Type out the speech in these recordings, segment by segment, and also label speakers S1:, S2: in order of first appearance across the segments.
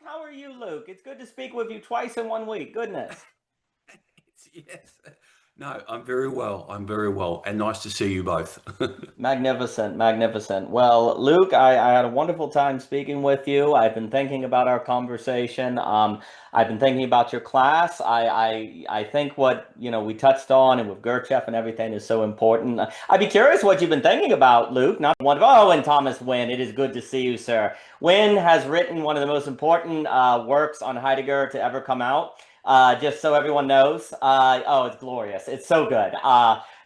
S1: How are you, Luke? It's good to speak with you twice in 1 week. Goodness.
S2: Yes. No, I'm very well. I'm very well. And nice to see you both.
S1: Magnificent, magnificent. Well, Luke, I had a wonderful time speaking with you. I've been thinking about our conversation. I've been thinking about your class. I think what, we touched on and with Gurdjieff and everything is so important. I'd be curious what you've been thinking about, Luke. Not one of, oh, and Thomas Winn. It is good to see you, sir. Winn has written one of the most important works on Heidegger to ever come out. Just so everyone knows. Oh, it's glorious. It's so good.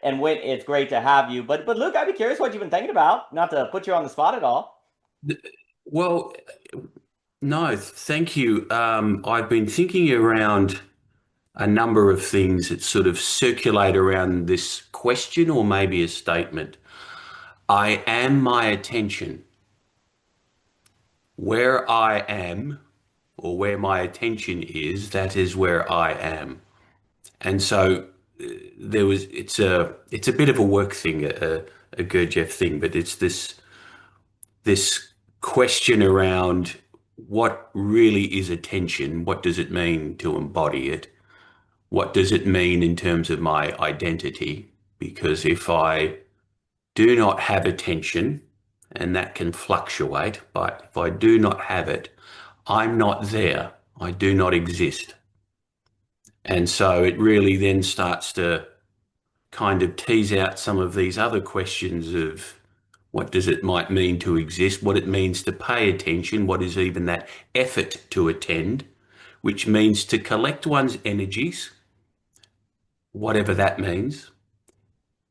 S1: And Whit, it's great to have you. But Luke, I'd be curious what you've been thinking about. Not to put you on the spot at all.
S2: Well, no, thank you. I've been thinking around a number of things that sort of circulate around this question or maybe a statement. I am my attention. Where I am or where my attention is, that is where I am. And so it's a bit of a work thing, a Gurdjieff thing, but it's this question around what really is attention? What does it mean to embody it? What does it mean in terms of my identity? Because if I do not have attention, and that can fluctuate, but if I do not have it, I'm not there. I do not exist. And so it really then starts to kind of tease out some of these other questions of what does it might mean to exist, what it means to pay attention, what is even that effort to attend, which means to collect one's energies, whatever that means,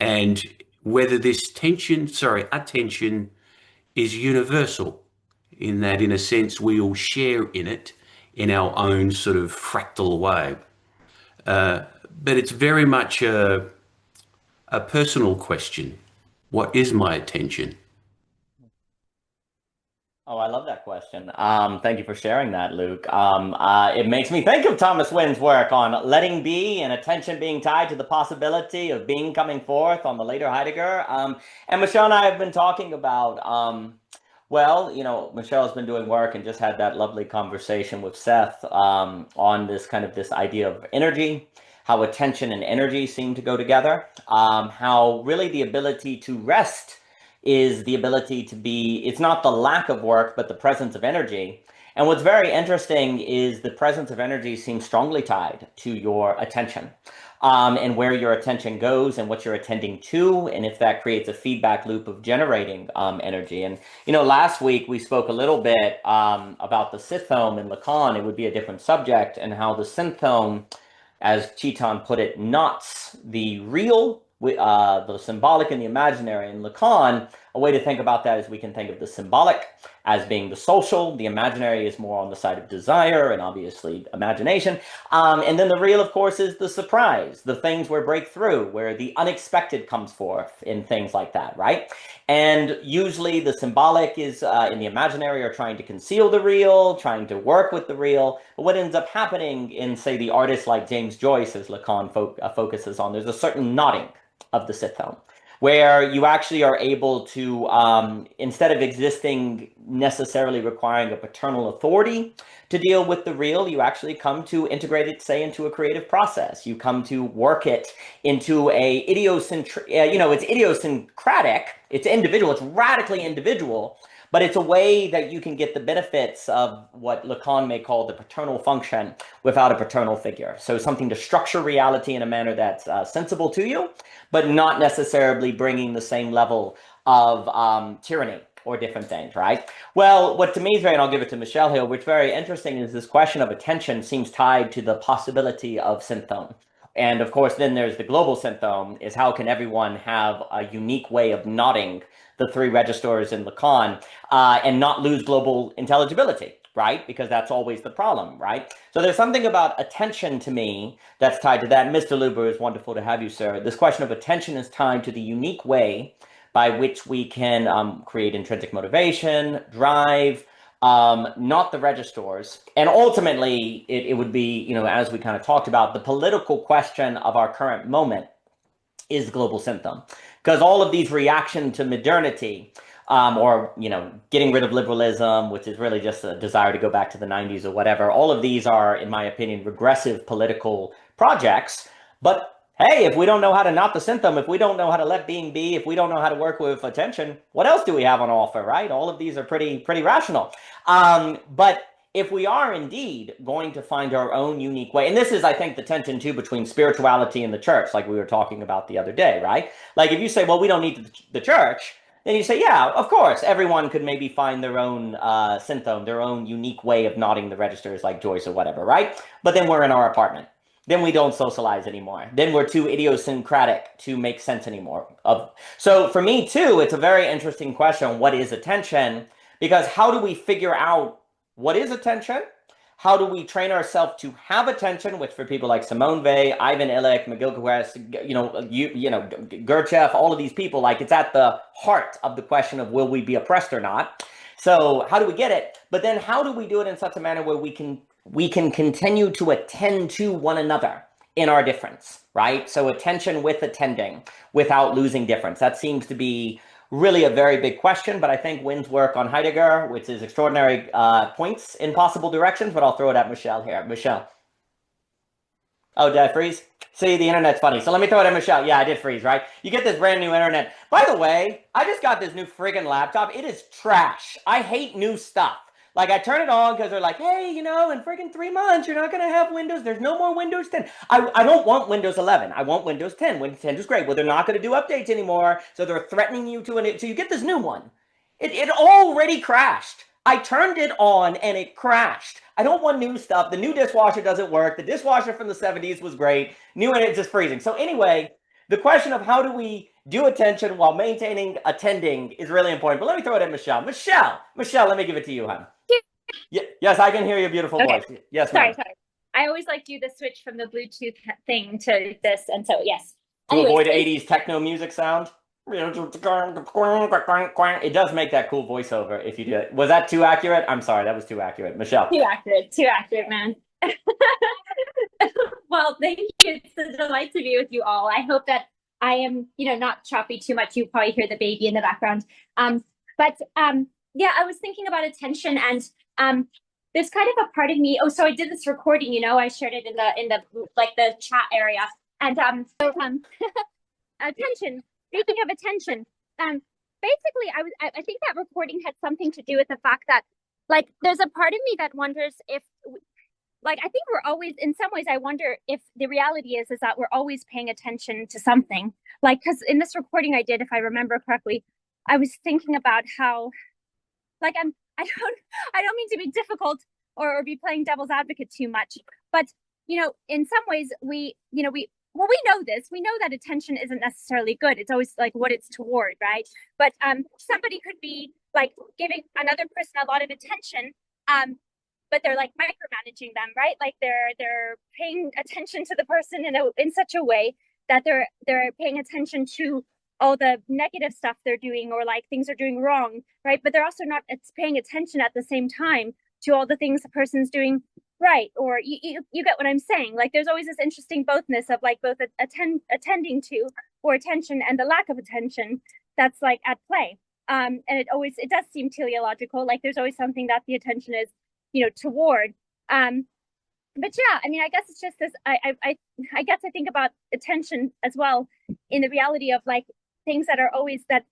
S2: and whether this attention is universal in that, in a sense, we all share in it in our own sort of fractal way. But it's very much a personal question. What is my attention?
S1: Oh, I love that question. Thank you for sharing that, Luke. It makes me think of Thomas Winn's work on letting be and attention being tied to the possibility of being coming forth on the later Heidegger. And Michelle and I have been talking about, Michelle's been doing work and just had that lovely conversation with Seth on this idea of energy, how attention and energy seem to go together, how really the ability to rest is the ability to be, it's not the lack of work, but the presence of energy. And what's very interesting is the presence of energy seems strongly tied to your attention, and where your attention goes and what you're attending to, and if that creates a feedback loop of generating energy. And, last week we spoke a little bit about the synthome in Lacan. It would be a different subject, and how the synthome, as Chiton put it, knots the real, the symbolic and the imaginary. In Lacan, a way to think about that is we can think of the symbolic as being the social, the imaginary is more on the side of desire and obviously imagination. And then the real, of course, is the surprise, the things where breakthrough, where the unexpected comes forth in things like that, right? And usually the symbolic is in the imaginary are trying to conceal the real, trying to work with the real. But what ends up happening in, say, the artists like James Joyce, as Lacan focuses on, there's a certain knotting of the synthome, where you actually are able to, instead of existing necessarily requiring a paternal authority to deal with the real, you actually come to integrate it, say, into a creative process. You come to work it into a it's idiosyncratic, it's individual, it's radically individual, but it's a way that you can get the benefits of what Lacan may call the paternal function without a paternal figure. So something to structure reality in a manner that's sensible to you, but not necessarily bringing the same level of tyranny or different things, right? Well, what to me is and I'll give it to Michelle here, which very interesting is this question of attention seems tied to the possibility of synthome. And of course, then there's the global synthome, is how can everyone have a unique way of knotting the three registers in Lacan and not lose global intelligibility, right? Because that's always the problem, right? So there's something about attention to me that's tied to that. Mr. Luber, is wonderful to have you, sir. This question of attention is tied to the unique way by which we can create intrinsic motivation, drive, not the registers. And ultimately, it would be, as we kind of talked about, the political question of our current moment is global symptom. Because all of these reaction to modernity or getting rid of liberalism, which is really just a desire to go back to the 90s or whatever. All of these are, in my opinion, regressive political projects. But hey, if we don't know how to not the symptom, if we don't know how to let being be, if we don't know how to work with attention, what else do we have on offer, right? All of these are pretty rational. But if we are indeed going to find our own unique way, and this is, I think, the tension too between spirituality and the church, like we were talking about the other day, right? Like if you say, well, we don't need the church, then you say, yeah, of course, everyone could maybe find their own symptom, their own unique way of nodding the registers like Joyce or whatever, right? But then we're in our apartment. Then we don't socialize anymore. Then we're too idiosyncratic to make sense anymore. So for me too, it's a very interesting question. What is attention? Because how do we figure out what is attention? How do we train ourselves to have attention, which for people like Simone Weil, Ivan Illich, McGilchrist, Gurdjieff, all of these people, like it's at the heart of the question of will we be oppressed or not? So how do we get it? But then how do we do it in such a manner where we can continue to attend to one another in our difference, right? So attention with attending without losing difference. That seems to be really a very big question, but I think Winn's work on Heidegger, which is extraordinary, points in possible directions, but I'll throw it at Michelle here. Michelle. Oh, did I freeze? See, the internet's funny. So let me throw it at Michelle. Yeah, I did freeze, right? You get this brand new internet. By the way, I just got this new friggin' laptop. It is trash. I hate new stuff. Like I turn it on because they're like, hey, in friggin' 3 months, you're not going to have Windows. There's no more Windows 10. I don't want Windows 11. I want Windows 10. Windows 10 is great. Well, they're not going to do updates anymore. So they're threatening you so you get this new one. It already crashed. I turned it on and it crashed. I don't want new stuff. The new dishwasher doesn't work. The dishwasher from the 70s was great. New and it's just freezing. So anyway, the question of how do we do attention while maintaining attending is really important. But let me throw it at Michelle. Michelle, let me give it to you, hon. Yes, I can hear your beautiful voice. Yes,
S3: sorry. I always like do the switch from the Bluetooth thing to this, and so yes.
S1: To avoid 80s techno music sound. It does make that cool voiceover if you do it. Was that too accurate? I'm sorry, that was too accurate. Michelle.
S3: Too accurate, man. Well, thank you. It's a delight to be with you all. I hope that I am, not choppy too much. You probably hear the baby in the background. Yeah, I was thinking about attention, and there's kind of a part of me. Oh, so I did this recording. I shared it in the chat area, and attention. Speaking of attention, basically, I think that recording had something to do with the fact that, there's a part of me that wonders if, I think we're always, in some ways, I wonder if the reality is that we're always paying attention to something. Because in this recording I did, if I remember correctly, I was thinking about how, I don't mean to be difficult or be playing devil's advocate too much, but in some ways we know this. We know that attention isn't necessarily good. It's always what it's toward, right? But somebody could be giving another person a lot of attention, but they're micromanaging them, right? They're paying attention to the person in such a way that they're paying attention to all the negative stuff they're doing or things are doing wrong, right? But they're also not paying attention at the same time to all the things the person's doing right. Or you get what I'm saying? There's always this interesting bothness of both attending to or attention and the lack of attention that's at play. And it does seem teleological. There's always something that the attention is, toward. But yeah, I guess it's just this. I guess I think about attention as well in the reality of things that are always that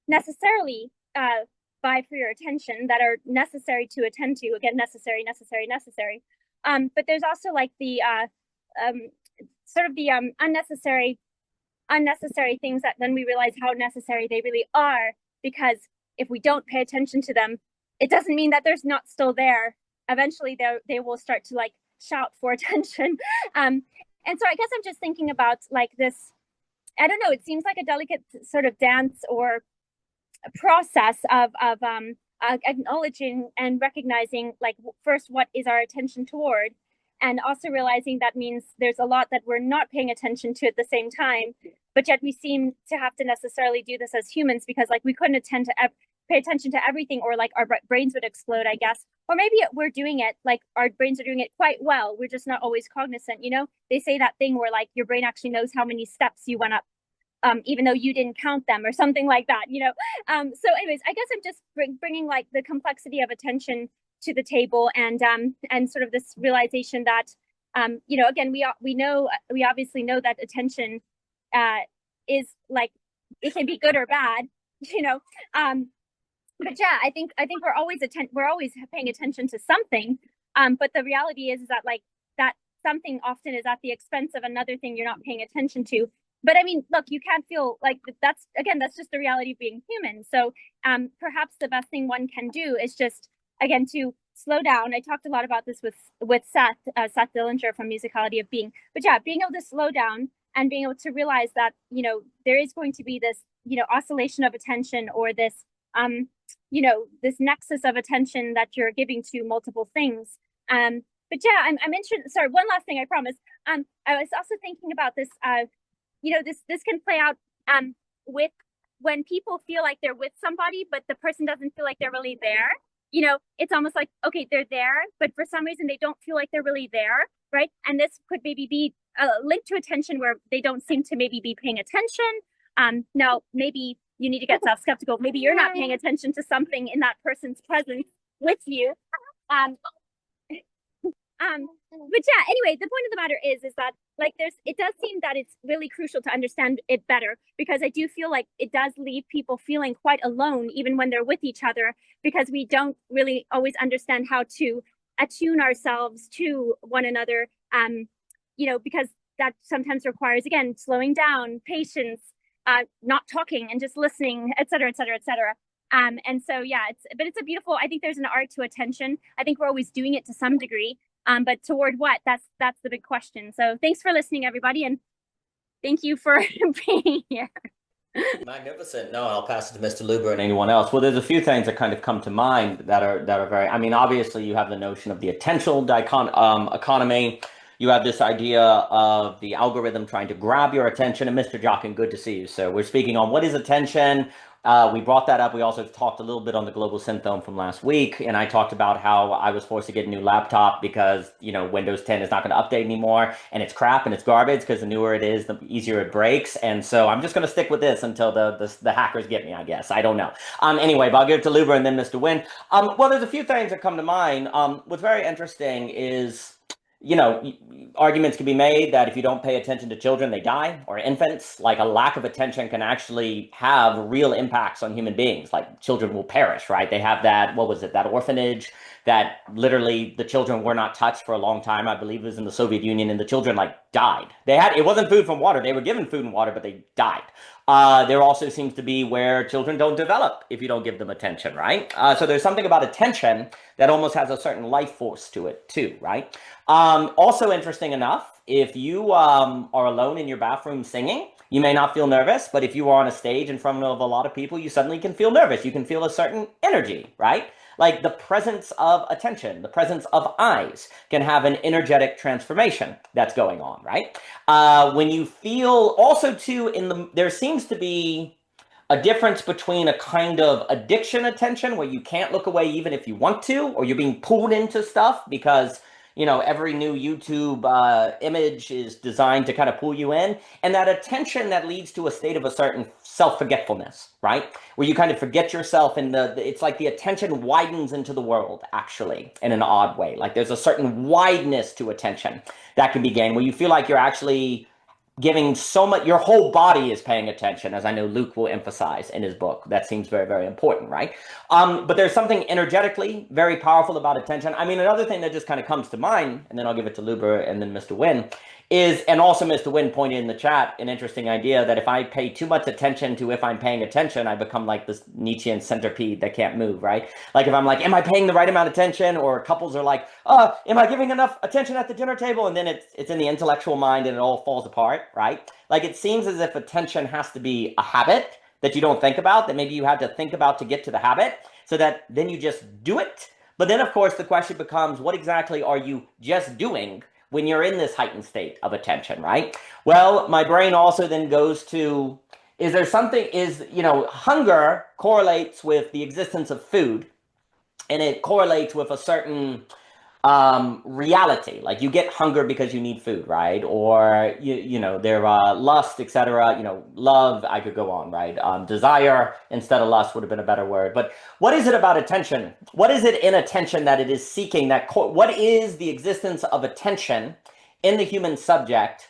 S3: necessarily vie for your attention, that are necessary to attend to. Again, necessary. But there's also the sort of the unnecessary things that then we realize how necessary they really are, because if we don't pay attention to them, it doesn't mean that there's not still there. Eventually they will start to shout for attention. And so I guess I'm just thinking about this, I don't know, it seems like a delicate sort of dance or a process of acknowledging and recognizing first what is our attention toward, and also realizing that means there's a lot that we're not paying attention to at the same time, but yet we seem to have to necessarily do this as humans, because we couldn't pay attention to everything, or our brains would explode, I guess. Or maybe we're doing it, our brains are doing it quite well, we're just not always cognizant. They say that thing where your brain actually knows how many steps you went up even though you didn't count them or something like that, you know? So anyways, I guess I'm just bringing like the complexity of attention to the table, and sort of this realization that, you know, again, we obviously know that attention is like, it can be good or bad, you know? But yeah, I think we're always paying attention to something. But the reality is that like that something often is at the expense of another thing you're not paying attention to. But I mean, look, you can't feel like that's just the reality of being human. So perhaps the best thing one can do is just, again, to slow down. I talked a lot about this with Seth Dillinger from Musicality of Being. But yeah, being able to slow down and being able to realize that, you know, there is going to be this, you know, oscillation of attention, or this you know, this nexus of attention that you're giving to multiple things. But yeah, I'm interested. Sorry, one last thing, I promise. I was also thinking about this. You know, this can play out with when people feel like they're with somebody, but the person doesn't feel like they're really there. You know, it's almost like, okay, they're there, but for some reason they don't feel like they're really there, right? And this could maybe be linked to attention, where they don't seem to maybe be paying attention. Now, maybe you need to get self-skeptical. Maybe you're not paying attention to something in that person's presence with you. But yeah, anyway, the point of the matter is that like it does seem that it's really crucial to understand it better, because I do feel like it does leave people feeling quite alone, even when they're with each other, because we don't really always understand how to attune ourselves to one another. You know, because that sometimes requires, again, slowing down, patience, not talking and just listening, et cetera, et cetera, et cetera. And so, yeah, it's a beautiful, I think there's an art to attention. I think we're always doing it to some degree, but toward what, that's the big question. So thanks for listening, everybody. And thank you for being here.
S1: Magnificent. No, I'll pass it to Mr. Luber and anyone else. Well, there's a few things that kind of come to mind that are very, I mean, obviously you have the notion of the attentional economy. You have this idea of the algorithm trying to grab your attention. And Mr. Jockin, good to see you. So we're speaking on what is attention. We brought that up. We also talked a little bit on the Global Synthtome from last week. And I talked about how I was forced to get a new laptop because, you know, Windows 10 is not going to update anymore. And it's crap and it's garbage, because the newer it is, the easier it breaks. And so I'm just going to stick with this until the hackers get me, I guess. I don't know. Anyway, but I'll give it to Luber and then Mr. Winn. Well, there's a few things that come to mind. What's very interesting is, you know, arguments can be made that if you don't pay attention to children, they die, or infants. Like a lack of attention can actually have real impacts on human beings. Like children will perish, right? They have that, what was it, that orphanage that literally the children were not touched for a long time. I believe it was in the Soviet Union, and the children like died. It wasn't food from water. They were given food and water, but they died. There also seems to be where children don't develop if you don't give them attention, right? So there's something about attention that almost has a certain life force to it too, right? Also interesting enough, if you are alone in your bathroom singing, you may not feel nervous, but if you are on a stage in front of a lot of people, you suddenly can feel nervous. You can feel a certain energy, right? Like the presence of attention, the presence of eyes can have an energetic transformation that's going on, right? When you feel also too there seems to be a difference between a kind of addiction attention where you can't look away even if you want to, or you're being pulled into stuff because, you know, every new YouTube image is designed to kind of pull you in, and that attention that leads to a state of a certain self-forgetfulness, right? Where you kind of forget yourself, and it's like the attention widens into the world, actually, in an odd way. Like there's a certain wideness to attention that can be gained, where you feel like you're actually giving so much, your whole body is paying attention, as I know Luke will emphasize in his book. That seems very, very important, right? But there's something energetically very powerful about attention. I mean, another thing that just kind of comes to mind, and then I'll give it to Luber and then Mr. Winn, is, and also Mr. Winn pointed in the chat, an interesting idea that if I pay too much attention to if I'm paying attention, I become like this Nietzschean centipede that can't move, right? Like if I'm like, am I paying the right amount of attention? Or couples are like, am I giving enough attention at the dinner table? And then it's in the intellectual mind and it all falls apart, right? Like it seems as if attention has to be a habit that you don't think about, that maybe you have to think about to get to the habit, so that then you just do it. But then of course the question becomes, what exactly are you just doing when you're in this heightened state of attention, right? Well, my brain also then goes to, is there something, you know, hunger correlates with the existence of food, and it correlates with a certain reality. Like you get hunger because you need food, right? Or you know, there lust, etc. You know, love. I could go on, right? Desire instead of lust would have been a better word. But what is it about attention? What is it in attention that it is seeking? What is the existence of attention in the human subject?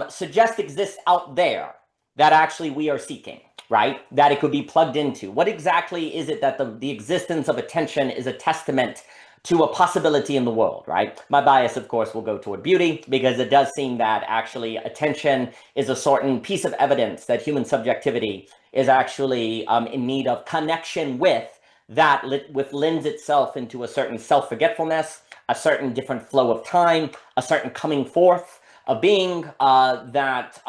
S1: Suggest exists out there that actually we are seeking, right? That it could be plugged into. What exactly is it that the existence of attention is a testament to a possibility in the world, right? My bias, of course, will go toward beauty because it does seem that actually attention is a certain piece of evidence that human subjectivity is actually in need of connection with that with lends itself into a certain self-forgetfulness, a certain different flow of time, a certain coming forth of being that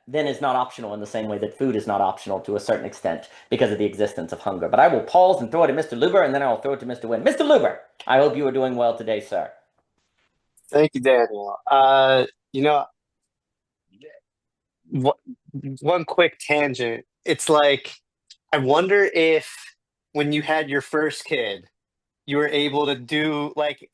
S1: then is not optional in the same way that food is not optional to a certain extent because of the existence of hunger. But I will pause and throw it to Mr. Luber, and then I will throw it to Mr. Winn. Mr. Luber, I hope you are doing well today, sir.
S4: Thank you, Daniel. You know, wh- one quick tangent. It's like, I wonder if when you had your first kid, you were able to do like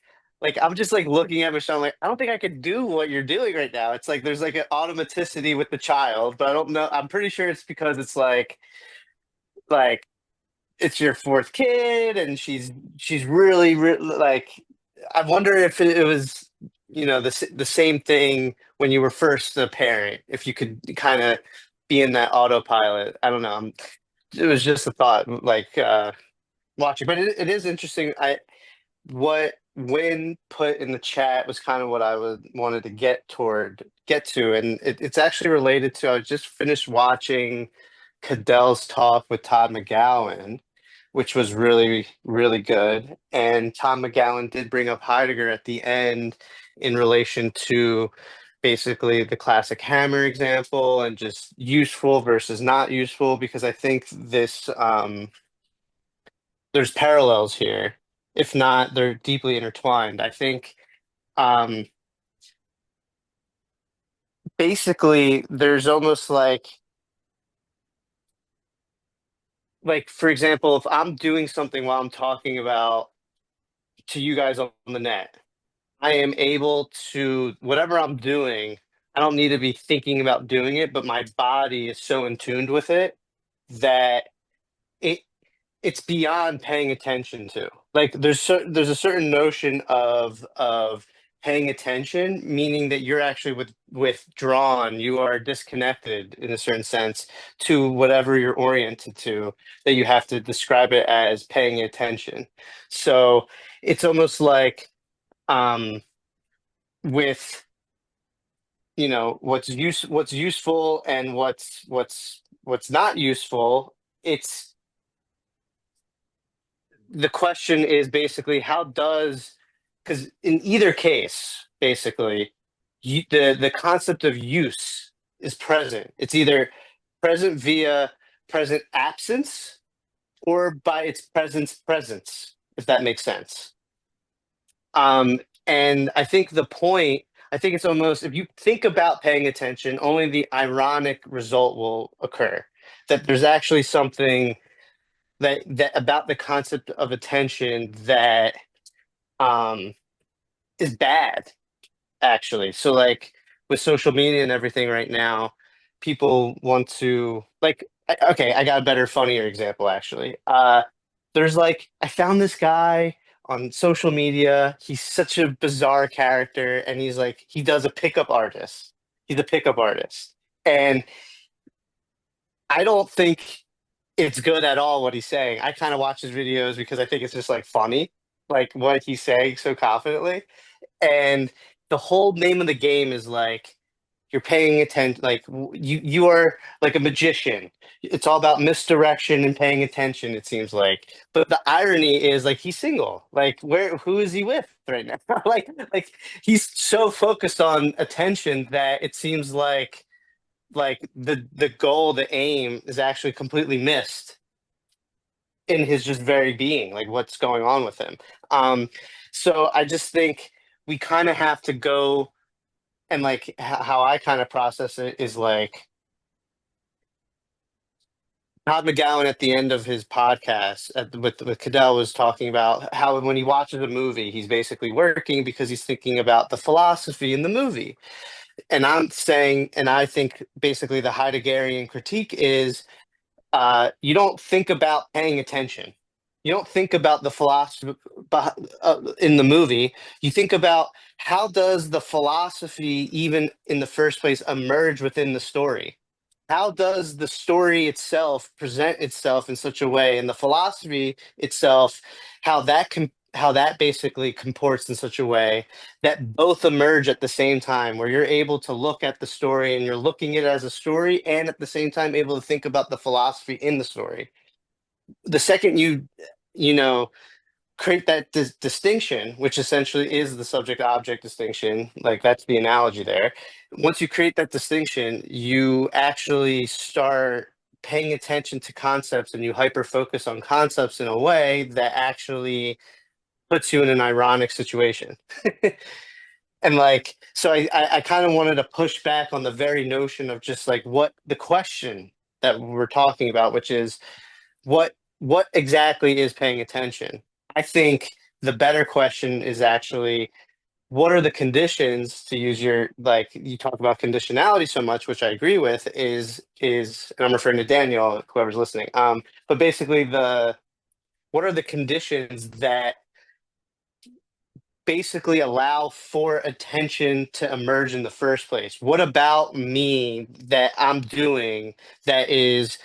S4: I'm just like looking at Michelle, I'm like, I don't think I could do what you're doing right now. It's like there's like an automaticity with the child, but I don't know. I'm pretty sure it's because it's like it's your fourth kid and she's really, like I wonder if it was the same thing when you were first a parent, if you could kind of be in that autopilot. I don't know. It was just a thought, like watching, but it is interesting. What Winn put in the chat was kind of what I wanted to get to, and it's actually related to. I just finished watching Cadell's talk with Todd McGowan, which was really, really good. And Tom McGowan did bring up Heidegger at the end in relation to basically the classic hammer example and just useful versus not useful, because I think this there's parallels here. If not, they're deeply intertwined. I think basically there's almost like for example, if I'm doing something while I'm talking about to you guys on the net, I am able to, whatever I'm doing, I don't need to be thinking about doing it, but my body is so in tuned with it that it it's beyond paying attention to. Like there's a certain notion of paying attention, meaning that you're actually withdrawn, you are disconnected in a certain sense to whatever you're oriented to, that you have to describe it as paying attention. So it's almost like um with what's useful and what's not useful. It's The question is basically how does, because in either case basically the concept of use is present. It's either present via present absence or by its presence, if that makes sense. And I think it's almost, if you think about paying attention, only the ironic result will occur, that there's actually something that about the concept of attention that um is bad, actually. So like with social media and everything right now, people want to okay, I got a better, funnier example actually. There's like, I found this guy on social media. He's such a bizarre character, and he does a pickup artist. He's a pickup artist. And I don't think it's good at all what he's saying. I kind of watch his videos because I think it's just like funny, like what he's saying so confidently. And the whole name of the game is like, you're paying attention, like you are like a magician. It's all about misdirection and paying attention, it seems like. But the irony is, like, he's single. Like, who is he with right now? like he's so focused on attention that it seems like the goal, the aim is actually completely missed in his just very being, like what's going on with him. So I just think we kind of have to go, and how I kind of process it is like, Todd McGowan at the end of his podcast with Cadell was talking about how when he watches a movie, he's basically working because he's thinking about the philosophy in the movie. And I'm saying, and I think basically the Heideggerian critique is you don't think about paying attention. You don't think about the philosophy in the movie. You think about how does the philosophy, even in the first place, emerge within the story? How does the story itself present itself in such a way, and the philosophy itself, how that basically comports in such a way that both emerge at the same time, where you're able to look at the story and you're looking at it as a story, and at the same time able to think about the philosophy in the story. The second you know create that distinction, which essentially is the subject object distinction, like that's the analogy there. Once you create that distinction, you actually start paying attention to concepts and you hyper focus on concepts in a way that actually puts you in an ironic situation. And like, so I kind of wanted to push back on the very notion of just like what the question that we're talking about, which is what exactly is paying attention. I think the better question is actually what are the conditions, to use your, like you talk about conditionality so much, which I agree with, is and I'm referring to Daniel, whoever's listening. But basically what are the conditions that basically allow for attention to emerge in the first place? What about me that I'm doing that is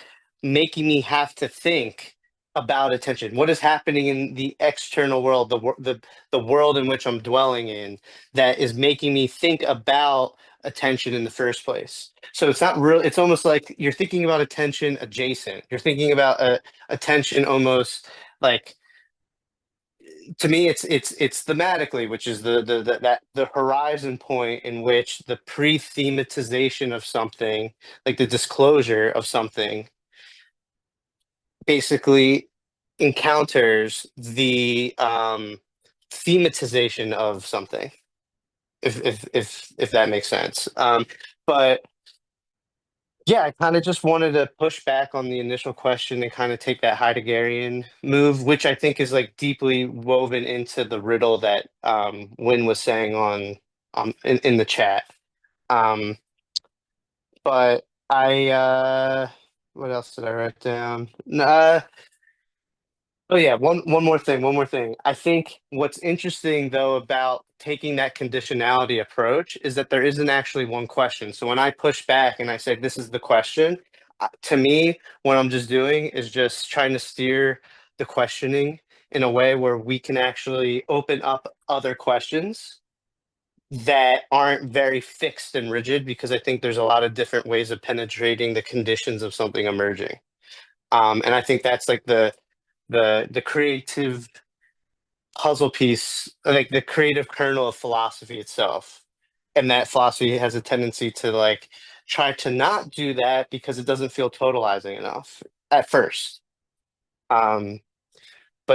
S4: making me have to think about attention? What is happening in the external world, the world in which I'm dwelling in, that is making me think about attention in the first place? So it's not real. It's almost like you're thinking about attention adjacent. You're thinking about attention almost like, to me it's thematically, which is the horizon point in which the pre-thematization of something, like the disclosure of something, basically encounters the thematization of something, if that makes sense. But yeah, I kind of just wanted to push back on the initial question and kind of take that Heideggerian move, which I think is like deeply woven into the riddle that Winn was saying on in the chat. But what else did I write down? Oh yeah, one more thing. I think what's interesting though about taking that conditionality approach is that there isn't actually one question. So when I push back and I say this is the question, to me, what I'm just doing is just trying to steer the questioning in a way where we can actually open up other questions that aren't very fixed and rigid, because I think there's a lot of different ways of penetrating the conditions of something emerging. And I think that's like the creative puzzle piece, like the creative kernel of philosophy itself. And that philosophy has a tendency to like try to not do that because it doesn't feel totalizing enough at first. But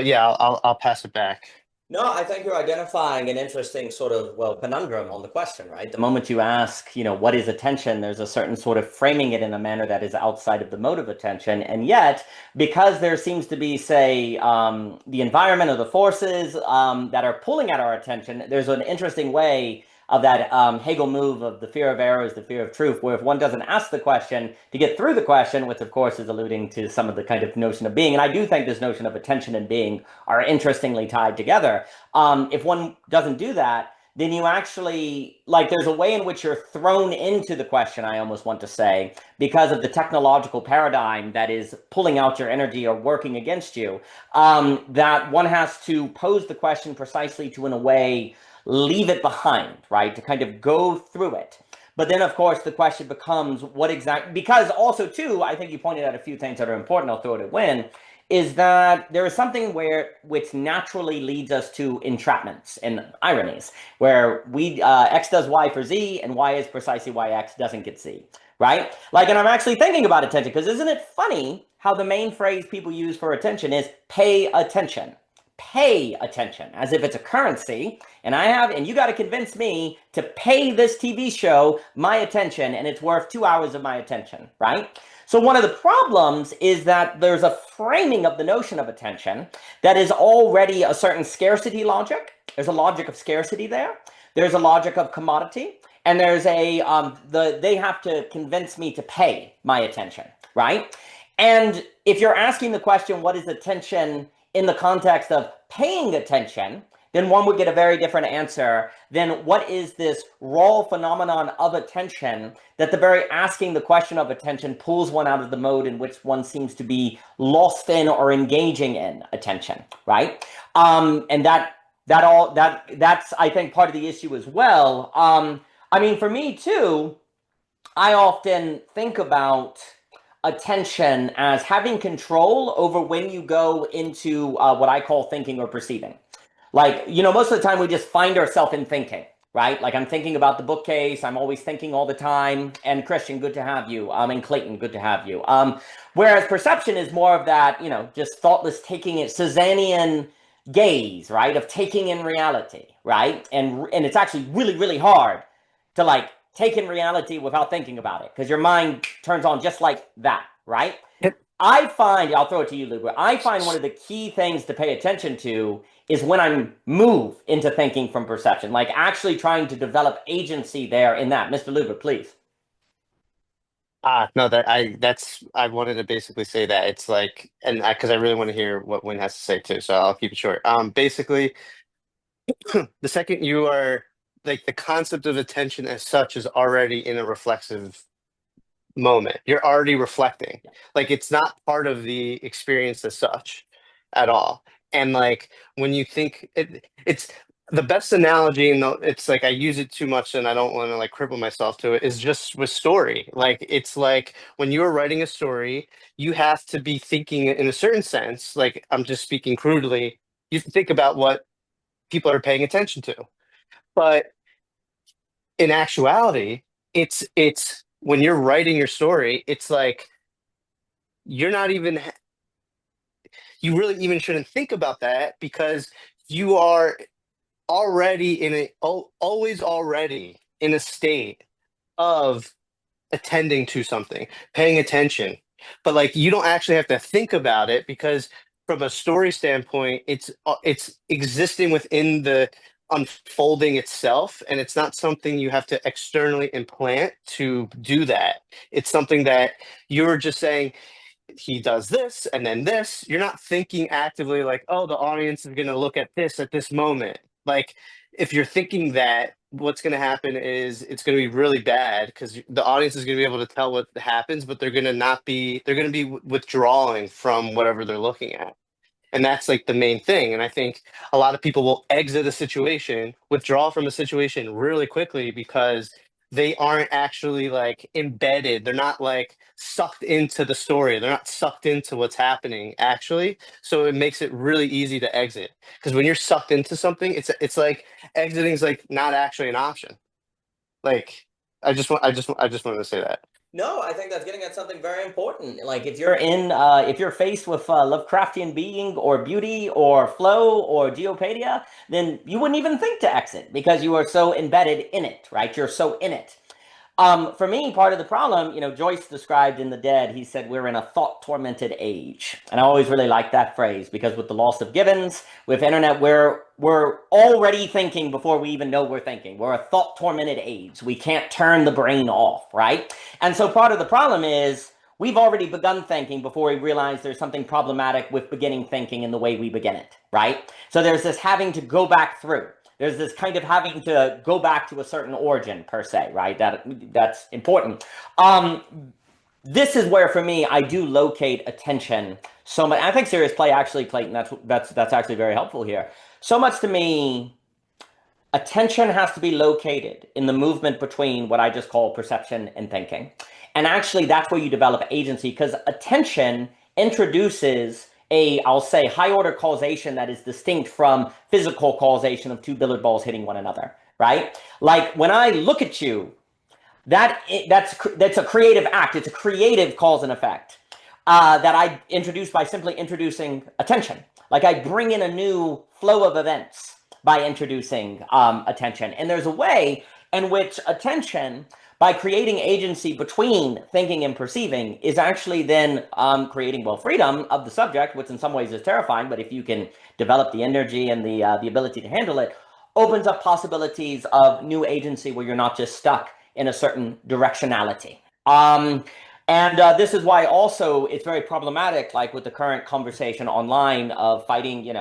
S4: yeah, I'll pass it back.
S1: No, I think you're identifying an interesting sort of, well, conundrum on the question, right? The moment you ask, what is attention, there's a certain sort of framing it in a manner that is outside of the mode of attention. And yet, because there seems to be, say, the environment or the forces that are pulling at our attention, there's an interesting way of that Hegel move of the fear of error is the fear of truth, where if one doesn't ask the question to get through the question, which of course is alluding to some of the kind of notion of being, and I do think this notion of attention and being are interestingly tied together. If one doesn't do that, then you actually, like, there's a way in which you're thrown into the question, I almost want to say, because of the technological paradigm that is pulling out your energy or working against you, that one has to pose the question precisely to, in a way, leave it behind, right? To kind of go through it. But then, of course, the question becomes what exactly, because also, too, I think you pointed out a few things that are important, I'll throw it at Winn, is that there is something which naturally leads us to entrapments and ironies, where X does Y for Z, and Y is precisely why X doesn't get Z, right? Like, and I'm actually thinking about attention, because isn't it funny how the main phrase people use for attention is pay attention? Pay attention, as if it's a currency, and you got to convince me to pay this TV show my attention, and it's worth 2 hours of my attention, right? So one of the problems is that there's a framing of the notion of attention that is already a certain scarcity logic. There's a logic of scarcity there. There's a logic of commodity. And there's a, they have to convince me to pay my attention, right? And if you're asking the question, what is attention in the context of paying attention, then one would get a very different answer than what is this raw phenomenon of attention that the very asking the question of attention pulls one out of the mode in which one seems to be lost in or engaging in attention, right? And that's I think part of the issue as well. I mean, for me too, I often think about attention as having control over when you go into what I call thinking or perceiving. Like, you know, most of the time we just find ourselves in thinking, right? Like I'm thinking about the bookcase. I'm always thinking all the time. And Christian, good to have you. And Clayton, good to have you. Whereas perception is more of that, you know, just thoughtless taking it, Cezannean gaze, right? Of taking in reality, right? And it's actually really, really hard to like take in reality without thinking about it because your mind turns on just like that, right?
S4: Yep.
S1: I find, I'll throw it to you, Luke, I find one of the key things to pay attention to is when I move into thinking from perception, like actually trying to develop agency there in that. Mr. Luber, please.
S4: No, I wanted to basically say that it's like, and because I really want to hear what Winn has to say too, so I'll keep it short. Basically, the second you are like the concept of attention as such is already in a reflexive moment. You're already reflecting. Like it's not part of the experience as such at all. And like when you think it's the best analogy, and it's like I use it too much and I don't want to like cripple myself to it, is just with story. Like it's like when you're writing a story, you have to be thinking in a certain sense, like I'm just speaking crudely, you have to think about what people are paying attention to. But in actuality, it's when you're writing your story, it's like you're not even you really even shouldn't think about that because you are already in a always already in a state of attending to something, paying attention. But like you don't actually have to think about it because from a story standpoint, it's existing within the unfolding itself, and it's not something you have to externally implant to do that. It's something that you're just saying he does this and then this. You're not thinking actively like, oh, the audience is going to look at this moment. Like if you're thinking that, what's going to happen is it's going to be really bad because the audience is going to be able to tell what happens, but they're going to be withdrawing from whatever they're looking at. And that's like the main thing. And I think a lot of people will exit a situation, withdraw from a situation really quickly because they aren't actually like embedded. They're not like sucked into the story. They're not sucked into what's happening actually. So it makes it really easy to exit. Because when you're sucked into something, it's like exiting is like not actually an option. Like I just wanted to say that.
S1: No, I think that's getting at something very important. Like if you're faced with Lovecraftian being or beauty or flow or geopedia, then you wouldn't even think to exit because you are so embedded in it, right? You're so in it. For me, part of the problem, you know, Joyce described in The Dead, he said we're in a thought-tormented age. And I always really like that phrase because with the loss of Gibbons, with internet, we're already thinking before we even know we're thinking. We're a thought-tormented age. We can't turn the brain off, right? And so part of the problem is we've already begun thinking before we realize there's something problematic with beginning thinking in the way we begin it, right? So there's this having to go back through. There's this kind of having to go back to a certain origin per se, right? That's important. This is where, for me, I do locate attention so much. I think serious play, actually, Clayton, that's actually very helpful here. So much to me, attention has to be located in the movement between what I just call perception and thinking. And actually, that's where you develop agency because attention introduces I'll say, high order causation that is distinct from physical causation of two billiard balls hitting one another, right? Like when I look at you, that's a creative act. It's a creative cause and effect that I introduce by simply introducing attention. Like I bring in a new flow of events by introducing attention. And there's a way in which attention by creating agency between thinking and perceiving is actually then creating, well, freedom of the subject, which in some ways is terrifying, but if you can develop the energy and the ability to handle it, opens up possibilities of new agency where you're not just stuck in a certain directionality. And this is why also it's very problematic, like with the current conversation online of fighting,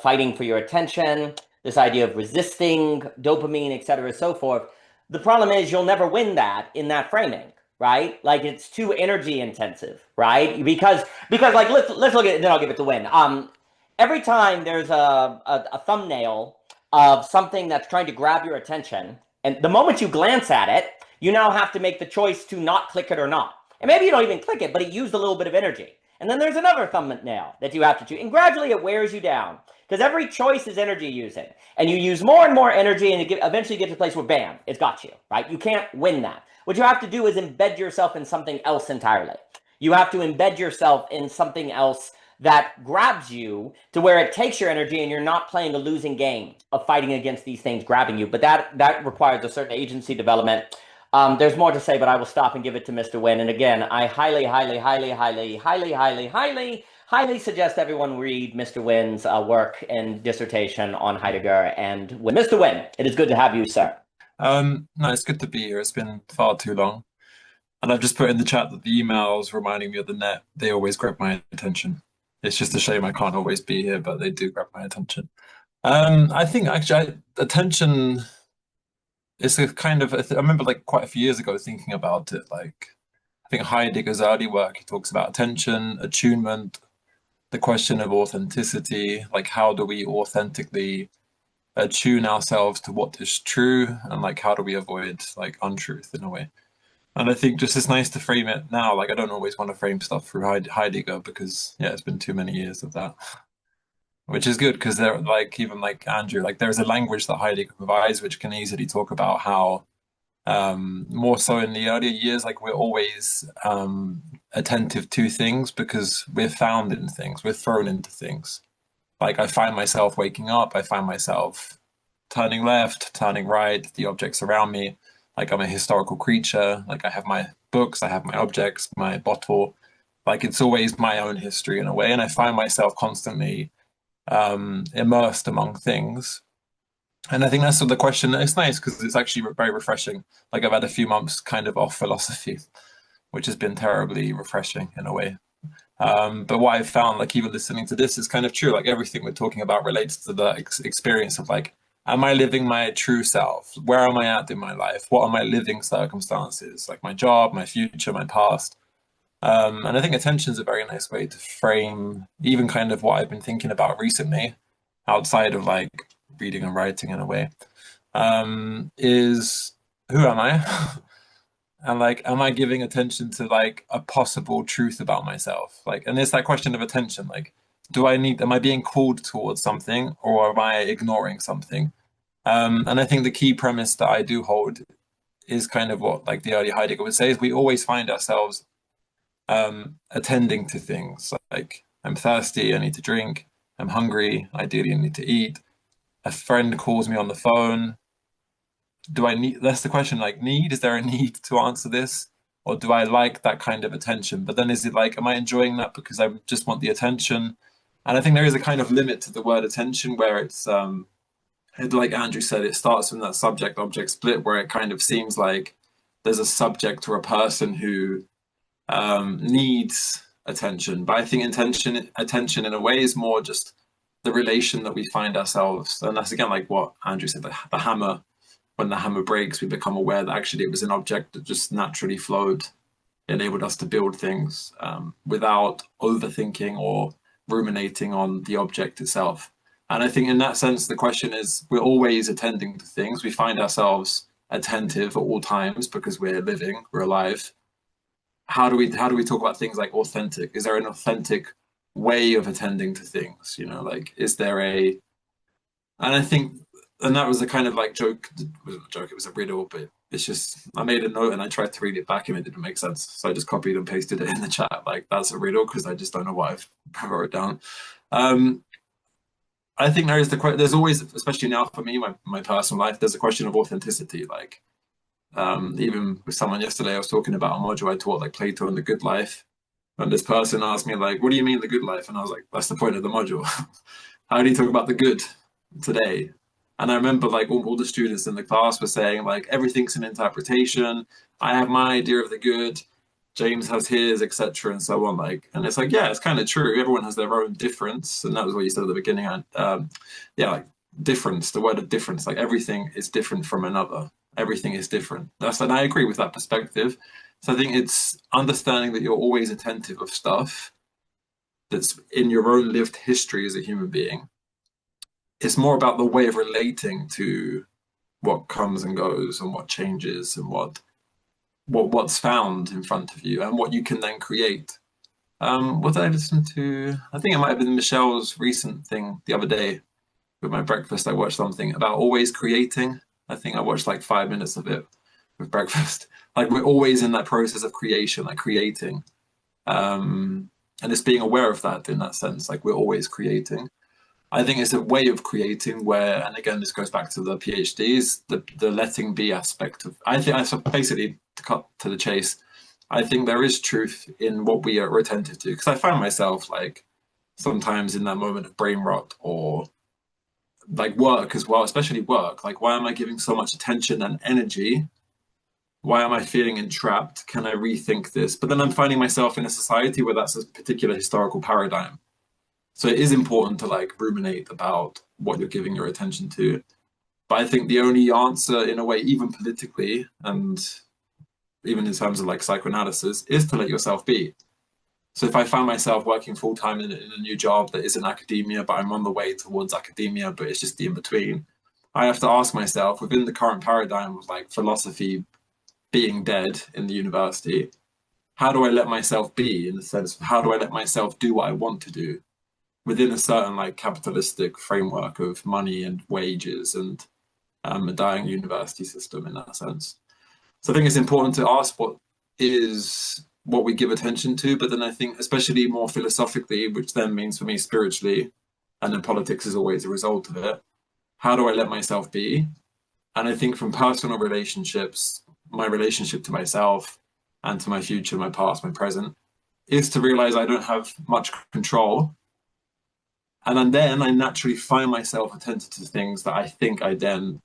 S1: fighting for your attention, this idea of resisting dopamine, et cetera, so forth. The problem is you'll never win that in that framing, right? Like it's too energy intensive, right? Because like let's look at it, then I'll give it to Winn. Every time there's a thumbnail of something that's trying to grab your attention, and the moment you glance at it, you now have to make the choice to not click it or not. And maybe you don't even click it, but it used a little bit of energy. And then there's another thumbnail that you have to choose. And gradually it wears you down because every choice is energy using. And you use more and more energy and eventually get to a place where bam, it's got you, right? You can't win that. What you have to do is embed yourself in something else entirely. You have to embed yourself in something else that grabs you to where it takes your energy and you're not playing a losing game of fighting against these things grabbing you. But that requires a certain agency development. There's more to say, but I will stop and give it to Mr. Winn. And again, I highly suggest everyone read Mr. Winn's work and dissertation on Heidegger. And Mr. Winn, it is good to have you, sir.
S5: No, it's good to be here. It's been far too long. And I've just put in the chat that the emails reminding me of the net, they always grab my attention. It's just a shame I can't always be here, but they do grab my attention. I think actually attention is a kind of, I remember like quite a few years ago thinking about it, like I think Heidegger's early work, he talks about attention, attunement, the question of authenticity, like how do we authentically attune ourselves to what is true, and like how do we avoid like untruth in a way. And I think just it's nice to frame it now. Like I don't always want to frame stuff through Heidegger because yeah, it's been too many years of that, which is good because they're like, even like Andrew, like there's a language that Heidegger provides which can easily talk about how more so in the earlier years, like we're always attentive to things because we're found in things, we're thrown into things. Like I find myself waking up, I find myself turning left, turning right, the objects around me. Like I'm a historical creature, like I have my books, I have my objects, my bottle, like it's always my own history in a way. And I find myself constantly immersed among things. And I think that's the question. It's nice because it's actually very refreshing. Like I've had a few months kind of off philosophy, which has been terribly refreshing in a way. But what I've found, like even listening to this is kind of true. Like everything we're talking about relates to the experience of like, am I living my true self? Where am I at in my life? What are my living circumstances? Like my job, my future, my past. And I think attention is a very nice way to frame even kind of what I've been thinking about recently, outside of like reading and writing in a way, is who am I? And like, am I giving attention to like a possible truth about myself? Like, and it's that question of attention, like, am I being called towards something or am I ignoring something? And I think the key premise that I do hold is kind of what like the early Heidegger would say is we always find ourselves attending to things like I'm thirsty, I need to drink, I'm hungry, ideally I need to eat, a friend calls me on the phone. Do I need, that's the question, like need, is there a need to answer this? Or do I like that kind of attention? But then is it like, am I enjoying that because I just want the attention? And I think there is a kind of limit to the word attention where it's, like Andrew said, it starts from that subject-object split where it kind of seems like there's a subject or a person who needs attention. But I think attention in a way is more just the relation that we find ourselves. And that's again like what Andrew said, the hammer, when the hammer breaks, we become aware that actually it was an object that just naturally flowed, enabled us to build things without overthinking or ruminating on the object itself. And I think in that sense, the question is, we're always attending to things. We find ourselves attentive at all times because we're living, we're alive. How do we talk about things like authentic? Is there an authentic way of attending to things? You know, like, is there a, and I think, and that was a kind of like joke, it wasn't a joke, it was a riddle, but it's just, I made a note and I tried to read it back and it didn't make sense. So I just copied and pasted it in the chat. Like, that's a riddle because I just don't know what I've wrote down. I think there's always, especially now for me, my personal life, there's a question of authenticity. Like, Even with someone yesterday, I was talking about a module I taught, like Plato and the Good Life. And this person asked me, like, what do you mean the good life? And I was like, that's the point of the module. How do you talk about the good today? And I remember like all the students in the class were saying like, everything's an interpretation. I have my idea of the good. James has his, etc., and so on. Like, and it's like, yeah, it's kind of true. Everyone has their own difference, and that was what you said at the beginning. Yeah, like difference. The word of difference. Like everything is different from another. Everything is different. And I agree with that perspective. So I think it's understanding that you're always attentive of stuff that's in your own lived history as a human being. It's more about the way of relating to what comes and goes and what changes and what's found in front of you and what you can then create. What did I listen to? I think it might have been Michelle's recent thing the other day with my breakfast. I watched something about always creating. I think I watched like 5 minutes of it with breakfast. Like we're always in that process of creation, like creating. And it's being aware of that in that sense, like we're always creating. I think it's a way of creating where, and again, this goes back to the PhDs, the letting be aspect of, I think, so basically to cut to the chase, I think there is truth in what we are attentive to. Because I find myself like sometimes in that moment of brain rot or like work as well, especially work, like why am I giving so much attention and energy? Why am I feeling entrapped? Can I rethink this? But then I'm finding myself in a society where that's a particular historical paradigm. So it is important to like ruminate about what you're giving your attention to. But I think the only answer in a way, even politically and even in terms of like psychoanalysis, is to let yourself be. So if I find myself working full time in a new job that isn't academia, but I'm on the way towards academia, but it's just the in between, I have to ask myself within the current paradigm of like philosophy being dead in the university, how do I let myself be in the sense of how do I let myself do what I want to do within a certain like capitalistic framework of money and wages and a dying university system in that sense. So I think it's important to ask what we give attention to, but then I think especially more philosophically, which then means for me spiritually, and then politics is always a result of it, how do I let myself be? And I think from personal relationships, my relationship to myself and to my future, my past, my present, is to realize I don't have much control. And then I naturally find myself attentive to things that I think I then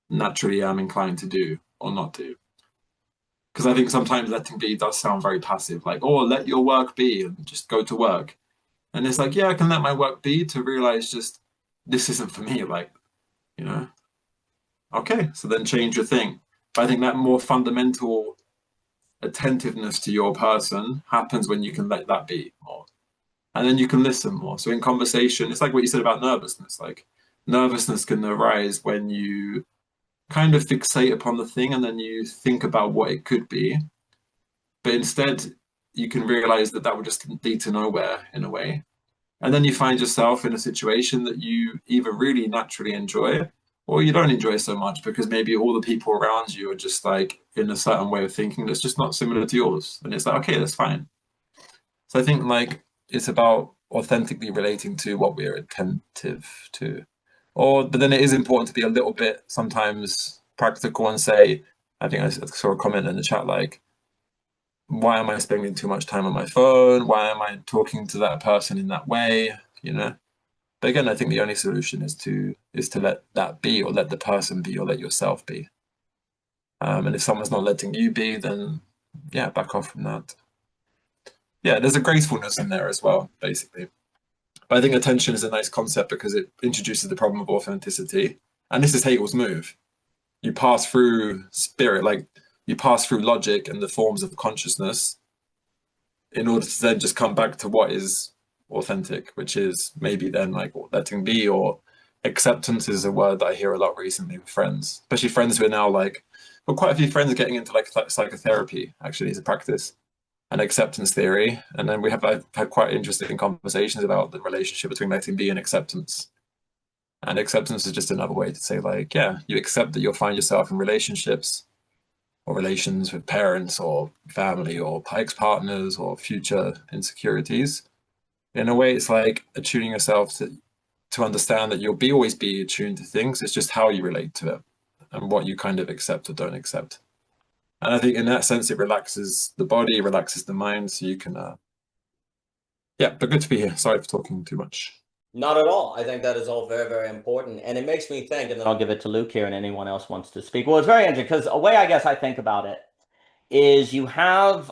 S5: naturally am inclined to do or not do. Because I think sometimes letting be does sound very passive, like, oh, let your work be and just go to work. And it's like, yeah, I can let my work be to realize just this isn't for me, like, you know, okay, so then change your thing. But I think that more fundamental attentiveness to your person happens when you can let that be more. And then you can listen more. So in conversation, it's like what you said about nervousness. Like nervousness can arise when you kind of fixate upon the thing and then you think about what it could be. But instead, you can realize that would just lead to nowhere in a way. And then you find yourself in a situation that you either really naturally enjoy or you don't enjoy so much because maybe all the people around you are just like in a certain way of thinking that's just not similar to yours. And it's like, okay, that's fine. So I think like it's about authentically relating to what we're attentive to. But then it is important to be a little bit sometimes practical and say, I think I saw a comment in the chat like, why am I spending too much time on my phone? Why am I talking to that person in that way? You know? But again, I think the only solution is to let that be, or let the person be, or let yourself be. And if someone's not letting you be, then yeah, back off from that. Yeah, there's a gracefulness in there as well, basically. But I think attention is a nice concept because it introduces the problem of authenticity. And this is Hegel's move. You pass through spirit, like you pass through logic and the forms of consciousness in order to then just come back to what is authentic, which is maybe then like letting be, or acceptance is a word that I hear a lot recently with friends, especially friends who are now like, well, quite a few friends are getting into like psychotherapy actually as a practice and acceptance theory. And then I've had quite interesting conversations about the relationship between letting be and acceptance. And acceptance is just another way to say like, yeah, you accept that you'll find yourself in relationships or relations with parents or family or ex-partners or future insecurities. In a way, it's like attuning yourself to understand that you'll always be attuned to things. It's just how you relate to it and what you kind of accept or don't accept. And I think in that sense, it relaxes the body, relaxes the mind. So you can, yeah, but good to be here. Sorry for talking too much.
S1: Not at all. I think that is all very, very important. And it makes me think, and then I'll give it to Luke here and anyone else wants to speak. Well, it's very interesting because a way I guess I think about it is you have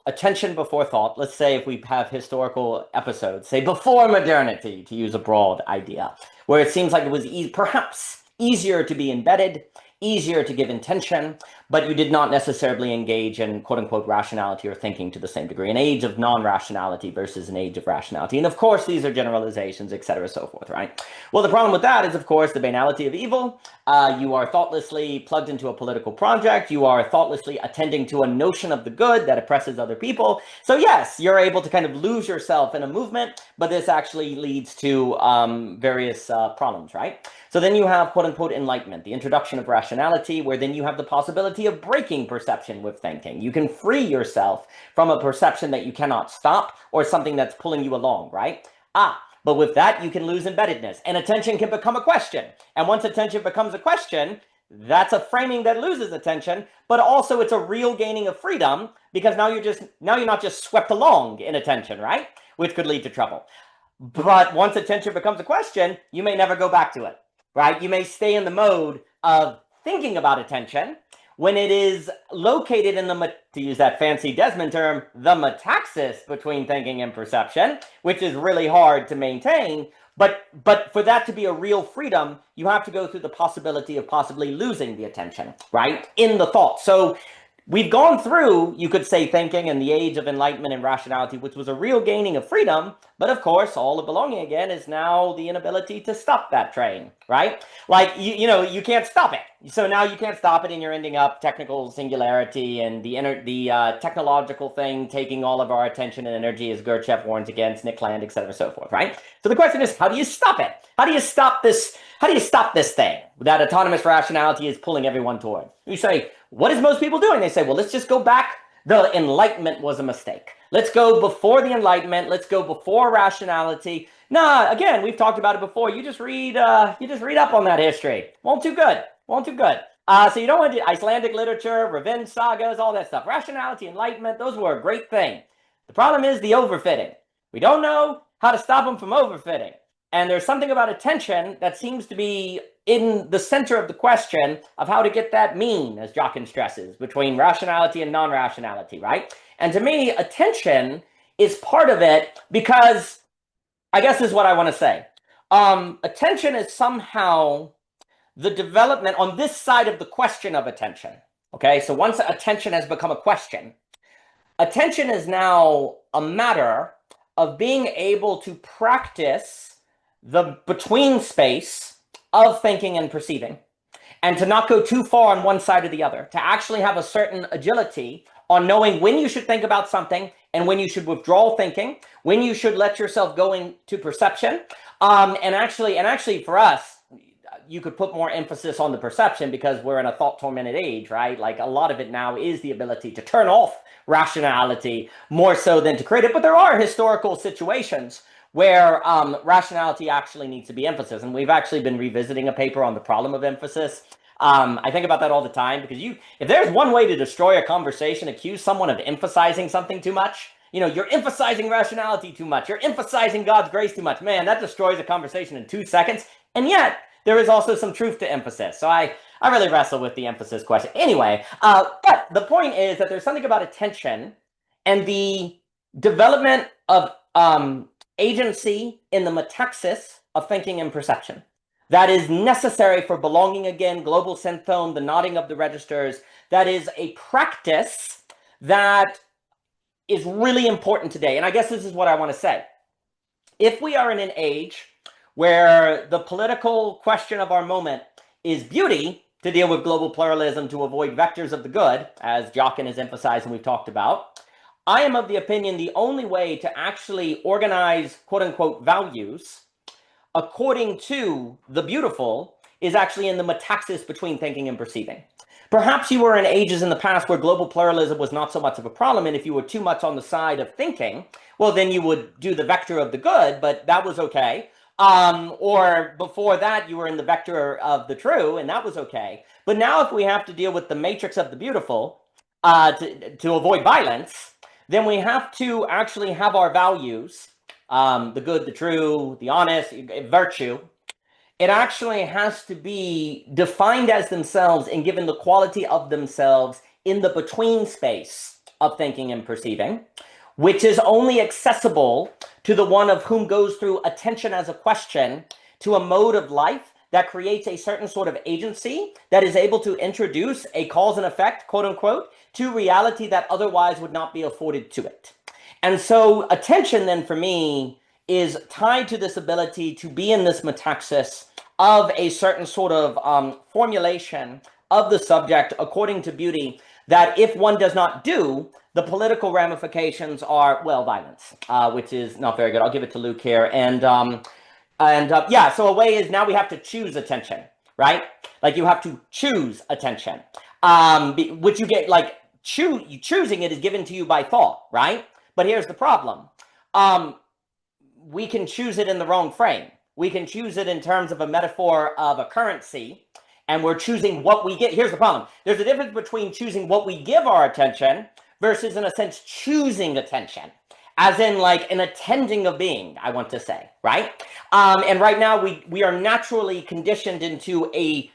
S1: attention before thought. Let's say if we have historical episodes, say before modernity, to use a broad idea, where it seems like it was perhaps easier to be embedded, easier to give intention, but you did not necessarily engage in quote unquote rationality or thinking to the same degree. An age of non-rationality versus an age of rationality. And of course, these are generalizations, et cetera, so forth, right? Well, the problem with that is, of course, the banality of evil. You are thoughtlessly plugged into a political project. You are thoughtlessly attending to a notion of the good that oppresses other people. So yes, you're able to kind of lose yourself in a movement, but this actually leads to various problems, right? So then you have quote unquote enlightenment, the introduction of rationality, where then you have the possibility of breaking perception with thinking. You can free yourself from a perception that you cannot stop or something that's pulling you along, right? But with that, you can lose embeddedness, and attention can become a question. And once attention becomes a question, that's a framing that loses attention, but also it's a real gaining of freedom, because now you're not just swept along in attention, right? Which could lead to trouble. But once attention becomes a question, you may never go back to it, right? You may stay in the mode of thinking about attention when it is located in the, to use that fancy Desmond term, the metaxis between thinking and perception, which is really hard to maintain. But for that to be a real freedom, you have to go through the possibility of possibly losing the attention, right, in the thought. So we've gone through, you could say, thinking and the age of enlightenment and rationality, which was a real gaining of freedom. But of course, all of belonging again is now the inability to stop that train, right? Like, you know, you can't stop it. So now you can't stop it, and you're ending up technical singularity and the technological thing taking all of our attention and energy, as Gurdjieff warns against, Nick Land, et cetera, so forth, right? So the question is, how do you stop it? How do you stop this? How do you stop this thing that autonomous rationality is pulling everyone toward? You say, what is most people doing? They say, well, let's just go back. The Enlightenment was a mistake. Let's go before the Enlightenment. Let's go before rationality. Nah, again, we've talked about it before. You just read up on that history. Won't do good. So you don't want to do Icelandic literature, revenge sagas, all that stuff. Rationality, Enlightenment, those were a great thing. The problem is the overfitting. We don't know how to stop them from overfitting. And there's something about attention that seems to be in the center of the question of how to get that mean, as Jockin stresses, between rationality and non-rationality, right? And to me, attention is part of it, because I guess this is what I want to say. Attention is somehow the development on this side of the question of attention. Okay, so once attention has become a question, attention is now a matter of being able to practice the between space of thinking and perceiving, and to not go too far on one side or the other, to actually have a certain agility on knowing when you should think about something and when you should withdraw thinking, when you should let yourself go into perception. And actually for us, you could put more emphasis on the perception, because we're in a thought tormented age, right? Like, a lot of it now is the ability to turn off rationality more so than to create it. But there are historical situations where rationality actually needs to be emphasis. And we've actually been revisiting a paper on the problem of emphasis. I think about that all the time, because if there's one way to destroy a conversation, accuse someone of emphasizing something too much, you know, you're emphasizing rationality too much, you're emphasizing God's grace too much, man, that destroys a conversation in 2 seconds. And yet, there is also some truth to emphasis. So I really wrestle with the emphasis question. Anyway, but the point is that there's something about attention and the development of agency in the metaxis of thinking and perception that is necessary for belonging again, global synthome, the nodding of the registers. That is a practice that is really important today. And I guess this is what I want to say. If we are in an age where the political question of our moment is beauty, to deal with global pluralism, to avoid vectors of the good, as Jockin has emphasized and we've talked about, I am of the opinion the only way to actually organize quote unquote values according to the beautiful is actually in the metaxis between thinking and perceiving. Perhaps you were in ages in the past where global pluralism was not so much of a problem, and if you were too much on the side of thinking, well, then you would do the vector of the good, but that was okay. Or before that, you were in the vector of the true, and that was okay. But now if we have to deal with the matrix of the beautiful to avoid violence, then we have to actually have our values, the good, the true, the honest, virtue. It actually has to be defined as themselves and given the quality of themselves in the between space of thinking and perceiving, which is only accessible to the one of whom goes through attention as a question to a mode of life that creates a certain sort of agency that is able to introduce a cause and effect, quote unquote, to reality that otherwise would not be afforded to it. And so attention then for me is tied to this ability to be in this metaxis of a certain sort of formulation of the subject according to beauty that if one does not do, the political ramifications are, well, violence, which is not very good. I'll give it to Luke here. Yeah, so a way is now we have to choose attention, right? Like you have to choose attention, which you get like choosing it is given to you by thought, right? But here's the problem. We can choose it in the wrong frame. We can choose it in terms of a metaphor of a currency, and we're choosing what we get. Here's the problem. There's a difference between choosing what we give our attention versus, in a sense, choosing attention, as in like an attending of being, I want to say, right? And right now we are naturally conditioned into a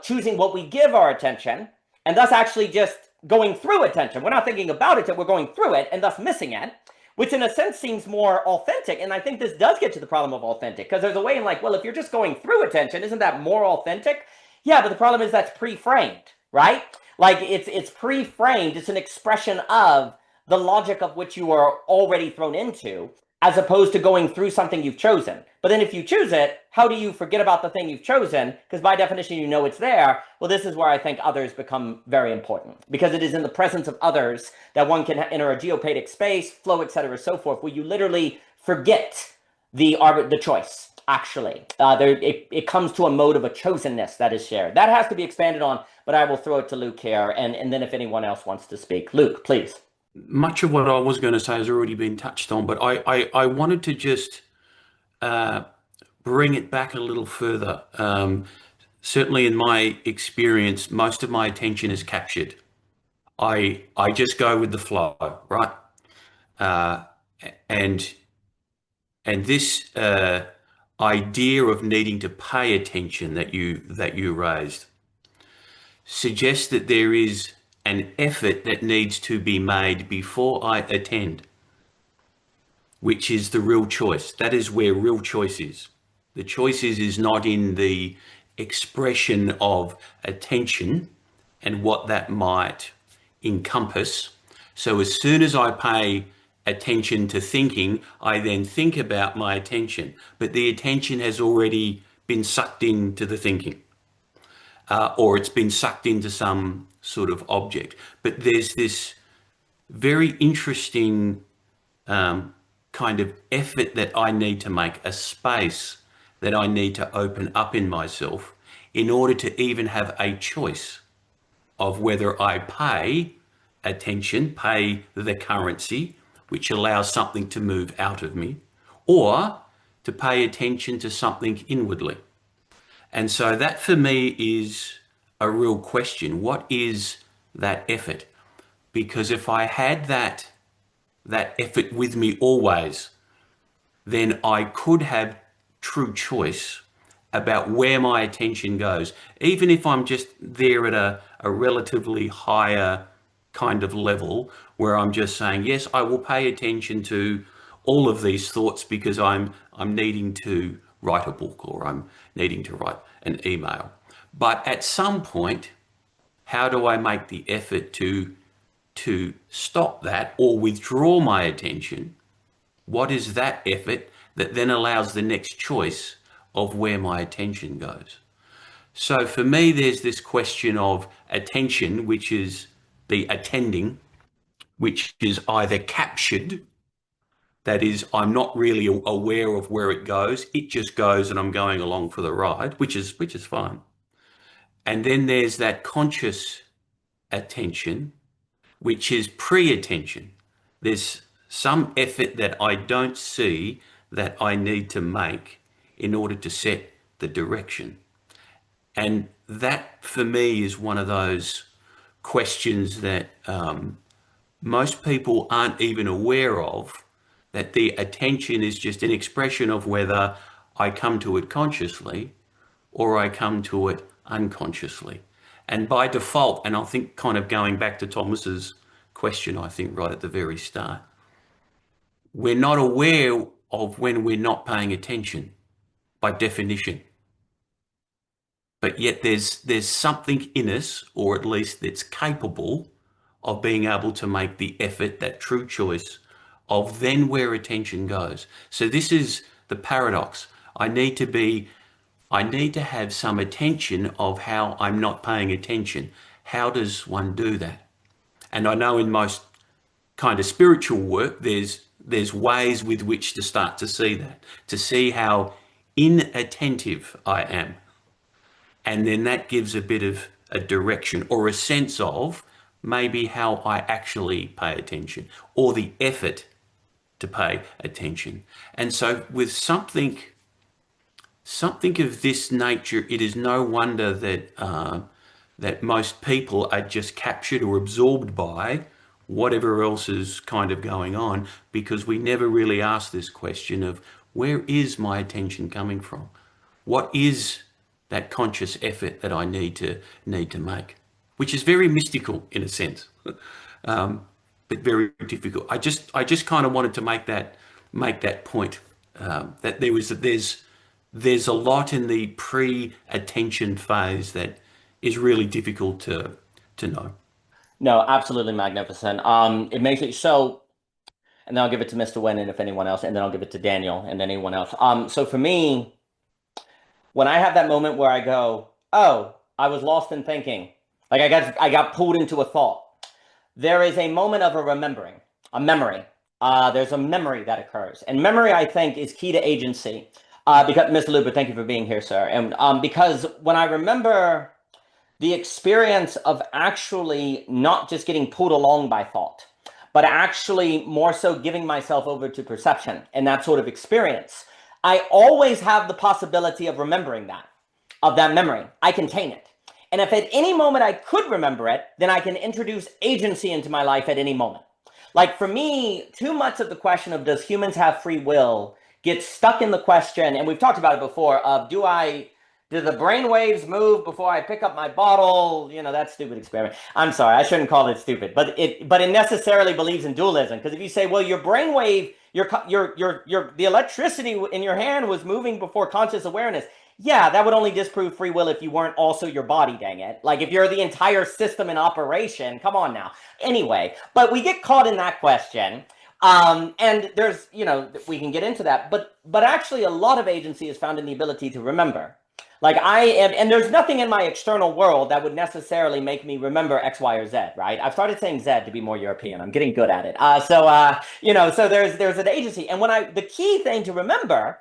S1: choosing what we give our attention, and thus actually just going through attention. We're not thinking about it, we're going through it and thus missing it, which in a sense seems more authentic. And I think this does get to the problem of authentic, because there's a way in like, well, if you're just going through attention, isn't that more authentic? Yeah, but the problem is that's pre-framed, right? Like it's pre-framed. It's an expression of the logic of which you are already thrown into, as opposed to going through something you've chosen. But then if you choose it, how do you forget about the thing you've chosen? Because by definition, you know it's there. Well, this is where I think others become very important, because it is in the presence of others that one can enter a geopadic space, flow, etc., so forth, where you literally forget the choice. Actually, it comes to a mode of a chosenness that is shared. That has to be expanded on, but I will throw it to Luke here, and then if anyone else wants to speak. Luke, please.
S2: Much of what I was going to say has already been touched on, but I wanted to just bring it back a little further. Certainly in my experience, most of my attention is captured. I just go with the flow, right? And this idea of needing to pay attention that you raised suggests that there is an effort that needs to be made before I attend, which is the real choice. That is where real choice is. The choice is not in the expression of attention and what that might encompass. So as soon as I pay attention to thinking, I then think about my attention, but the attention has already been sucked into the thinking, or it's been sucked into some sort of object. But there's this very interesting kind of effort that I need to make, a space that I need to open up in myself in order to even have a choice of whether I pay attention, pay the currency, which allows something to move out of me, or to pay attention to something inwardly. And so that for me is a real question. What is that effort? Because if I had that effort with me always, then I could have true choice about where my attention goes, even if I'm just there at a relatively higher kind of level where I'm just saying, yes, I will pay attention to all of these thoughts because I'm needing to write a book or I'm needing to write an email. But at some point, how do I make the effort to stop that or withdraw my attention? What is that effort that then allows the next choice of where my attention goes? So for me, there's this question of attention, which is the attending, which is either captured, that is, I'm not really aware of where it goes. It just goes and I'm going along for the ride, which is fine. And then there's that conscious attention, which is pre-attention. There's some effort that I don't see that I need to make in order to set the direction. And that, for me, is one of those questions that most people aren't even aware of, that the attention is just an expression of whether I come to it consciously or I come to it unconsciously. And by default, and I think kind of going back to Thomas's question, I think right at the very start, we're not aware of when we're not paying attention by definition. But yet there's something in us, or at least that's capable of being able to make the effort, that true choice of then where attention goes. So this is the paradox. I need to have some attention of how I'm not paying attention. How does one do that? And I know in most kind of spiritual work, there's ways with which to start to see that, to see how inattentive I am. And then that gives a bit of a direction or a sense of maybe how I actually pay attention, or the effort to pay attention. And so with something of this nature, it is no wonder that most people are just captured or absorbed by whatever else is kind of going on, because we never really ask this question of, where is my attention coming from? What is that conscious effort that I need to make? Which is very mystical in a sense, but very difficult. I just kind of wanted to make that point, that there's a lot in the pre-attention phase that is really difficult to know.
S1: No, absolutely magnificent. It makes it so, and then I'll give it to Mr. Winn and if anyone else, and then I'll give it to Daniel and anyone else. So for me, when I have that moment where I go, oh, I was lost in thinking, like I got pulled into a thought, there is a moment of a remembering, a memory. There's a memory that occurs, and memory, I think, is key to agency. Because Mr. Luber, thank you for being here, sir. And because when I remember the experience of actually not just getting pulled along by thought, but actually more so giving myself over to perception and that sort of experience, I always have the possibility of remembering that, of that memory. I contain it. And if at any moment I could remember it, then I can introduce agency into my life at any moment. Like for me, too much of the question of does humans have free will gets stuck in the question, and we've talked about it before, of do the brain waves move before I pick up my bottle? You know, that stupid experiment. I'm sorry, I shouldn't call it stupid, but it necessarily believes in dualism. Because if you say, well, your brain wave, the electricity in your hand was moving before conscious awareness. Yeah, that would only disprove free will if you weren't also your body, dang it. Like if you're the entire system in operation, come on now. Anyway, but we get caught in that question. And there's, we can get into that, but actually a lot of agency is found in the ability to remember. Like and there's nothing in my external world that would necessarily make me remember X, Y, or Z, right? I've started saying Z to be more European. I'm getting good at it. So there's an agency. And the key thing to remember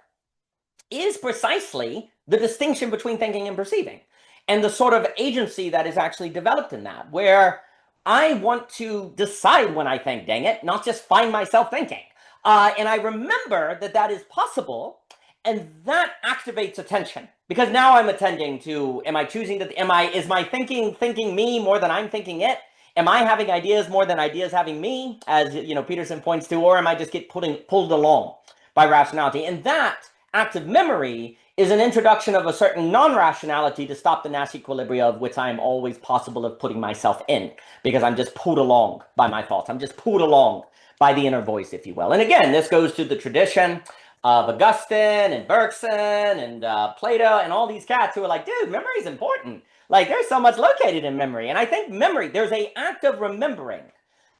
S1: is precisely the distinction between thinking and perceiving, and the sort of agency that is actually developed in that, where I want to decide when I think, dang it, not just find myself thinking. And I remember that is possible, and that activates attention, because now I'm attending to, is my thinking me more than I'm thinking it? Am I having ideas more than ideas having me, as Peterson points to, or am I just pulled along by rationality? And that active memory is an introduction of a certain non-rationality to stop the Nash equilibria, of which I am always possible of putting myself in, because I'm just pulled along by my thoughts. I'm just pulled along by the inner voice, if you will. And again, this goes to the tradition of Augustine and Bergson and Plato and all these cats who are like, dude, memory is important. Like, there's so much located in memory. And I think memory, there's an act of remembering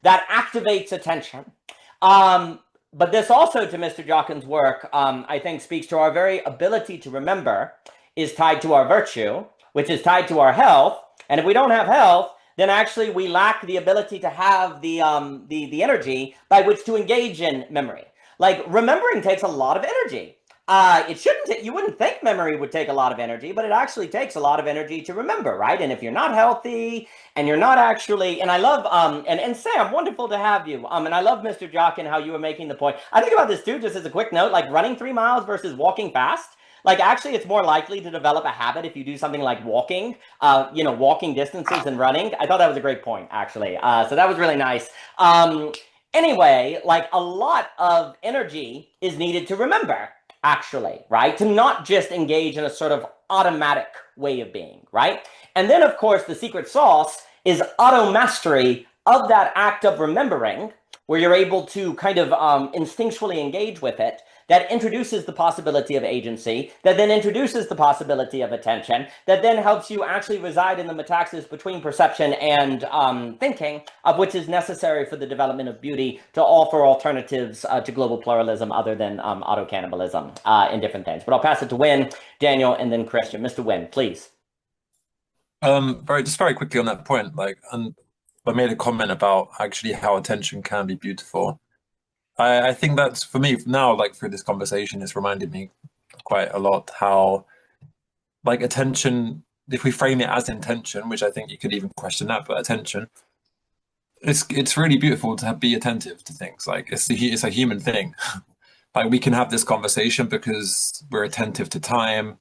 S1: that activates attention. But this also, to Mr. Jockin's work, I think speaks to our very ability to remember is tied to our virtue, which is tied to our health. And if we don't have health, then actually we lack the ability to have the energy by which to engage in memory. Like, remembering takes a lot of energy. You wouldn't think memory would take a lot of energy, but it actually takes a lot of energy to remember, right? And if you're not healthy and you're not actually, and I love, and Sam, wonderful to have you. And I love Mr. Jockin, how you were making the point. I think about this too, just as a quick note, like running 3 miles versus walking fast. Like actually it's more likely to develop a habit if you do something like walking, walking distances and running. I thought that was a great point, actually. So that was really nice. Anyway, like a lot of energy is needed to remember, actually, right? To not just engage in a sort of automatic way of being, right? And then, of course, the secret sauce is auto mastery of that act of remembering, where you're able to kind of instinctually engage with it, that introduces the possibility of agency, that then introduces the possibility of attention, that then helps you actually reside in the metaxis between perception and thinking, of which is necessary for the development of beauty, to offer alternatives to global pluralism other than auto-cannibalism in different things. But I'll pass it to Winn, Daniel, and then Christian. Mr. Winn, please.
S5: Very quickly on that point, and I made a comment about actually how attention can be beautiful. I think that's, for me now, like through this conversation, it's reminded me quite a lot how, like, attention, if we frame it as intention, which I think you could even question that, but attention, it's really beautiful to be attentive to things. Like it's a human thing. Like we can have this conversation because we're attentive to time,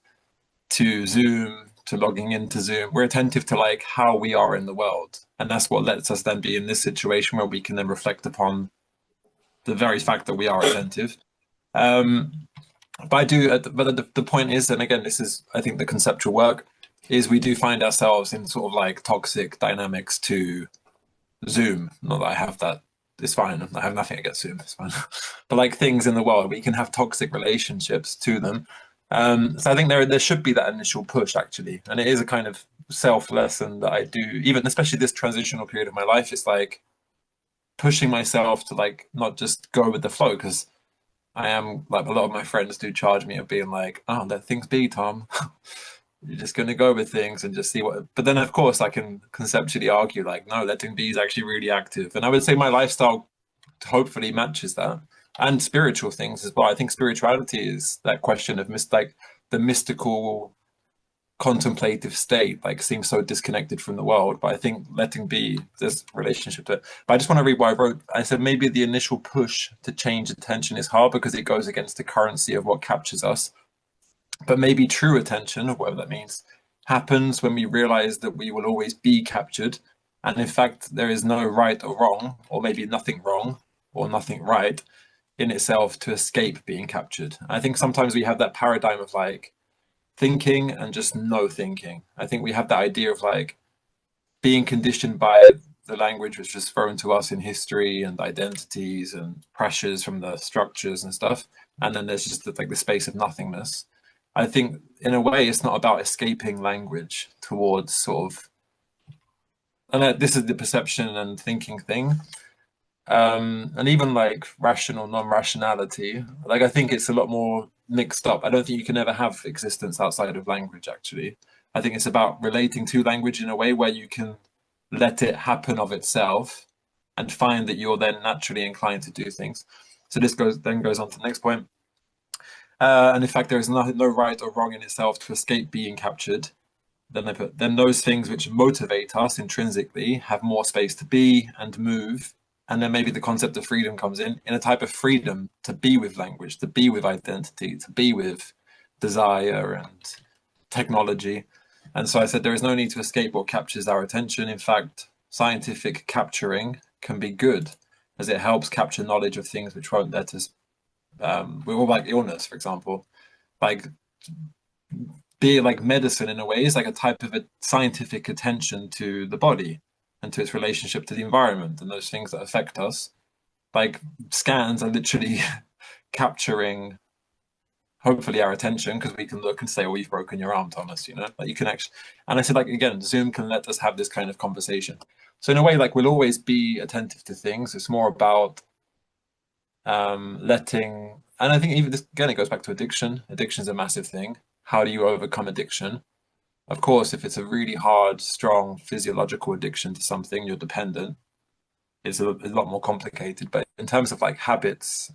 S5: to Zoom, to logging into Zoom. We're attentive to like how we are in the world, and that's what lets us then be in this situation where we can then reflect upon the very fact that we are attentive. But the point is, and again, this is, I think, the conceptual work, is we do find ourselves in sort of like toxic dynamics to Zoom. Not that I have that, it's fine. I have nothing against Zoom, it's fine. But like things in the world, we can have toxic relationships to them. So I think there should be that initial push, actually. And it is a kind of self-lesson that I do, even especially this transitional period of my life. It's like pushing myself to like not just go with the flow, because I am, like, a lot of my friends do charge me of being like, oh, let things be, Tom. You're just going to go with things and just see what. But then, of course, I can conceptually argue like, no, letting be is actually really active. And I would say my lifestyle hopefully matches that, and spiritual things as well. I think spirituality is that question of like the mystical contemplative state, like seems so disconnected from the world. But I think letting be, there's relationship to it. But I just want to read what I wrote. I said maybe the initial push to change attention is hard because it goes against the currency of what captures us. But maybe true attention, or whatever that means, happens when we realize that we will always be captured. And in fact, there is no right or wrong, or maybe nothing wrong or nothing right in itself to escape being captured. I think sometimes we have that paradigm of like thinking and just no thinking. I think we have that idea of like being conditioned by the language which was thrown to us in history and identities and pressures from the structures and stuff. And then there's just like the space of nothingness. I think in a way it's not about escaping language towards sort of, and this is the perception and thinking thing. And even like rational, non-rationality, like I think it's a lot more mixed up. I don't think you can ever have existence outside of language, actually. I think it's about relating to language in a way where you can let it happen of itself and find that you're then naturally inclined to do things. So this goes on to the next point. And in fact, there is no right or wrong in itself to escape being captured. Then those things which motivate us intrinsically have more space to be and move. And then maybe the concept of freedom comes in a type of freedom to be with language, to be with identity, to be with desire and technology. And so I said there is no need to escape what captures our attention. In fact, scientific capturing can be good, as it helps capture knowledge of things which won't let us, we're all like illness, for example, like be like medicine in a way is like a type of a scientific attention to the body and to its relationship to the environment and those things that affect us. Like scans are literally capturing, hopefully, our attention, because we can look and say, oh, you've broken your arm, Thomas, you know, like you can actually, and I said, like, again, Zoom can let us have this kind of conversation. So in a way, like we'll always be attentive to things. It's more about letting, and I think even this, again, it goes back to addiction. Addiction is a massive thing. How do you overcome addiction? Of course, if it's a really hard, strong physiological addiction to something, you're dependent, it's a lot more complicated. But in terms of like habits,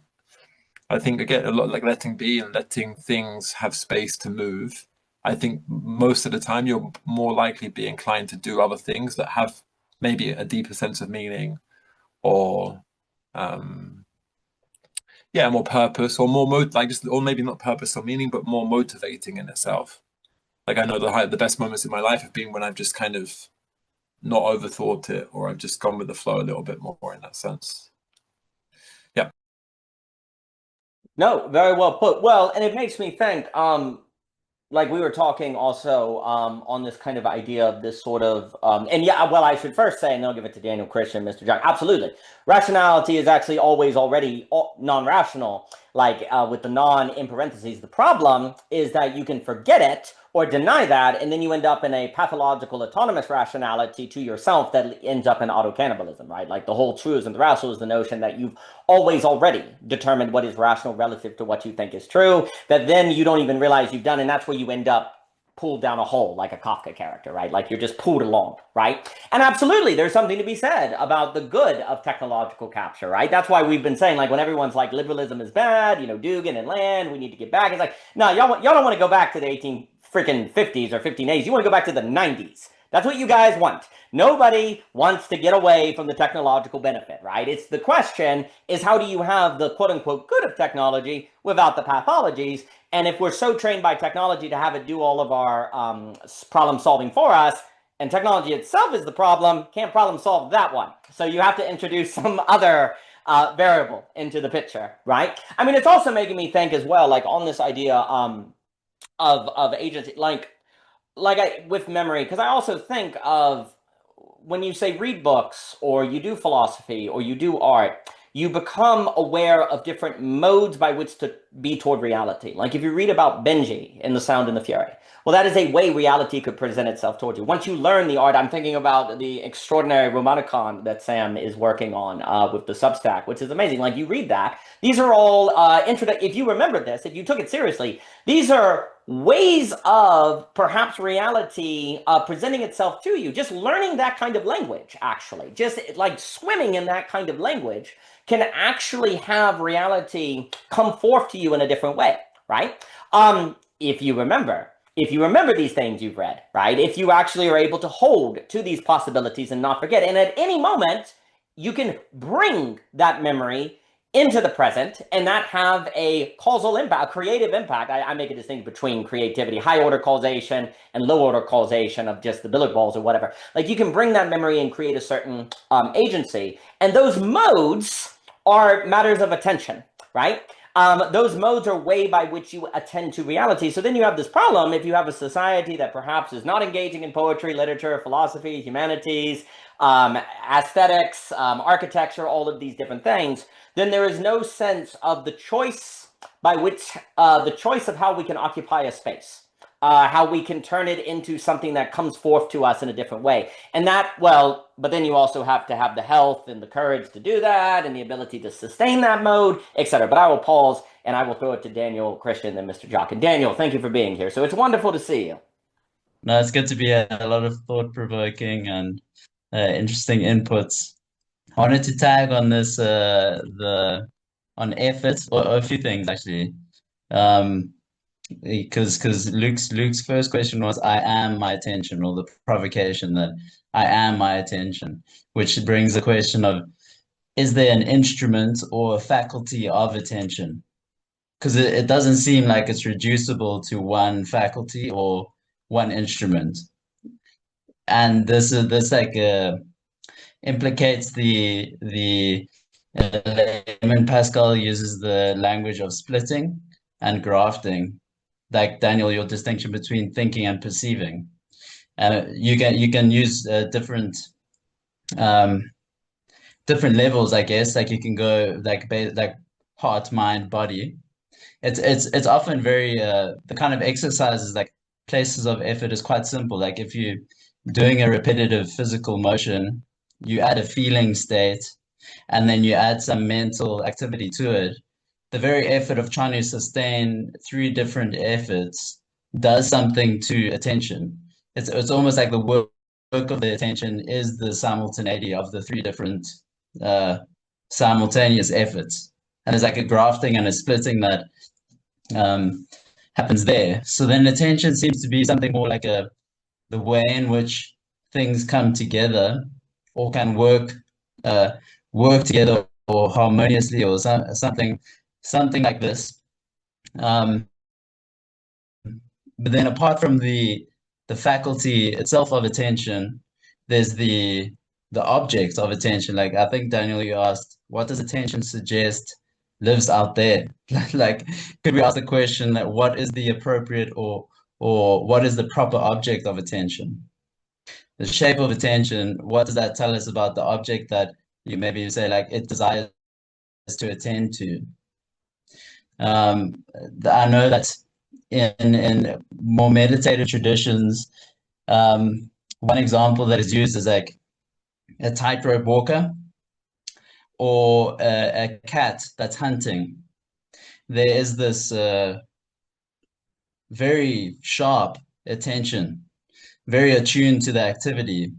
S5: I think, again, a lot like letting be and letting things have space to move. I think most of the time you're more likely be inclined to do other things that have maybe a deeper sense of meaning, or yeah, more purpose or more like just, or maybe not purpose or meaning, but more motivating in itself. Like I know the best moments in my life have been when I've just kind of not overthought it, or I've just gone with the flow a little bit more in that sense. Yeah.
S1: No, very well put. Well, and it makes me think, like we were talking also on this kind of idea of this sort of, and yeah, well, I should first say, and then I'll give it to Daniel, Christian, Mr. Jack. Absolutely. Rationality is actually always already non-rational, like with the non in parentheses. The problem is that you can forget it or deny that, and then you end up in a pathological autonomous rationality to yourself that ends up in auto-cannibalism, right? Like the whole truism, the rational is the notion that you've always already determined what is rational relative to what you think is true, that then you don't even realize you've done, and that's where you end up pulled down a hole like a Kafka character, right? Like you're just pulled along, right? And absolutely, there's something to be said about the good of technological capture, right? That's why we've been saying, like, when everyone's like, liberalism is bad, you know, Dugan and Land, we need to get back. It's like, no, y'all don't want to go back to the 18 freaking 50s or 1580s. You want to go back to the 90s. That's what you guys want. Nobody wants to get away from the technological benefit, right? It's the question is, how do you have the quote unquote good of technology without the pathologies? And if we're so trained by technology to have it do all of our problem solving for us, and technology itself is the problem, can't problem solve that one. So you have to introduce some other variable into the picture, right? I mean, it's also making me think as well, like on this idea of agency, like with memory, because I also think of when you say read books or you do philosophy or you do art, you become aware of different modes by which to be toward reality. Like if you read about Behncke in The Sound and the Fury, well, that is a way reality could present itself towards you. Once you learn the art, I'm thinking about the extraordinary Romanicon that Sam is working on with the Substack, which is amazing. Like you read that. These are all, if you remember this, if you took it seriously, these are ways of perhaps reality presenting itself to you. Just learning that kind of language, actually, just like swimming in that kind of language can actually have reality come forth to you in a different way, right? If you remember these things you've read, right? If you actually are able to hold to these possibilities and not forget, and at any moment, you can bring that memory into the present and that have a causal impact, a creative impact. I make a distinction between creativity, high order causation and low order causation of just the billiard balls or whatever. Like you can bring that memory and create a certain agency. And those modes are matters of attention, right? Those modes are way by which you attend to reality. So then you have this problem if you have a society that perhaps is not engaging in poetry, literature, philosophy, humanities, aesthetics, architecture, all of these different things, then there is no sense of the choice by which, the choice of how we can occupy a space, how we can turn it into something that comes forth to us in a different way. And that, well, but then you also have to have the health and the courage to do that and the ability to sustain that mode, etc. But I will pause and I will throw it to Daniel, Christian, and Mr. Jock. And Daniel, thank you for being here. So it's wonderful to see you.
S6: No, it's good to be a lot of thought-provoking and interesting inputs. I wanted to tag on this on effort or a few things actually. Because Luke's first question was I am my attention, or the provocation that I am my attention, which brings the question of, is there an instrument or a faculty of attention? Because it doesn't seem like it's reducible to one faculty or one instrument. And this like implicates the Layman Pascal uses the language of splitting and grafting. Like Daniel, your distinction between thinking and perceiving. You can use different levels, I guess. Like you can go like heart, mind, body. It's often very the kind of exercises, like places of effort, is quite simple. Like if you're doing a repetitive physical motion, you add a feeling state, and then you add some mental activity to it. The very effort of trying to sustain three different efforts does something to attention. It's almost like the work of the attention is the simultaneity of the three different simultaneous efforts. And there's like a grafting and a splitting that happens there. So then attention seems to be something more like the way in which things come together or can work together or harmoniously or something something like this. But then apart from the faculty itself of attention, there's the object of attention. Like I think Daniel, you asked, what does attention suggest lives out there? Like, could we ask the question that what is the appropriate or what is the proper object of attention? The shape of attention, what does that tell us about the object that you say like it desires to attend to? I know that in more meditative traditions, one example that is used is like a tightrope walker or a cat that's hunting. There is this very sharp attention, very attuned to the activity,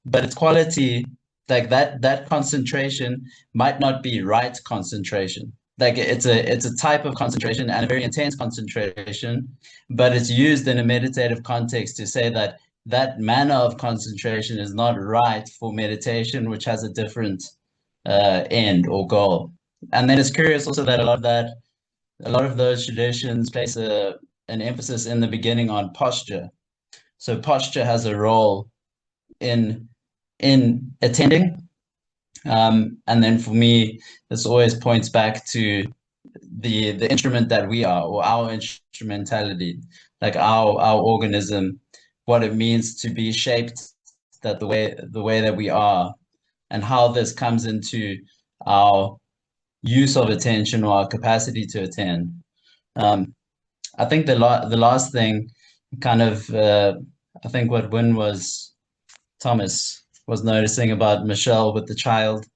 S6: but its quality, like that concentration might not be right concentration. Like it's a type of concentration and a very intense concentration, but it's used in a meditative context to say that that manner of concentration is not right for meditation, which has a different end or goal. And then it's curious also that a lot of those traditions place an emphasis in the beginning on posture. So posture has a role in attending. And then for me, this always points back to the instrument that we are, or our instrumentality, like our organism, what it means to be shaped that the way that we are, and how this comes into our use of attention or our capacity to attend. I think the last thing, kind of, I think what Thomas was noticing about Michelle with the child,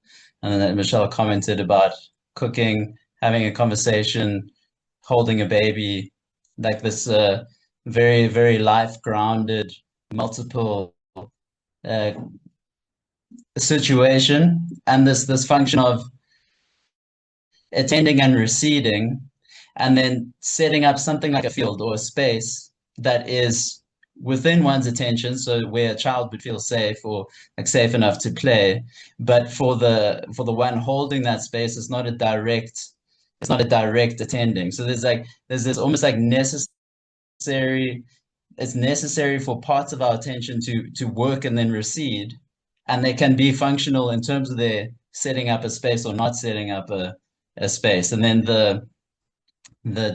S6: and then Michelle commented about cooking, having a conversation, holding a baby, like this very, very life-grounded, multiple situation, and this function of attending and receding, and then setting up something like a field or a space that is within one's attention, so where a child would feel safe or like safe enough to play, but for the one holding that space, it's not a direct attending. So there's this almost like it's necessary for parts of our attention to work and then recede, and they can be functional in terms of their setting up a space or not setting up a space. And then the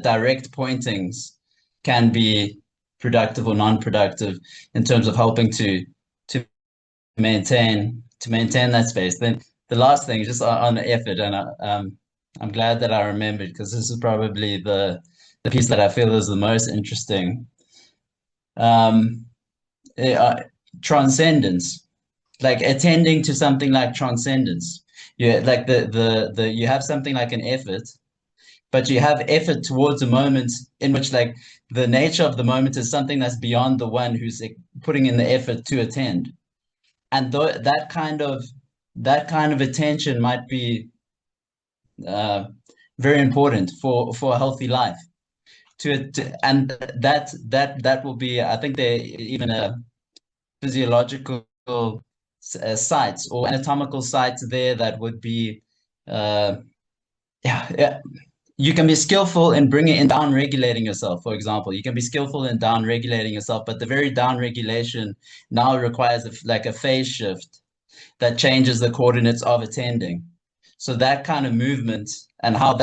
S6: direct pointings can be productive or non-productive in terms of helping to maintain that space. Then the last thing, just on effort, and I'm glad that I remembered, because this is probably the piece that I feel is the most interesting. Transcendence, like attending to something like transcendence. You like you have something like an effort, but you have effort towards a moment in which like the nature of the moment is something that's beyond the one who's like, putting in the effort to attend. And that kind of attention might be very important for a healthy life. And that will be, I think there even a physiological sites or anatomical sites there that would be you can be skillful in down regulating yourself. For example, you can be skillful in down regulating yourself, but the very down regulation now requires a phase shift that changes the coordinates of attending. So that kind of movement and how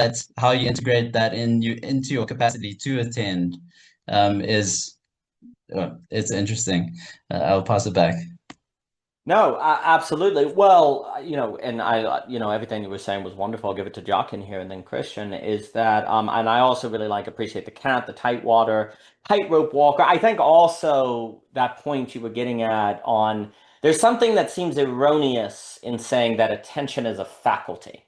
S6: you integrate that into your capacity to attend it's interesting. I'll pass it back.
S1: No, absolutely. Well, and I, everything you were saying was wonderful. I'll give it to Jock in here and then Christian, is that, and I also really appreciate the cat, the tightrope walker. I think also that point you were getting at on, there's something that seems erroneous in saying that attention is a faculty.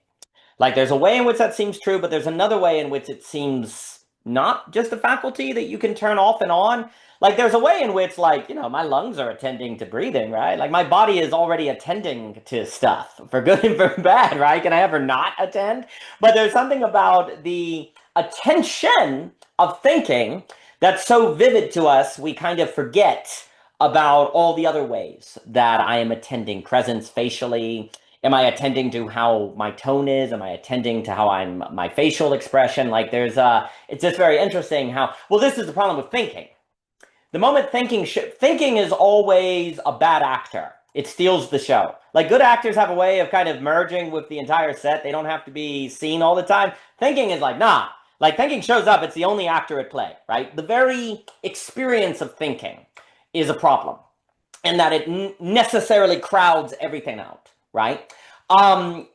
S1: Like there's a way in which that seems true, but there's another way in which it seems not just a faculty that you can turn off and on. Like there's a way in which my lungs are attending to breathing, right? Like my body is already attending to stuff for good and for bad, right? Can I ever not attend? But there's something about the attention of thinking that's so vivid to us, we kind of forget about all the other ways that I am attending: presence facially, Am I attending to how my tone is? Am I attending to how my facial expression? Like it's just very interesting how, well, this is the problem with thinking. The moment thinking is always a bad actor. It steals the show. Like good actors have a way of kind of merging with the entire set. They don't have to be seen all the time. Thinking is like, nah. Like thinking shows up. It's the only actor at play, right? The very experience of thinking is a problem, and that it necessarily crowds everything out, right? And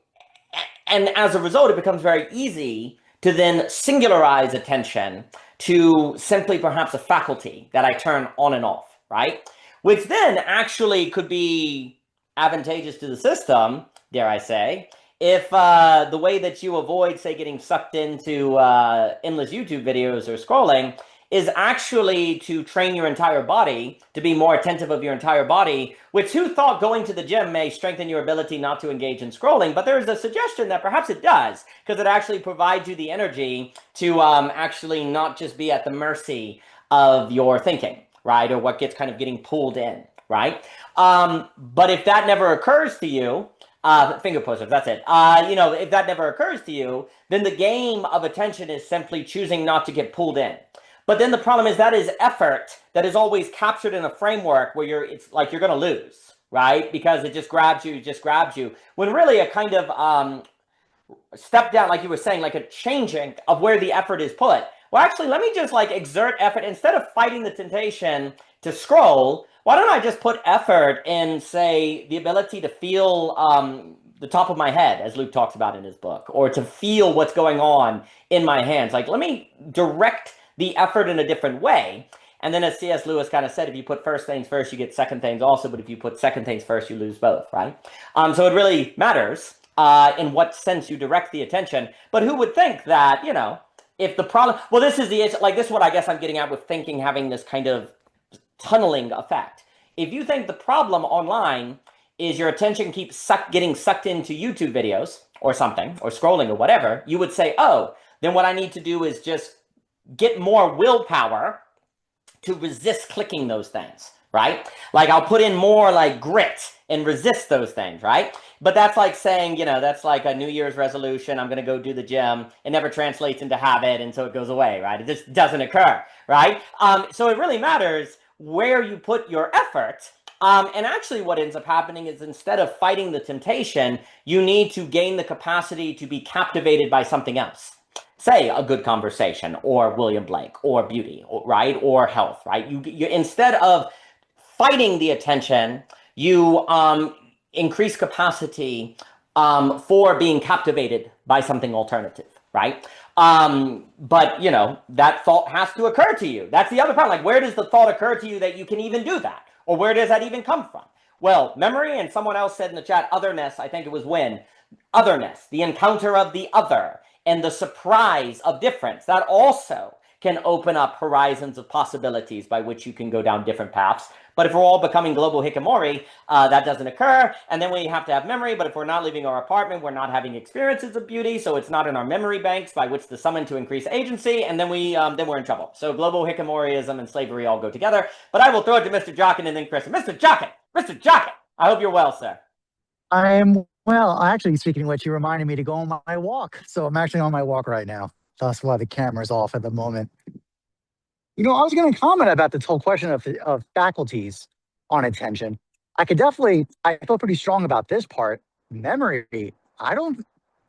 S1: as a result, it becomes very easy to then singularize attention to simply perhaps a faculty that I turn on and off, right? Which then actually could be advantageous to the system, dare I say, if the way that you avoid, say, getting sucked into endless YouTube videos or scrolling is actually to train your entire body to be more attentive of your entire body, which who thought going to the gym may strengthen your ability not to engage in scrolling, but there is a suggestion that perhaps it does, because it actually provides you the energy to actually not just be at the mercy of your thinking, right? Or what gets kind of getting pulled in, right? But if that never occurs to you, finger pushers, that's it. If that never occurs to you, then the game of attention is simply choosing not to get pulled in. But then the problem is that is effort that is always captured in a framework where it's like you're going to lose, right? Because it just grabs you, when really a kind of step down, like you were saying, like a changing of where the effort is put. Well, actually, let me just like exert effort instead of fighting the temptation to scroll. Why don't I just put effort in, say, the ability to feel the top of my head, as Luke talks about in his book, or to feel what's going on in my hands. Like, let me direct the effort in a different way. And then as C.S. Lewis kind of said, if you put first things first, you get second things also. But if you put second things first, you lose both, right? So it really matters in what sense you direct the attention. But who would think that, if the problem, well, this is what I guess I'm getting at with thinking having this kind of tunneling effect. If you think the problem online is your attention keeps getting sucked into YouTube videos or something, or scrolling or whatever, you would say, oh, then what I need to do is just get more willpower to resist clicking those things, right? Like I'll put in more like grit and resist those things, right? But that's like saying, that's like a New Year's resolution. I'm going to go do the gym. It never translates into habit, and so it goes away, right? It just doesn't occur, right? So it really matters where you put your effort. And actually what ends up happening is instead of fighting the temptation, you need to gain the capacity to be captivated by something else. Say a good conversation, or William Blake, or beauty, right? Or health, right? You instead of fighting the attention, you increase capacity for being captivated by something alternative, right? But that thought has to occur to you. That's the other problem. Like, where does the thought occur to you that you can even do that? Or where does that even come from? Well, memory, and someone else said in the chat, otherness, I think it was Winn, otherness, the encounter of the other, and the surprise of difference, that also can open up horizons of possibilities by which you can go down different paths. But if we're all becoming global hikikomori, that doesn't occur. And then we have to have memory. But if we're not leaving our apartment, we're not having experiences of beauty. So it's not in our memory banks by which to summon to increase agency. And then we're in trouble. So global hikikomoriism and slavery all go together. But I will throw it to Mr. Jockin and then Chris. Mr. Jockin, I hope you're well, sir.
S7: I am well. Actually, speaking of which, you reminded me to go on my walk. So I'm actually on my walk right now. That's why the camera's off at the moment. I was going to comment about this whole question of faculties on attention. I feel pretty strong about this part. Memory.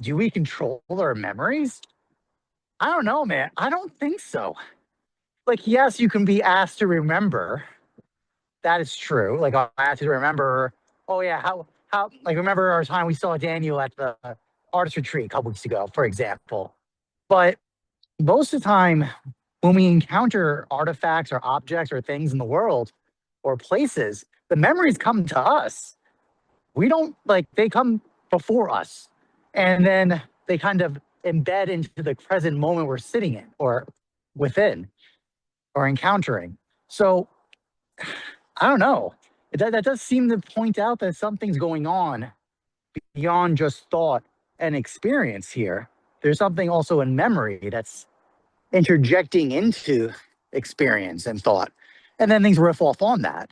S7: Do we control our memories? I don't know, man. I don't think so. Like, yes, you can be asked to remember. That is true. Like, I have to remember, oh yeah, remember our time we saw Daniel at the artist retreat a couple weeks ago, for example. But most of the time, when we encounter artifacts or objects or things in the world or places, the memories come to us. They come before us. And then they kind of embed into the present moment we're sitting in or within or encountering. So, I don't know. That does seem to point out that something's going on beyond just thought and experience here. There's something also in memory that's interjecting into experience and thought. And then things riff off on that.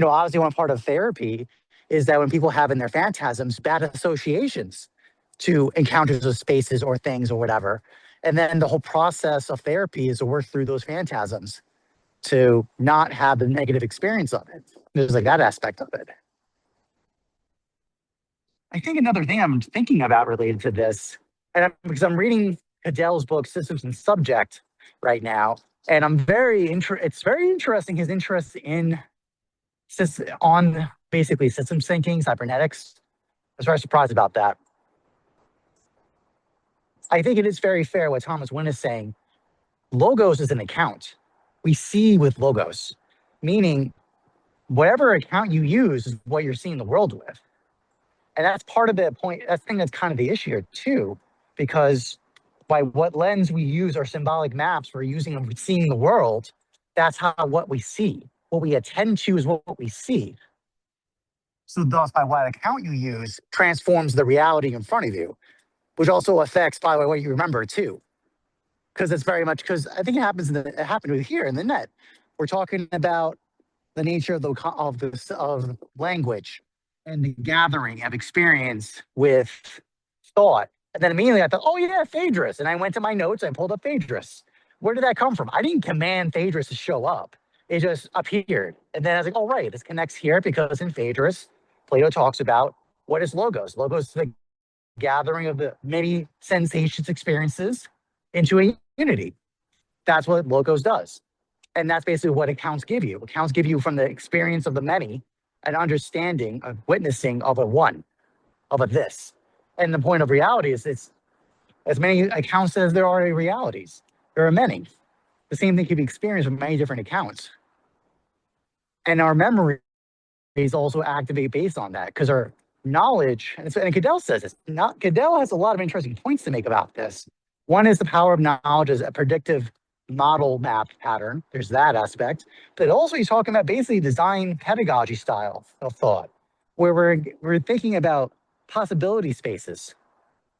S7: Obviously one part of therapy is that when people have in their phantasms bad associations to encounters of spaces or things or whatever, and then the whole process of therapy is to work through those phantasms to not have the negative experience of it. There's like that aspect of it. I think another thing I'm thinking about related to this, and because I'm reading Cadell's book, Systems and Subject, right now, and it's very interesting, his interest in on basically systems thinking, cybernetics. I was very surprised about that. I think it is very fair what Thomas Winn is saying. Logos is an account. We see with logos, meaning whatever account you use is what you're seeing the world with. And that's part of the point. I think that's kind of the issue here too, because by what lens we use our symbolic maps, we're using them, seeing the world. That's how what we see. What we attend to is what we see. So thus, by what account you use transforms the reality in front of you, which also affects, by the way, what you remember too. Because it's very much, because I think it happened here in the net. We're talking about the nature of language and the gathering of experience with thought. And then immediately I thought, oh yeah, Phaedrus. And I went to my notes, I pulled up Phaedrus. Where did that come from? I didn't command Phaedrus to show up. It just appeared. And then I was like, oh, right, this connects here because in Phaedrus, Plato talks about what is logos. Logos is the gathering of the many sensations, experiences into a unity. That's what logos does. And that's basically what accounts give you. Accounts give you from the experience of the many, an understanding of witnessing of a one, of a this. And the point of reality is it's as many accounts as there are realities. There are many. The same thing can be experienced with many different accounts. And our memories also activate based on that, because our knowledge, and Cadell says this, Cadell has a lot of interesting points to make about this. One is the power of knowledge as a predictive model map pattern. There's that aspect. But also he's talking about basically design pedagogy style of thought, where we're thinking about possibility spaces.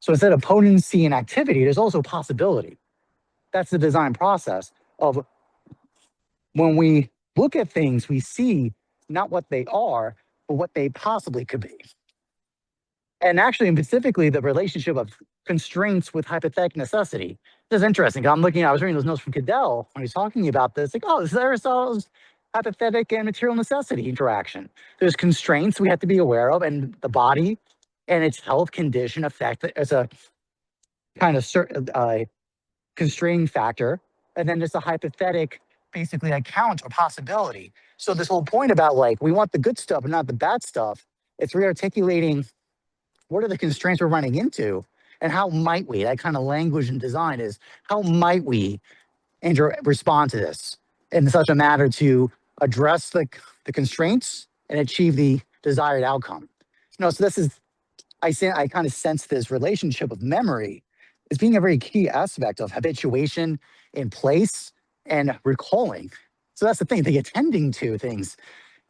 S7: So instead of potency and activity, there's also possibility. That's the design process of when we look at things, we see not what they are, but what they possibly could be. And actually, and specifically, the relationship of constraints with hypothetic necessity. This is interesting. I was reading those notes from Cadell when he's talking about this. Like, oh, this is Aristotle's hypothetic and material necessity interaction. There's constraints we have to be aware of, and the body and its health condition affect it as a kind of certain constraining factor. And then there's a hypothetic, basically, account or possibility. So this whole point about like, we want the good stuff and not the bad stuff, it's re-articulating what are the constraints we're running into, and how might we, that kind of language and design is, how might we respond to this in such a manner to address the constraints and achieve the desired outcome. So this is, I kind of sense this relationship of memory as being a very key aspect of habituation in place and recalling. So that's the thing, the attending to things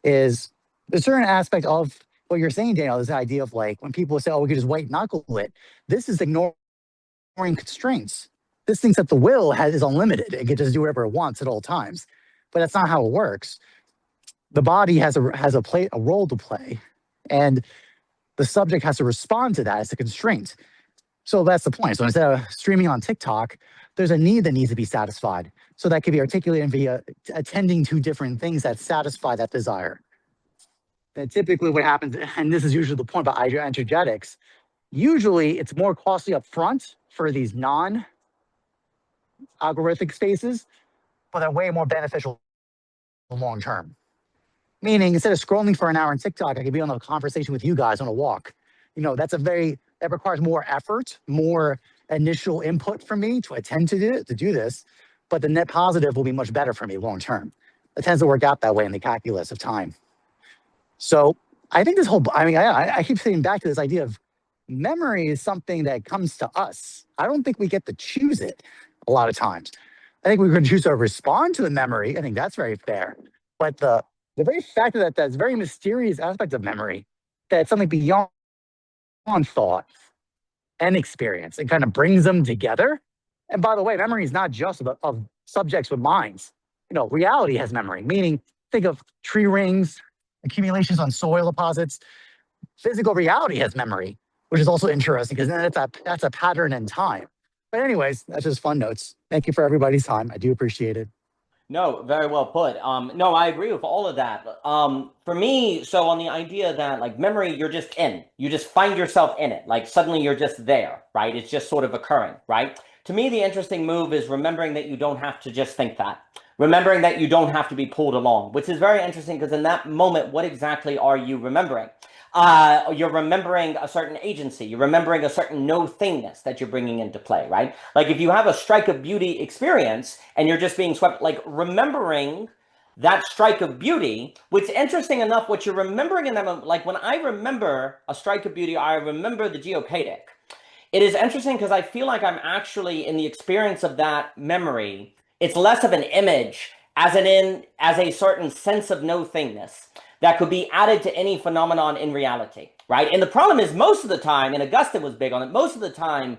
S7: is a certain aspect of what you're saying, Daniel, this idea of like, when people say, oh, we could just white knuckle it, this is ignoring constraints. This thinks that the will is unlimited. It can just do whatever it wants at all times. But that's not how it works. The body has a role to play, and the subject has to respond to that as a constraint. So that's the point. So instead of streaming on TikTok, there's a need that needs to be satisfied. So that could be articulated via attending to different things that satisfy that desire. And typically what happens, and this is usually the point about energetics, usually it's more costly up front for these non-algorithmic spaces, but they're way more beneficial long term. Meaning, instead of scrolling for an hour on TikTok, I could be on a conversation with you guys on a walk. That requires more effort, more initial input from me to attend to do this, but the net positive will be much better for me long term. It tends to work out that way in the calculus of time. So I think I keep saying back to this idea of memory is something that comes to us. I don't think we get to choose it a lot of times. I think we're going to choose to respond to the memory. I think that's very fair. But the very fact that that's very mysterious aspect of memory, that it's something beyond thought and experience, it kind of brings them together. And by the way, memory is not just of subjects with minds. Reality has memory, meaning think of tree rings, accumulations on soil deposits. physical reality has memory, which is also interesting because then that's a pattern in time. But anyways, that's just fun notes. Thank you for everybody's time. I do appreciate it.
S1: No, very well put. No, I agree with all of that. For me, so on the idea that like memory, you're just in, you just find yourself in it. Like suddenly you're just there, right? It's just sort of occurring, right? To me, the interesting move is remembering that you don't have to just think that. Remembering that you don't have to be pulled along, which is very interesting because in that moment, what exactly are you remembering? You're remembering a certain agency. You're remembering a certain no-thingness that you're bringing into play, right? Like if you have a strike of beauty experience and you're just being swept, like remembering that strike of beauty, which interesting enough, what you're remembering in that moment, like when I remember a strike of beauty, I remember the geopadic. It is interesting because I feel like I'm actually in the experience of that memory. It's less of an image as a certain sense of no-thingness that could be added to any phenomenon in reality, right? And the problem is most of the time, and Augustine was big on it, most of the time,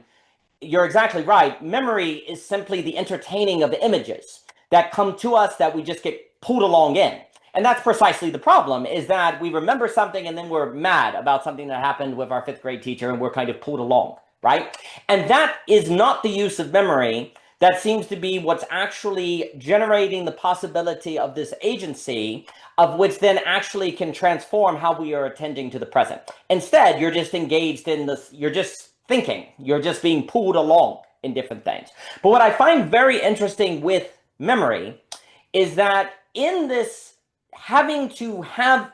S1: you're exactly right, memory is simply the entertaining of the images that come to us that we just get pulled along in. And that's precisely the problem, is that we remember something and then we're mad about something that happened with our 5th grade teacher and we're kind of pulled along, right? And that is not the use of memory. That seems to be what's actually generating the possibility of this agency, of which then actually can transform how we are attending to the present. Instead, you're just engaged in this, you're just thinking, you're just being pulled along in different things. But what I find very interesting with memory is that in this, having to have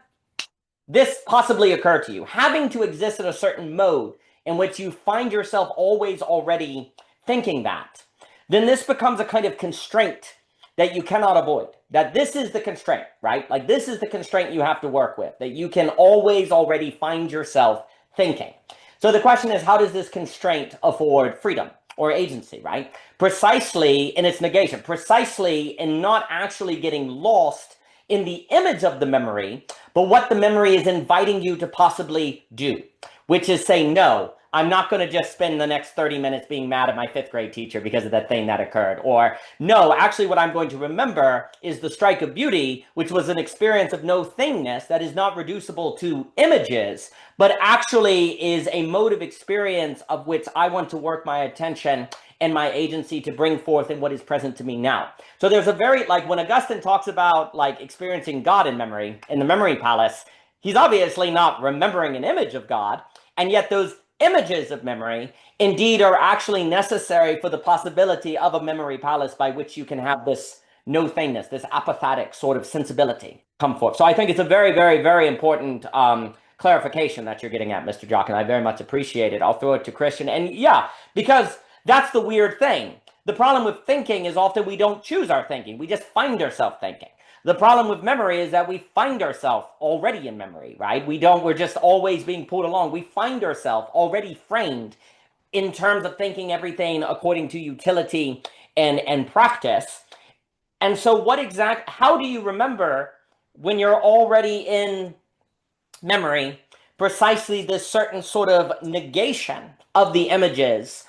S1: this possibly occur to you, having to exist in a certain mode in which you find yourself always already thinking that, then this becomes a kind of constraint that you cannot avoid. That this is the constraint, right? Like this is the constraint you have to work with, that you can always already find yourself thinking. So the question is, how does this constraint afford freedom or agency, right? Precisely in its negation, precisely in not actually getting lost in the image of the memory, but what the memory is inviting you to possibly do, which is say, no, I'm not going to just spend the next 30 minutes being mad at my 5th grade teacher because of that thing that occurred. Or no, actually what I'm going to remember is the strike of beauty, which was an experience of no thingness that is not reducible to images, but actually is a mode of experience of which I want to work my attention and my agency to bring forth in what is present to me now. So there's a very, like when Augustine talks about like experiencing God in memory, in the memory palace, he's obviously not remembering an image of God, and yet those images of memory indeed are actually necessary for the possibility of a memory palace by which you can have this no-thingness, this apophatic sort of sensibility come forth. So I think it's a very, very, very important clarification that you're getting at, Mr. Jock, and I very much appreciate it. I'll throw it to Christian. And yeah, because that's the weird thing. The problem with thinking is often we don't choose our thinking. We just find ourselves thinking. The problem with memory is that we find ourselves already in memory, right? We're just always being pulled along. We find ourselves already framed in terms of thinking everything according to utility and practice. And so how do you remember when you're already in memory, precisely this certain sort of negation of the images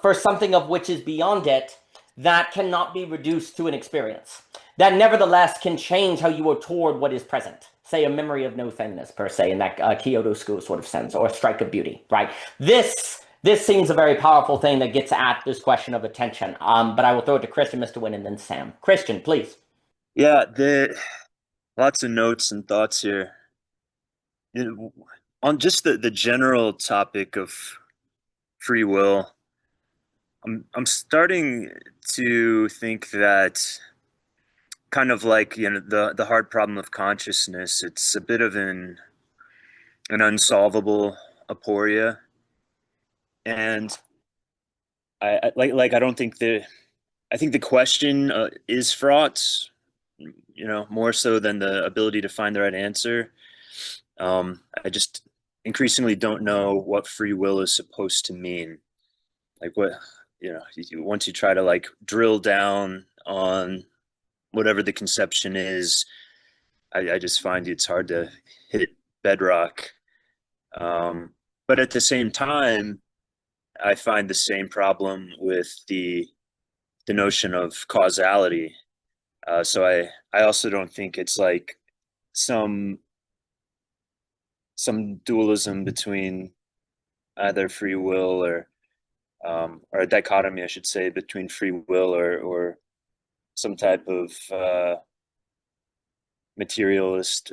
S1: for something of which is beyond it that cannot be reduced to an experience, that nevertheless can change how you are toward what is present, say a memory of no thingness per se in that Kyoto school sort of sense, or a strike of beauty, right? This seems a very powerful thing that gets at this question of attention. But I will throw it to Christian, Mr. Winn, and then Sam. Christian, please.
S8: Yeah, lots of notes and thoughts here. On just the general topic of free will, I'm starting to think that kind of like the hard problem of consciousness, it's a bit of an unsolvable aporia, and I don't think I think the question is fraught, more so than the ability to find the right answer. I just increasingly don't know what free will is supposed to mean. Like what, once you try to like drill down on whatever the conception is, I just find it's hard to hit bedrock. But at the same time, I find the same problem with the notion of causality. So I also don't think it's like some some dualism between either free will or a dichotomy, I should say, between free will or some type of materialist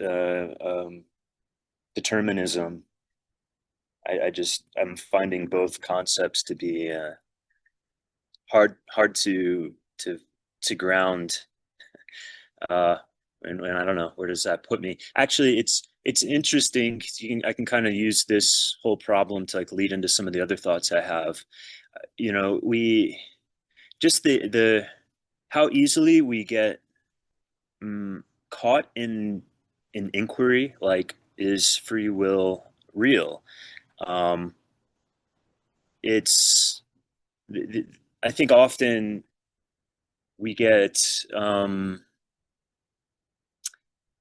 S8: determinism. I'm finding both concepts to be hard to ground. And I don't know, where does that put me? Actually, it's interesting. I can kind of use this whole problem to like lead into some of the other thoughts I have. We just the how easily we get caught in inquiry, like, is free will real? It's I think often we get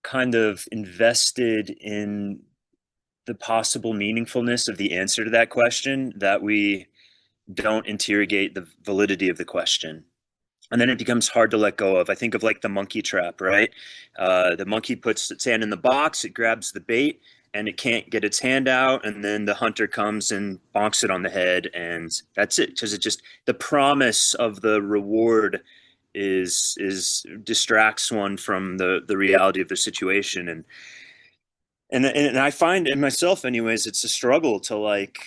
S8: kind of invested in the possible meaningfulness of the answer to that question, that we don't interrogate the validity of the question. And then it becomes hard to let go of. I think of like the monkey trap, right? The monkey puts its hand in the box, it grabs the bait, and it can't get its hand out. And then the hunter comes and bonks it on the head, and that's it. Because the promise of the reward is distracts one from the reality of the situation. And I find in myself, anyways, it's a struggle to like,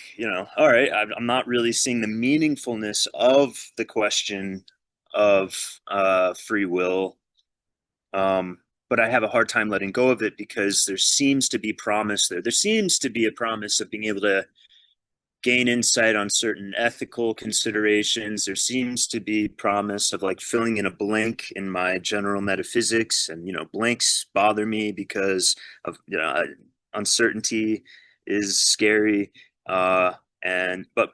S8: all right, I'm not really seeing the meaningfulness of the question of free will, but I have a hard time letting go of it because there seems to be promise there. There seems to be a promise of being able to gain insight on certain ethical considerations. There seems to be promise of like filling in a blank in my general metaphysics, and blanks bother me because of uncertainty is scary. But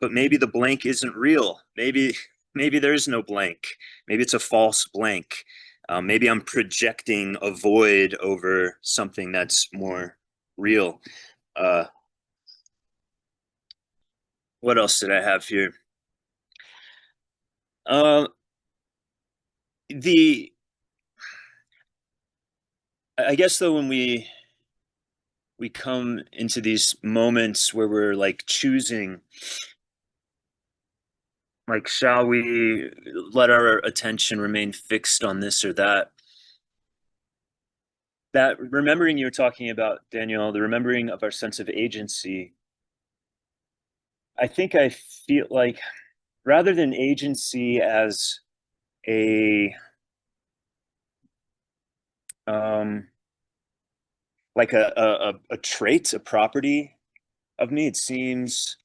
S8: maybe the blank isn't real. Maybe there's no blank. Maybe it's a false blank. Maybe I'm projecting a void over something that's more real. What else did I have here? I guess though, when we come into these moments where we're like choosing, like, shall we let our attention remain fixed on this or that? That remembering you were talking about, Daniel, the remembering of our sense of agency. I think I feel like, rather than agency as like a trait, a property of me, it seems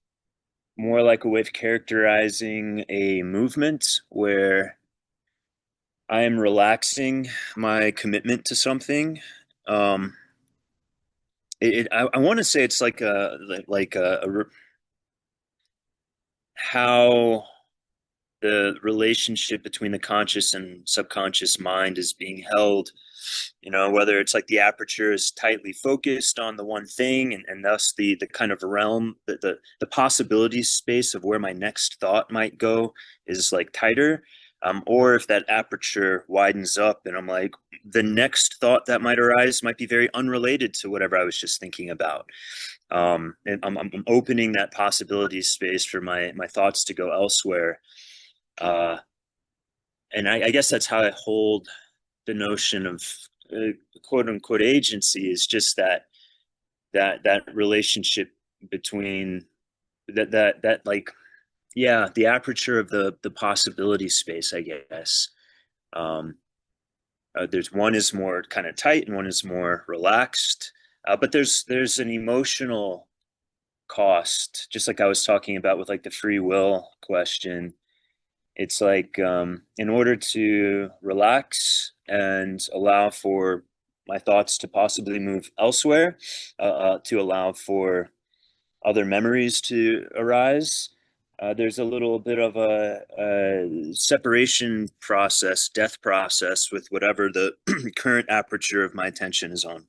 S8: more like a way of characterizing a movement where I am relaxing my commitment to something. I want to say it's like how the relationship between the conscious and subconscious mind is being held, whether it's like the aperture is tightly focused on the one thing, and thus the kind of realm, the possibility space of where my next thought might go is like tighter, or if that aperture widens up and I'm like, the next thought that might arise might be very unrelated to whatever I was just thinking about. And I'm opening that possibility space for my thoughts to go elsewhere. And I guess that's how I hold the notion of quote unquote agency, is just that relationship between that like, yeah, the aperture of the possibility space, I guess. There's one is more kind of tight and one is more relaxed, but there's an emotional cost, just like I was talking about with like the free will question. It's like, in order to relax and allow for my thoughts to possibly move elsewhere, to allow for other memories to arise, there's a little bit of a separation process, death process with whatever the current aperture of my attention is on.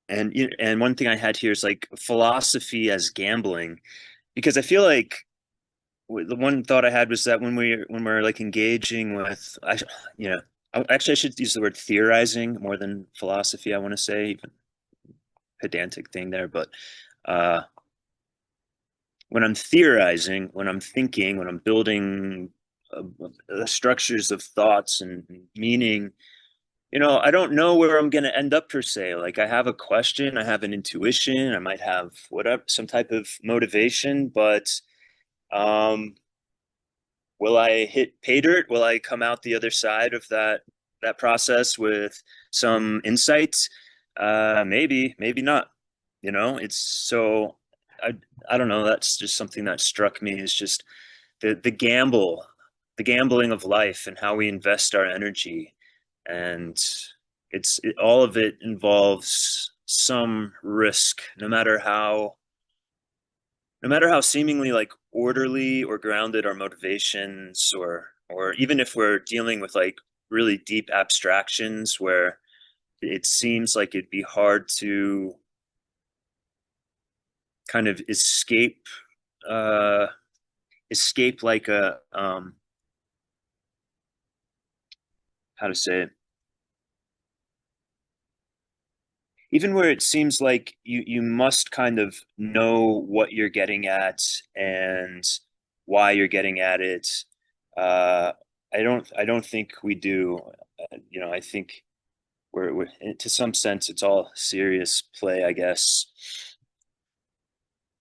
S8: And one thing I had here is like philosophy as gambling, because I feel like the one thought I had was that when we're like engaging with, actually I should use the word theorizing more than philosophy. I want to say, even pedantic thing there, but when I'm theorizing, when I'm thinking, when I'm building structures of thoughts and meaning, I don't know where I'm going to end up per se. Like I have a question, I have an intuition, I might have whatever, some type of motivation, but will I hit pay dirt? Will I come out the other side of that process with some insights? Maybe, maybe not. It's so I don't know. That's just something that struck me is just the gambling of life and how we invest our energy, and all of it involves some risk, no matter how seemingly like orderly or grounded our motivations, or even if we're dealing with like really deep abstractions where it seems like it'd be hard to kind of escape like a how to say it, even where it seems like you must kind of know what you're getting at and why you're getting at it. I don't think we do. I think we're to some sense it's all serious play, I guess.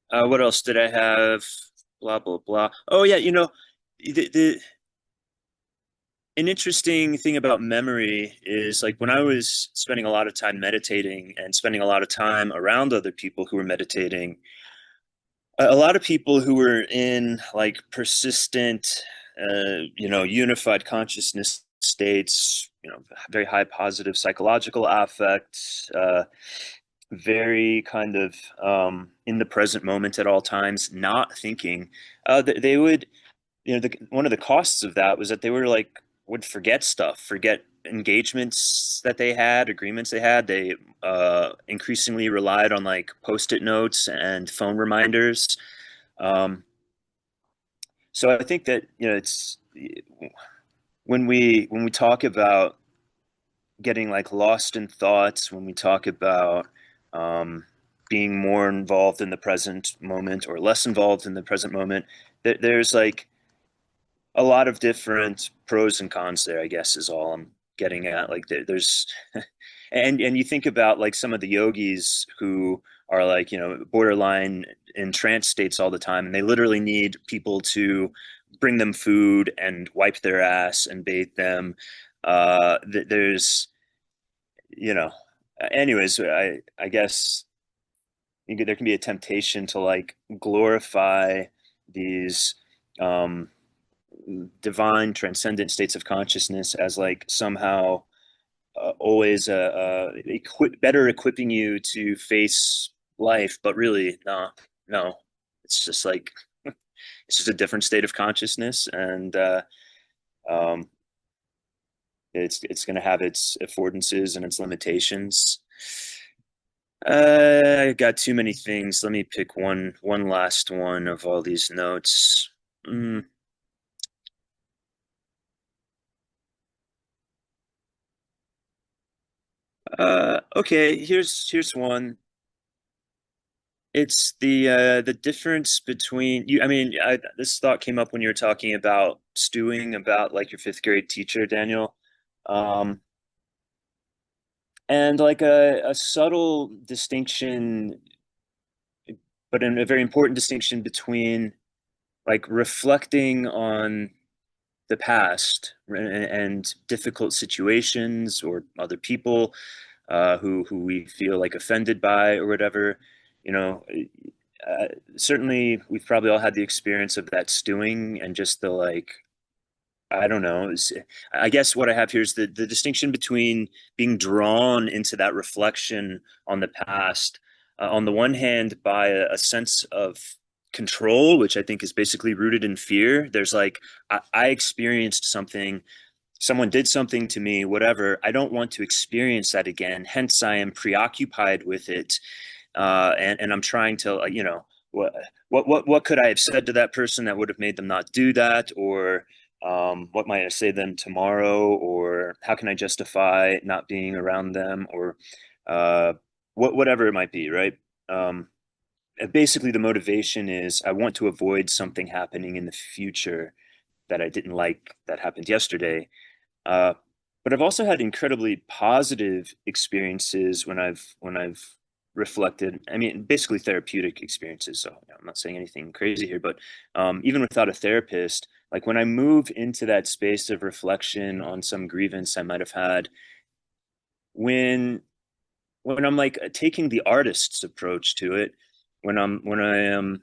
S8: What else did I have? Blah blah blah. Oh yeah, the an interesting thing about memory is like when I was spending a lot of time meditating and spending a lot of time around other people who were meditating, a lot of people who were in like persistent, unified consciousness states, very high positive psychological affect, very kind of in the present moment at all times, not thinking, they would, one of the costs of that was that they were like, would forget stuff, forget engagements that they had, agreements they had. They increasingly relied on like post-it notes and phone reminders. So I think that it's when we talk about getting like lost in thoughts, when we talk about being more involved in the present moment or less involved in the present moment, there's like a lot of different pros and cons there, I guess, is all I'm getting at. Like there's and you think about like some of the yogis who are like, borderline in trance states all the time, and they literally need people to bring them food and wipe their ass and bathe them. There's, anyways, I guess there can be a temptation to like glorify these divine transcendent states of consciousness as like somehow always better equipping you to face life, but really no, it's just like it's just a different state of consciousness, and um, it's going to have its affordances and its limitations. I got too many things. Let me pick one last one of all these notes. Okay, here's one. It's the difference between you. I mean, this thought came up when you were talking about stewing, about like your fifth grade teacher, Daniel. And like a subtle distinction, but a very important distinction between like reflecting on the past and difficult situations or other people who we feel like offended by or whatever. You know, certainly we've probably all had the experience of that stewing and just the like, I don't know. I guess what I have here is the distinction between being drawn into that reflection on the past, on the one hand, by a sense of control, which I think is basically rooted in fear. There's like, I experienced something, someone did something to me, whatever. I don't want to experience that again. Hence, I am preoccupied with it. And I'm trying to, what could I have said to that person that would have made them not do that? Or, what might I say to them tomorrow, or how can I justify not being around them, or whatever it might be, right? Basically the motivation is I want to avoid something happening in the future that I didn't like that happened yesterday. But I've also had incredibly positive experiences when I've reflected. I mean, basically therapeutic experiences. So I'm not saying anything crazy here, but even without a therapist, like when I move into that space of reflection on some grievance I might have had, when I'm like taking the artist's approach to it, when I am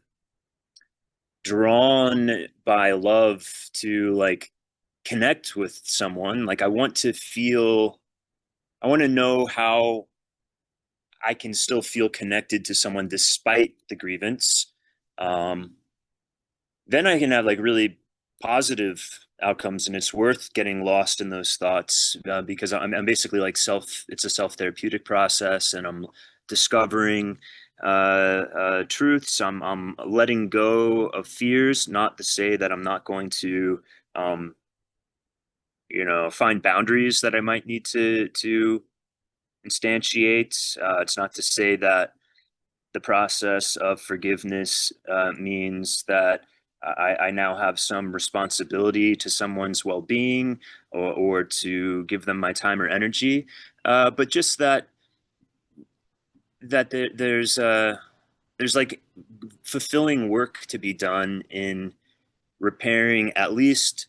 S8: drawn by love to like connect with someone, like I want to know how I can still feel connected to someone despite the grievance. Then I can have like really positive outcomes, and it's worth getting lost in those thoughts because I'm basically like it's a self-therapeutic process, and I'm discovering truths. I'm letting go of fears, not to say that I'm not going to find boundaries that I might need to instantiate. It's not to say that the process of forgiveness means that I now have some responsibility to someone's well-being, or to give them my time or energy, but just that there's like fulfilling work to be done in repairing at least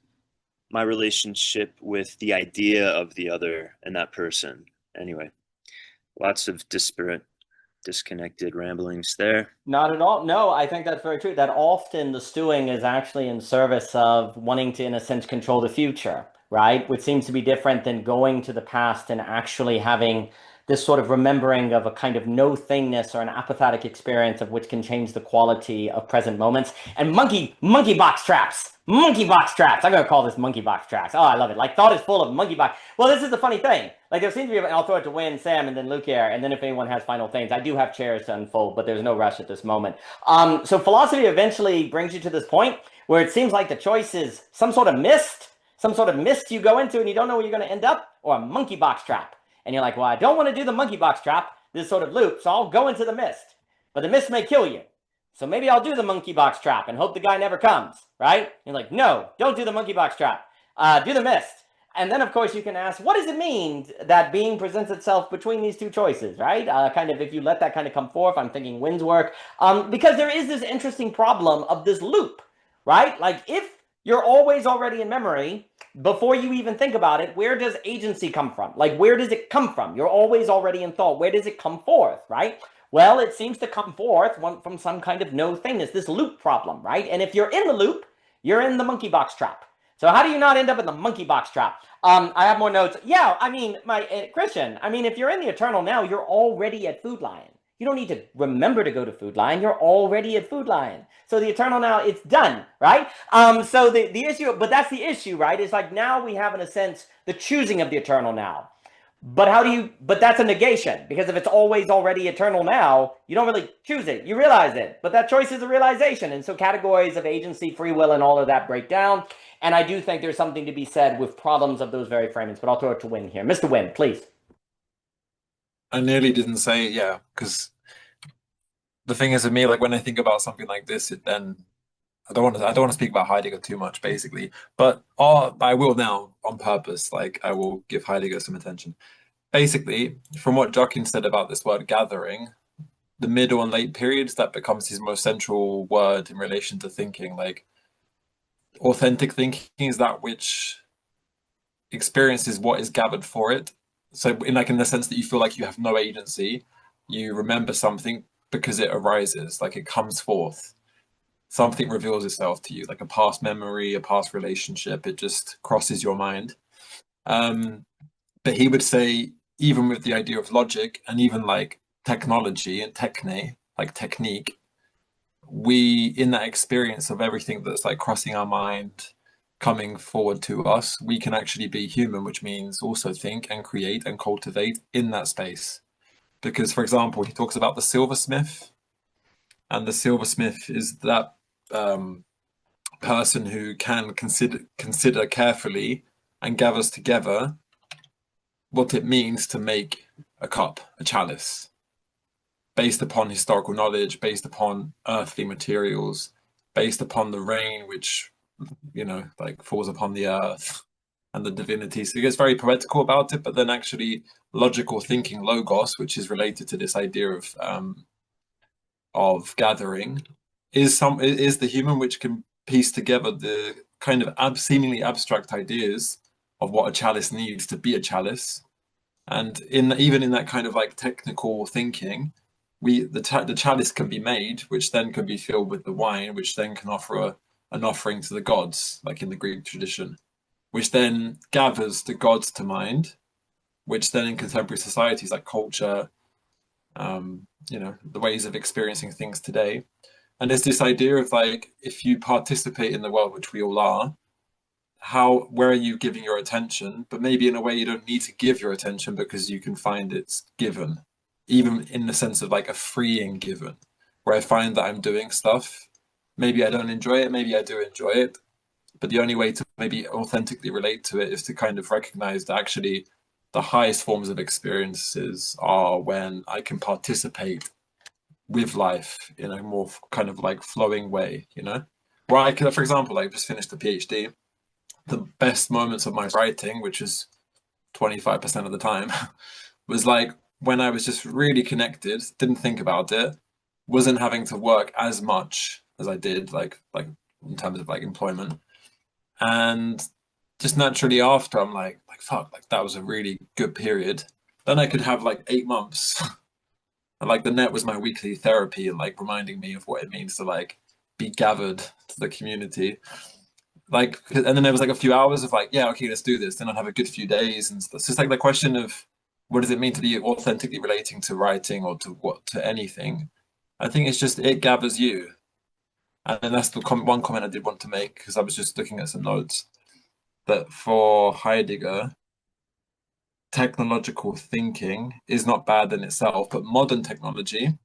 S8: my relationship with the idea of the other and that person. Anyway, lots of disconnected ramblings there.
S1: Not at all. No, I think that's very true. That often the stewing is actually in service of wanting to, in a sense, control the future, right? Which seems to be different than going to the past and actually having this sort of remembering of a kind of no thingness or an apophatic experience of which can change the quality of present moments. And monkey box traps. Monkey box traps. I'm going to call this monkey box traps. Oh, I love it. Like thought is full of monkey box. Well, this is the funny thing. Like there seems to be, and I'll throw it to Winn, Sam, and then Luke here. And then if anyone has final things, I do have chairs to unfold, but there's no rush at this moment. So philosophy eventually brings you to this point where it seems like the choice is some sort of mist you go into and you don't know where you're going to end up, or a monkey box trap. And you're like, well, I don't want to do the monkey box trap, this sort of loop, so I'll go into the mist. But the mist may kill you. So maybe I'll do the monkey box trap and hope the guy never comes, right? You're like, no, don't do the monkey box trap. Do the mist. And then, of course, you can ask, what does it mean that being presents itself between these two choices, right? Kind of if you let that kind of come forth, I'm thinking Winn's work. Because there is this interesting problem of this loop, right? Like if you're always already in memory, before you even think about it, where does agency come from? Like, where does it come from? You're always already in thought. Where does it come forth, right? Well, it seems to come forth from some kind of no thingness, this loop problem, right? And if you're in the loop, you're in the monkey box trap. So how do you not end up in the monkey box trap? I have more notes. Yeah, I mean, Christian, I mean, if you're in the eternal now, you're already at Food Lion. You don't need to remember to go to Food Lion. You're already at Food Lion. So the eternal now, it's done, right? So the issue, but that's the issue, right? It's like now we have, in a sense, the choosing of the eternal now. But that's a negation, because if it's always already eternal now, you don't really choose it. You realize it, but that choice is a realization. And so categories of agency, free will, and all of that break down. And I do think there's something to be said with problems of those very framings, but I'll throw it to Winn here. Mr. Winn, please.
S5: I nearly didn't say, yeah, because the thing is with me, like when I think about something like this, then I don't want to speak about Heidegger too much, basically, but I will now on purpose. Like I will give Heidegger some attention. Basically, from what Joachim said about this word gathering, the middle and late periods, that becomes his most central word in relation to thinking. Like authentic thinking is that which experiences what is gathered for it. So in the sense that you feel like you have no agency, you remember something because it arises, like it comes forth. Something reveals itself to you, like a past memory, a past relationship. It just crosses your mind. But he would say, even with the idea of logic and even like technology and techne, like technique, we, in that experience of everything that's like crossing our mind, coming forward to us, we can actually be human, which means also think and create and cultivate in that space. Because, for example, he talks about the silversmith, and the silversmith is that person who can consider carefully and gathers together what it means to make a cup, a chalice. based upon historical knowledge, based upon earthly materials, based upon the rain which, you know, like falls upon the earth and the divinity. So he gets very poetical about it, but then actually logical thinking, logos, which is related to this idea of gathering, is the human which can piece together the kind of seemingly abstract ideas of what a chalice needs to be a chalice. And even in that kind of like technical thinking, the chalice can be made, which then can be filled with the wine, which then can offer an offering to the gods, like in the Greek tradition, which then gathers the gods to mind, which then in contemporary societies like culture, you know, the ways of experiencing things today. And there's this idea of like, if you participate in the world, which we all are, where are you giving your attention? But maybe in a way you don't need to give your attention because you can find it's given, even in the sense of like a freeing given, where I find that I'm doing stuff. Maybe I don't enjoy it, maybe I do enjoy it. But the only way to maybe authentically relate to it is to kind of recognize that actually the highest forms of experiences are when I can participate with life in a more kind of like flowing way, you know? Where I could, for example, I just finished a PhD. The best moments of my writing, which is 25% of the time, was like when I was just really connected, didn't think about it, wasn't having to work as much as I did, like in terms of like employment. And just naturally after, I'm like fuck, like that was a really good period. Then I could have like 8 months. And like the net was my weekly therapy and like reminding me of what it means to like be gathered to the community. Like, and then there was like a few hours of like, yeah, okay, let's do this. Then I'd have a good few days and stuff. So it's like the question of what does it mean to be authentically relating to writing or to anything? I think it's just, it gathers you. And then that's the one comment I did want to make, because I was just looking at some notes, that for Heidegger, technological thinking is not bad in itself, but modern technology,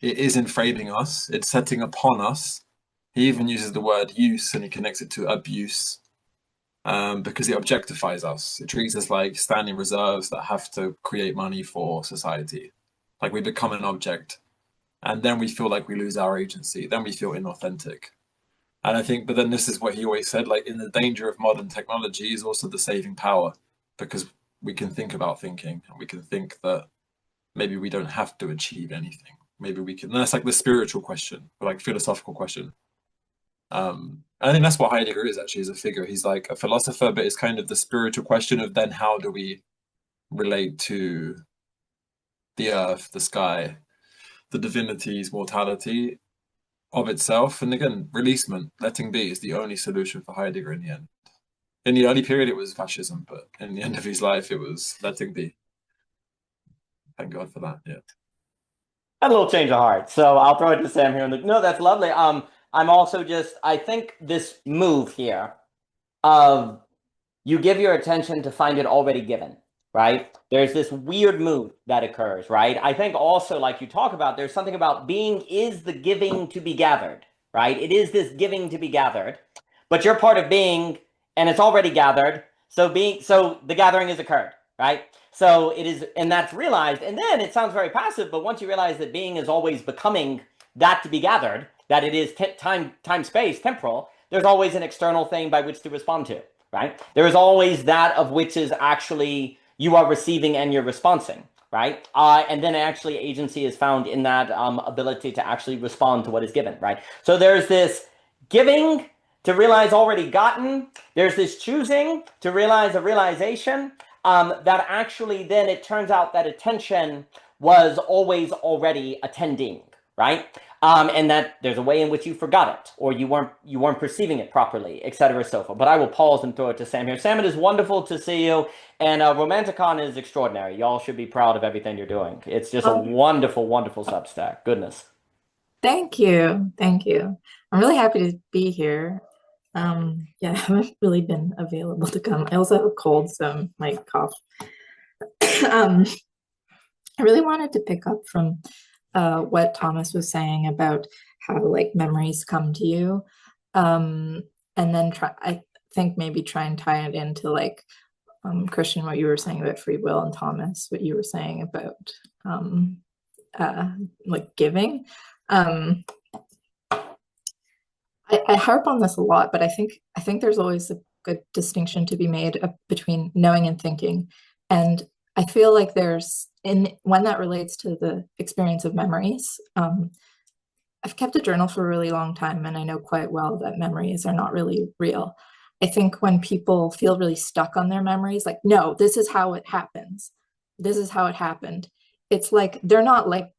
S5: it is enframing us, it's setting upon us. He even uses the word use and he connects it to abuse, because it objectifies us. It treats us like standing reserves that have to create money for society. Like we become an object. And then we feel like we lose our agency. Then we feel inauthentic. And I think, but then this is what he always said, like in the danger of modern technology is also the saving power, because we can think about thinking and we can think that maybe we don't have to achieve anything. Maybe we can, and that's like the spiritual question, or like philosophical question. I think that's what Heidegger is actually as a figure. He's like a philosopher, but it's kind of the spiritual question of then how do we relate to the earth, the sky, the divinity's mortality of itself. And again, releasement, letting be is the only solution for Heidegger in the end. In the early period, it was fascism, but in the end of his life, it was letting be. Thank God for that, yeah.
S1: Had a little change of heart. So I'll throw it to Sam here. No, that's lovely. I'm also just, I think this move here of you give your attention to find it already given, right? There's this weird move that occurs, right? I think also, like you talk about, there's something about being is the giving to be gathered, right? It is this giving to be gathered, but you're part of being and it's already gathered. So the gathering has occurred, right? So it is, and that's realized. And then it sounds very passive, but once you realize that being is always becoming that to be gathered, that it is time, space, temporal, there's always an external thing by which to respond to, right? There is always that of which is actually you are receiving and you're responding, right? And then actually agency is found in that ability to actually respond to what is given, right? So there's this giving to realize already gotten. There's this choosing to realize a realization that actually then it turns out that attention was always already attending, right? And that there's a way in which you forgot it, or you weren't perceiving it properly, et cetera, so forth. But I will pause and throw it to Sam here. Sam, it is wonderful to see you, and Romanticon is extraordinary. Y'all should be proud of everything you're doing. It's just a wonderful, wonderful Substack. Goodness.
S9: Thank you. I'm really happy to be here. Yeah, I haven't really been available to come. I also have a cold, so I might cough. I really wanted to pick up from what Thomas was saying about how like memories come to you, and then I think maybe try and tie it into like Christian, what you were saying about free will, and Thomas, what you were saying about like giving. I harp on this a lot, but I think there's always a good distinction to be made between knowing and thinking. And I feel like when that relates to the experience of memories, I've kept a journal for a really long time, and I know quite well that memories are not really real. I think when people feel really stuck on their memories, like, no, this is how it happens. This is how it happened. It's like, they're not like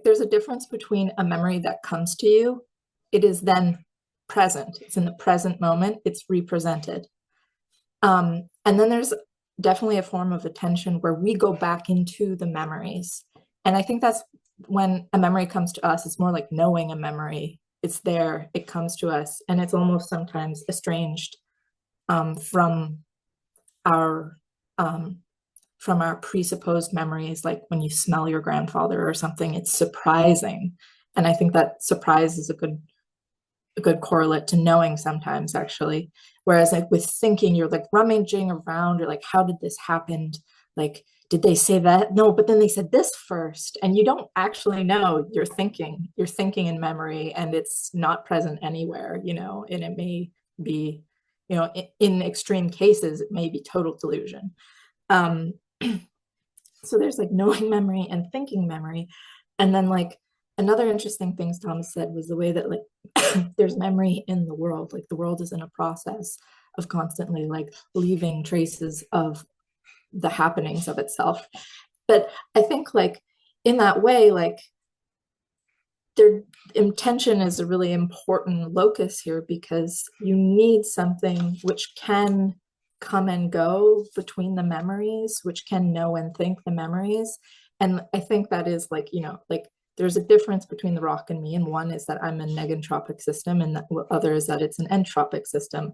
S9: there's a difference between a memory that comes to you. It is then present. It's in the present moment. It's represented. And then there's definitely a form of attention where we go back into the memories. And I think that's when a memory comes to us. It's more like knowing a memory. It's there, it comes to us, and it's almost sometimes estranged from our presupposed memories. Like when you smell your grandfather or something, it's surprising. And I think that surprise is a good correlate to knowing sometimes, actually. Whereas like with thinking, you're like rummaging around, you're like, how did this happen? Like, did they say that? No, but then they said this first. And you don't actually know. You're thinking in memory, and it's not present anywhere, and it may be, in extreme cases, it may be total delusion. So there's like knowing memory and thinking memory. And then like another interesting thing Thomas said was the way that like there's memory in the world. Like the world is in a process of constantly like leaving traces of the happenings of itself. But I think like in that way, like their intention is a really important locus here, because you need something which can come and go between the memories, which can know and think the memories. And I think that is like, like there's a difference between the rock and me. And one is that I'm a negentropic system, and the other is that it's an entropic system.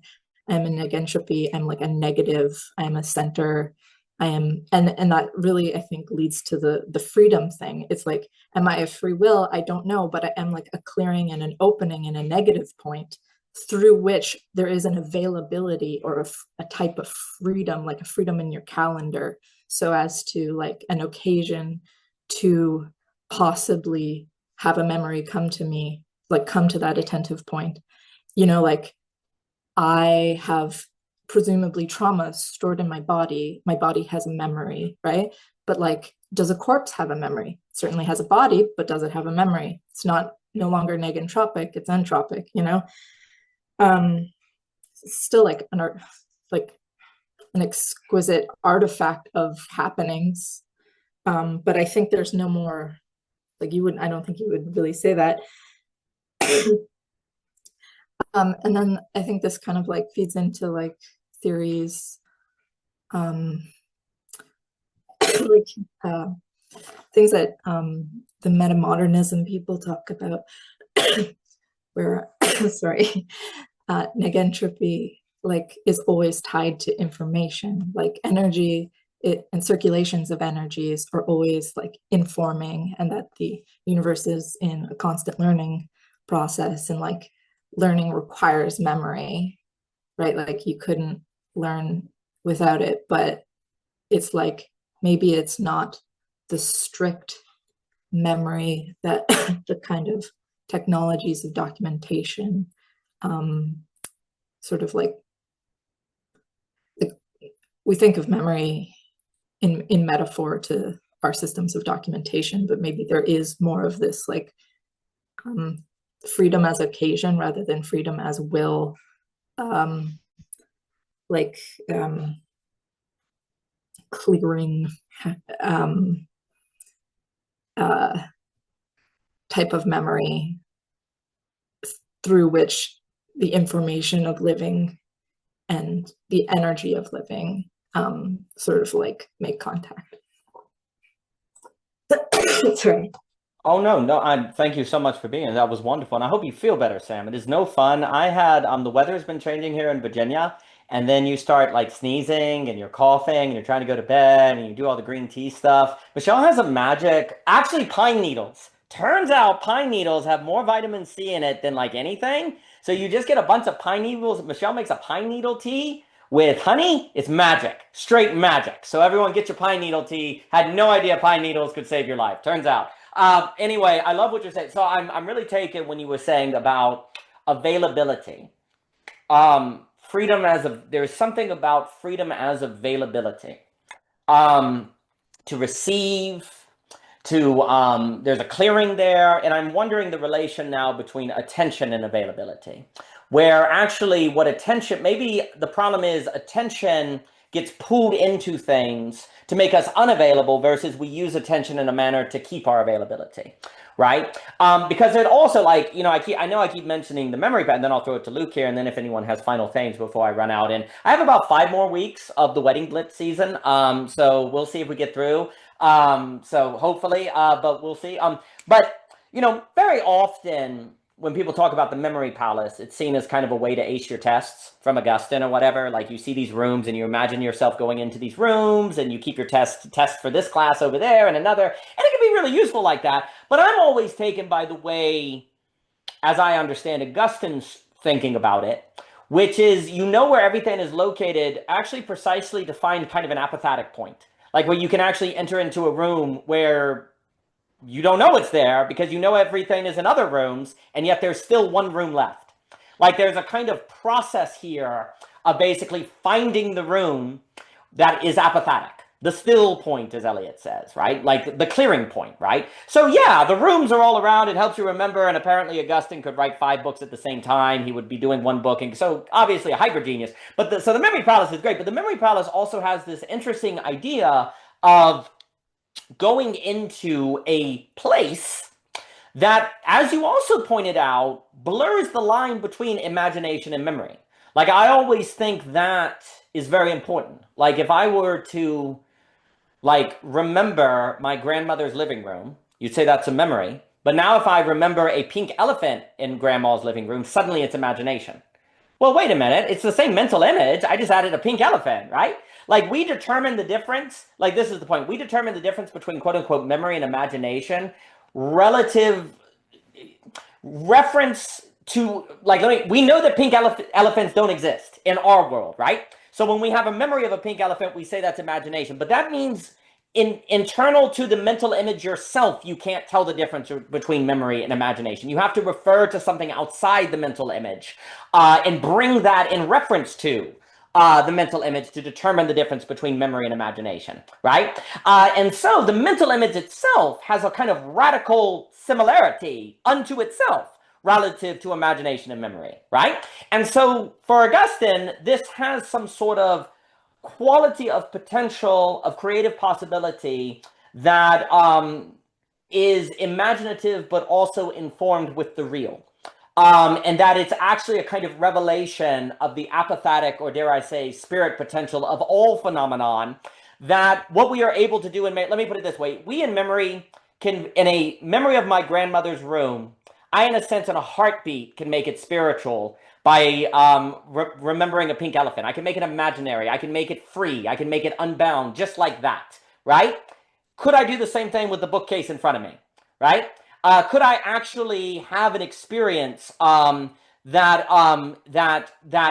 S9: I'm a negentropy, I'm like a negative, I'm a center. I am, and that really, I think, leads to the freedom thing. It's like, am I a free will? I don't know, but I am like a clearing and an opening and a negative point through which there is an availability or a type of freedom, like a freedom in your calendar, so as to like an occasion to possibly have a memory come to me, like come to that attentive point. Like I have presumably traumas stored in my body has a memory, right? But like, does a corpse have a memory? It certainly has a body, but does it have a memory? It's no longer negentropic, it's entropic, It's still like an exquisite artifact of happenings. But I think there's no more, like I don't think you would really say that. And then I think this kind of like feeds into like theories, like things that the metamodernism people talk about, where sorry, negentropy like is always tied to information, like energy and circulations of energies are always like informing, and that the universe is in a constant learning process, and like learning requires memory, right? Like you couldn't learn without it, but it's like maybe it's not the strict memory that the kind of technologies of documentation sort of like we think of memory in metaphor to our systems of documentation, but maybe there is more of this like freedom as occasion rather than freedom as will, like clearing type of memory through which the information of living and the energy of living sort of like make contact. Sorry.
S1: Oh, no. Thank you so much for being here. That was wonderful. And I hope you feel better, Sam. It is no fun. I had, the weather's been changing here in Virginia, and then you start like sneezing and you're coughing and you're trying to go to bed and you do all the green tea stuff. Michelle has a actually pine needles. Turns out pine needles have more vitamin C in it than like anything. So you just get a bunch of pine needles. Michelle makes a pine needle tea With honey, it's magic, straight magic. So everyone get your pine needle tea. Had no idea pine needles could save your life. Turns out. Anyway, I love what you're saying. So I'm really taken when you were saying about availability. There's something about freedom as availability. To receive, there's a clearing there, and I'm wondering the relation now between attention and availability, where actually maybe the problem is attention gets pulled into things to make us unavailable versus we use attention in a manner to keep our availability, right? Because it also, like, you know, I know I keep mentioning the memory pattern, then I'll throw it to Luke here, and then if anyone has final things before I run out. And I have about 5 more weeks of the wedding blitz season, so we'll see if we get through. So hopefully, but we'll see. But, you know, very often when people talk about the memory palace, it's seen as kind of a way to ace your tests from Augustine or whatever. Like you see these rooms and you imagine yourself going into these rooms and you keep your test for this class over there and another. And it can be really useful like that. But I'm always taken by the way, as I understand Augustine's thinking about it, which is, you know, where everything is located actually precisely to find kind of an apophatic point. Like where you can actually enter into a room where you don't know it's there because you know everything is in other rooms, and yet there's still one room left. Like there's a kind of process here of basically finding the room that is apophatic. The still point, as Eliot says, right? Like the clearing point, right? So yeah, the rooms are all around. It helps you remember. And apparently Augustine could write 5 books at the same time. He would be doing one book. And so obviously a hyper genius. But so the memory palace is great. But the memory palace also has this interesting idea of going into a place that, as you also pointed out, blurs the line between imagination and memory. Like I always think that is very important. Like if I were to remember my grandmother's living room, you'd say that's a memory. But now if I remember a pink elephant in grandma's living room, suddenly it's imagination. Well, wait a minute. It's the same mental image. I just added a pink elephant, right? Like we determine the difference. Like this is the point. We determine the difference between quote unquote memory and imagination relative reference to, like, we know that pink elephants don't exist in our world, right? So when we have a memory of a pink elephant, we say that's imagination. But that means internal to the mental image yourself, you can't tell the difference between memory and imagination. You have to refer to something outside the mental image and bring that in reference to the mental image to determine the difference between memory and imagination, right? And so the mental image itself has a kind of radical similarity unto itself relative to imagination and memory, right? And so for Augustine, this has some sort of quality of potential, of creative possibility that is imaginative, but also informed with the real. And that it's actually a kind of revelation of the apophatic, or dare I say, spirit potential of all phenomenon, that what we are able to do let me put it this way, we in memory can, in a memory of my grandmother's room, I, in a sense, in a heartbeat, can make it spiritual by remembering a pink elephant. I can make it imaginary. I can make it free. I can make it unbound, just like that, right? Could I do the same thing with the bookcase in front of me, right? Could I actually have an experience that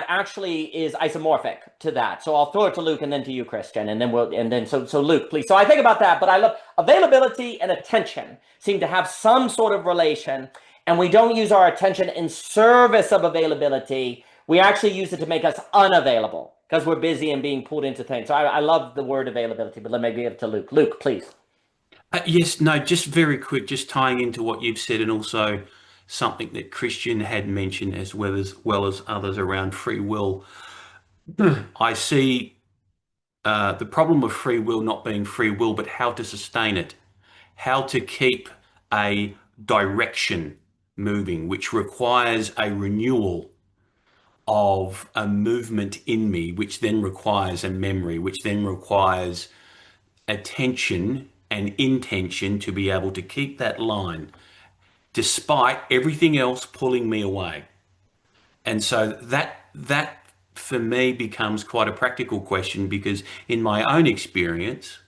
S1: actually is isomorphic to that? So I'll throw it to Luke and then to you, Christian, and then so Luke, please. So I think about that, but I love availability and attention seem to have some sort of relation. And we don't use our attention in service of availability. We actually use it to make us unavailable because we're busy and being pulled into things. So I love the word availability, but let me give it to Luke. Luke, please.
S2: Yes, no, just very quick, just tying into what you've said, and also something that Christian had mentioned as well as others around free will. I see the problem of free will not being free will, but how to sustain it, how to keep a direction moving, which requires a renewal of a movement in me, which then requires a memory, which then requires attention and intention to be able to keep that line despite everything else pulling me away. And so that for me becomes quite a practical question, because in my own experience,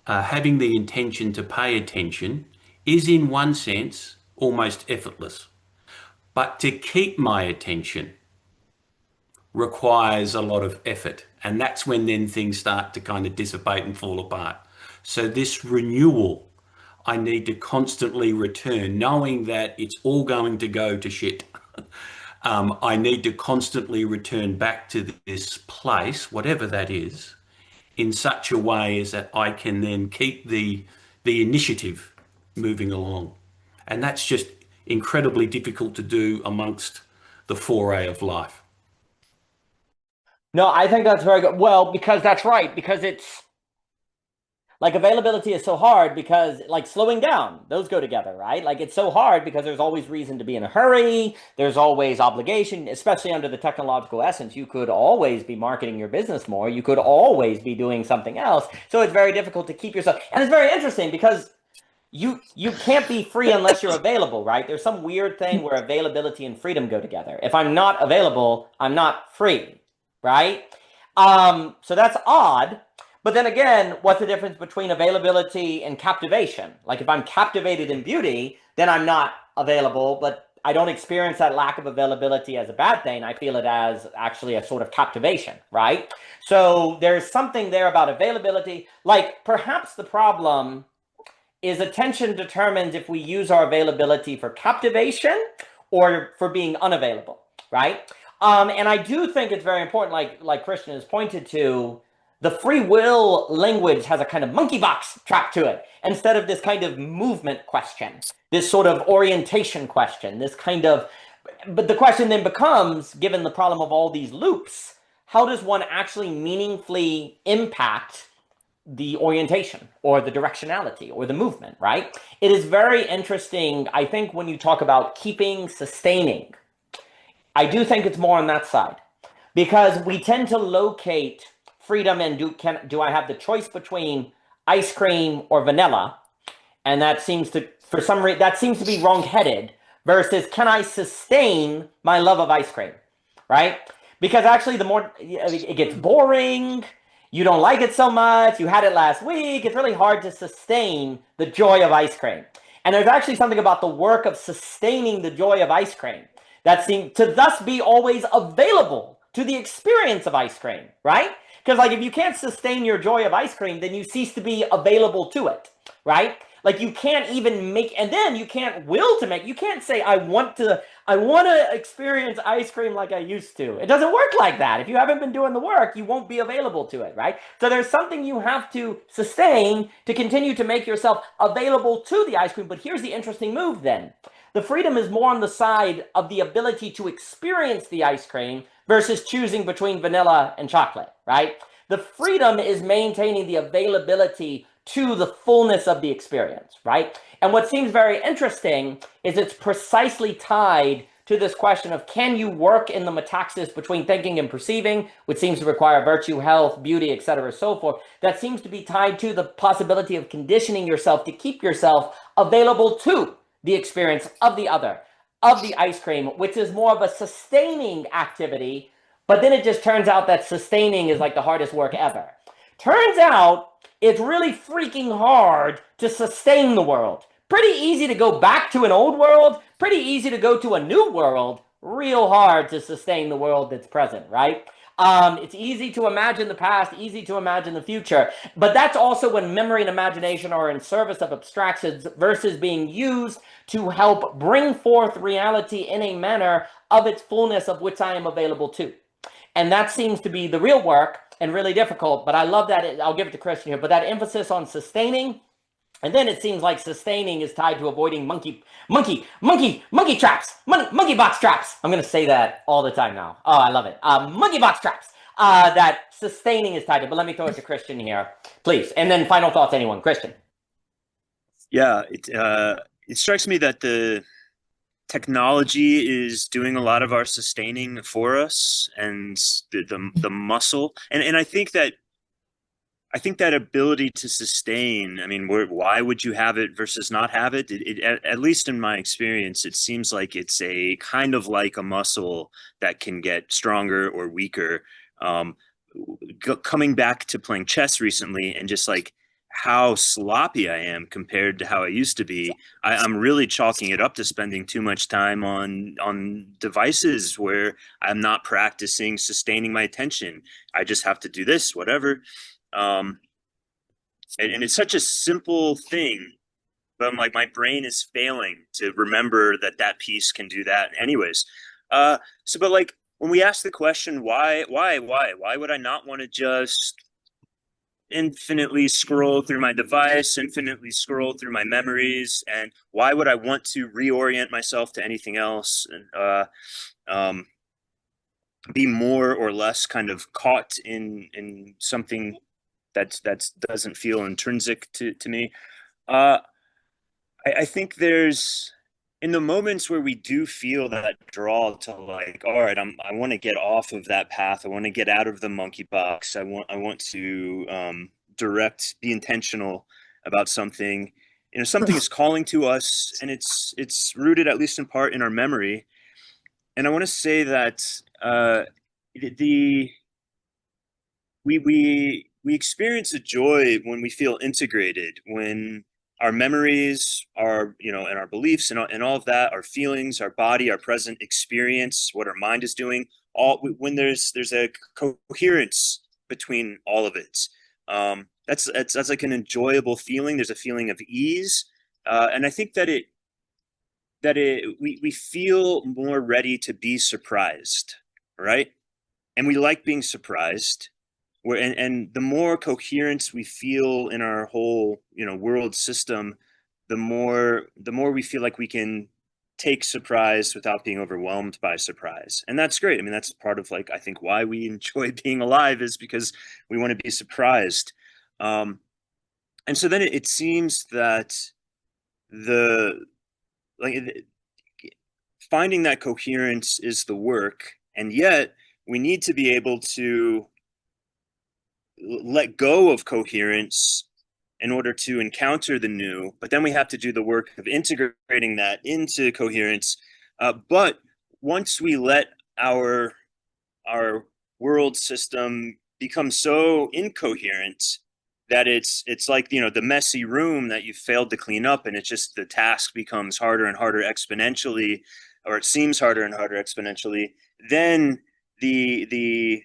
S2: having the intention to pay attention is in one sense almost effortless. But to keep my attention requires a lot of effort. And that's when then things start to kind of dissipate and fall apart. So this renewal, I need to constantly return, knowing that it's all going to go to shit. I need to constantly return back to this place, whatever that is, in such a way as that I can then keep the initiative moving along. And that's just incredibly difficult to do amongst the foray of life.
S1: No, I think that's very good. Well, because that's right, because it's like availability is so hard because like slowing down, those go together, right? Like it's so hard because there's always reason to be in a hurry. There's always obligation, especially under the technological essence. You could always be marketing your business more. You could always be doing something else. So it's very difficult to keep yourself. And it's very interesting because you can't be free unless you're available, right? There's some weird thing where availability and freedom go together. If I'm not available, I'm not free, right? So that's odd. But then again, what's the difference between availability and captivation? Like if I'm captivated in beauty, then I'm not available, but I don't experience that lack of availability as a bad thing. I feel it as actually a sort of captivation, right? So there's something there about availability. Like perhaps the problem is attention determines if we use our availability for captivation or for being unavailable, right? And I do think it's very important, like Christian has pointed to, the free will language has a kind of monkey box trap to it, instead of this kind of movement question, this sort of orientation question, this kind of, but the question then becomes, given the problem of all these loops, how does one actually meaningfully impact the orientation or the directionality or the movement, right? It is very interesting, I think, when you talk about keeping, sustaining. I do think it's more on that side because we tend to locate freedom and do I have the choice between ice cream or vanilla? And that seems to, for some reason, that seems to be wrong-headed versus can I sustain my love of ice cream, right? Because actually the more it gets boring, you don't like it so much, you had it last week, it's really hard to sustain the joy of ice cream. And there's actually something about the work of sustaining the joy of ice cream that seems to thus be always available to the experience of ice cream, right? Because like if you can't sustain your joy of ice cream, then you cease to be available to it, right? Like you can't even make, and then you can't will to make, you can't say, I want to experience ice cream like I used to. It doesn't work like that. If you haven't been doing the work, you won't be available to it, right? So there's something you have to sustain to continue to make yourself available to the ice cream. But here's the interesting move then. The freedom is more on the side of the ability to experience the ice cream versus choosing between vanilla and chocolate, right? The freedom is maintaining the availability to the fullness of the experience, right? And what seems very interesting is it's precisely tied to this question of can you work in the metaxis between thinking and perceiving, which seems to require virtue, health, beauty, etc., so forth. That seems to be tied to the possibility of conditioning yourself to keep yourself available to the experience of the other, of the ice cream, which is more of a sustaining activity. But then it just turns out that sustaining is like the hardest work ever. Turns out it's really freaking hard to sustain the world. Pretty easy to go back to an old world, pretty easy to go to a new world, real hard to sustain the world that's present, right? It's easy to imagine the past, easy to imagine the future, but that's also when memory and imagination are in service of abstractions versus being used to help bring forth reality in a manner of its fullness of which I am available to. And that seems to be the real work and really difficult, but I love that. I'll give it to Christian here, but that emphasis on sustaining, and then it seems like sustaining is tied to avoiding monkey traps, monkey box traps. I'm going to say that all the time now. Oh, I love it. Monkey box traps. That sustaining is tied to, but let me throw it to Christian here, please. And then final thoughts, anyone. Christian.
S8: Yeah, it strikes me that the technology is doing a lot of our sustaining for us, and the muscle, and I think that ability to sustain, I mean, why would you have it versus not have it? At least in my experience, it seems like it's a kind of like a muscle that can get stronger or weaker. Coming back to playing chess recently and just like how sloppy I am compared to how I used to be. I'm really chalking it up to spending too much time on devices where I'm not practicing sustaining my attention. I just have to do this, whatever. And it's such a simple thing, but I'm like, my brain is failing to remember that piece can do that anyways. But like, when we ask the question, why would I not want to just infinitely scroll through my device, infinitely scroll through my memories, and why would I want to reorient myself to anything else and be more or less kind of caught in something that doesn't feel intrinsic to me? I think there's, in the moments where we do feel that draw to like, all right, I want to get off of that path. I want to get out of the monkey box. I want to be intentional about something. You know, something is calling to us, and it's rooted, at least in part, in our memory. And I want to say that we experience a joy when we feel integrated, when our memories, and our beliefs and all of that, our feelings, our body, our present experience, what our mind is doing, when there's a coherence between all of it. That's like an enjoyable feeling. There's a feeling of ease, and I think that we feel more ready to be surprised, right? And we like being surprised. And the more coherence we feel in our whole, world system, the more we feel like we can take surprise without being overwhelmed by surprise. And that's great. I mean, that's part of, like, I think why we enjoy being alive, is because we want to be surprised. And so then it seems that finding that coherence is the work, and yet we need to be able to let go of coherence in order to encounter the new, but then we have to do the work of integrating that into coherence. But once we let our world system become so incoherent that it's like, the messy room that you failed to clean up, and it's just, the task becomes harder and harder exponentially, or it seems harder and harder exponentially, then the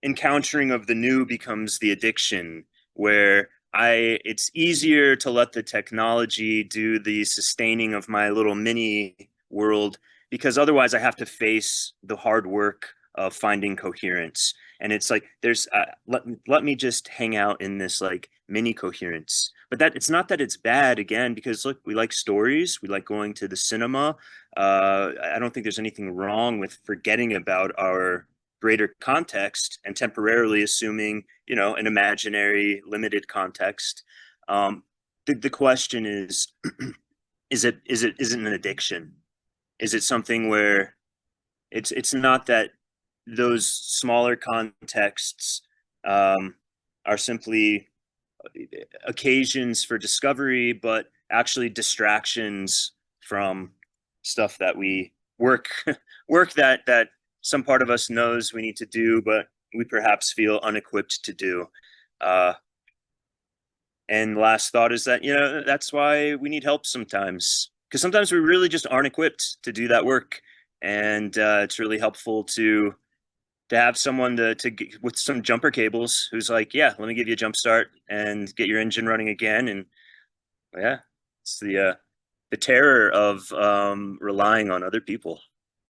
S8: encountering of the new becomes the addiction, where it's easier to let the technology do the sustaining of my little mini world, because otherwise I have to face the hard work of finding coherence. And it's like, there's let me just hang out in this, like, mini coherence. But that, it's not that it's bad, again, because look, we like stories, we like going to the cinema. I don't think there's anything wrong with forgetting about our greater context and temporarily assuming, an imaginary limited context. The question is, is it an addiction? Is it something where it's not that those smaller contexts are simply occasions for discovery, but actually distractions from stuff that we work that some part of us knows we need to do, but we perhaps feel unequipped to do. And last thought is that, that's why we need help sometimes, because sometimes we really just aren't equipped to do that work. And it's really helpful to have someone to get, with some jumper cables, who's like, yeah, let me give you a jump start and get your engine running again. And yeah, it's the terror of relying on other people.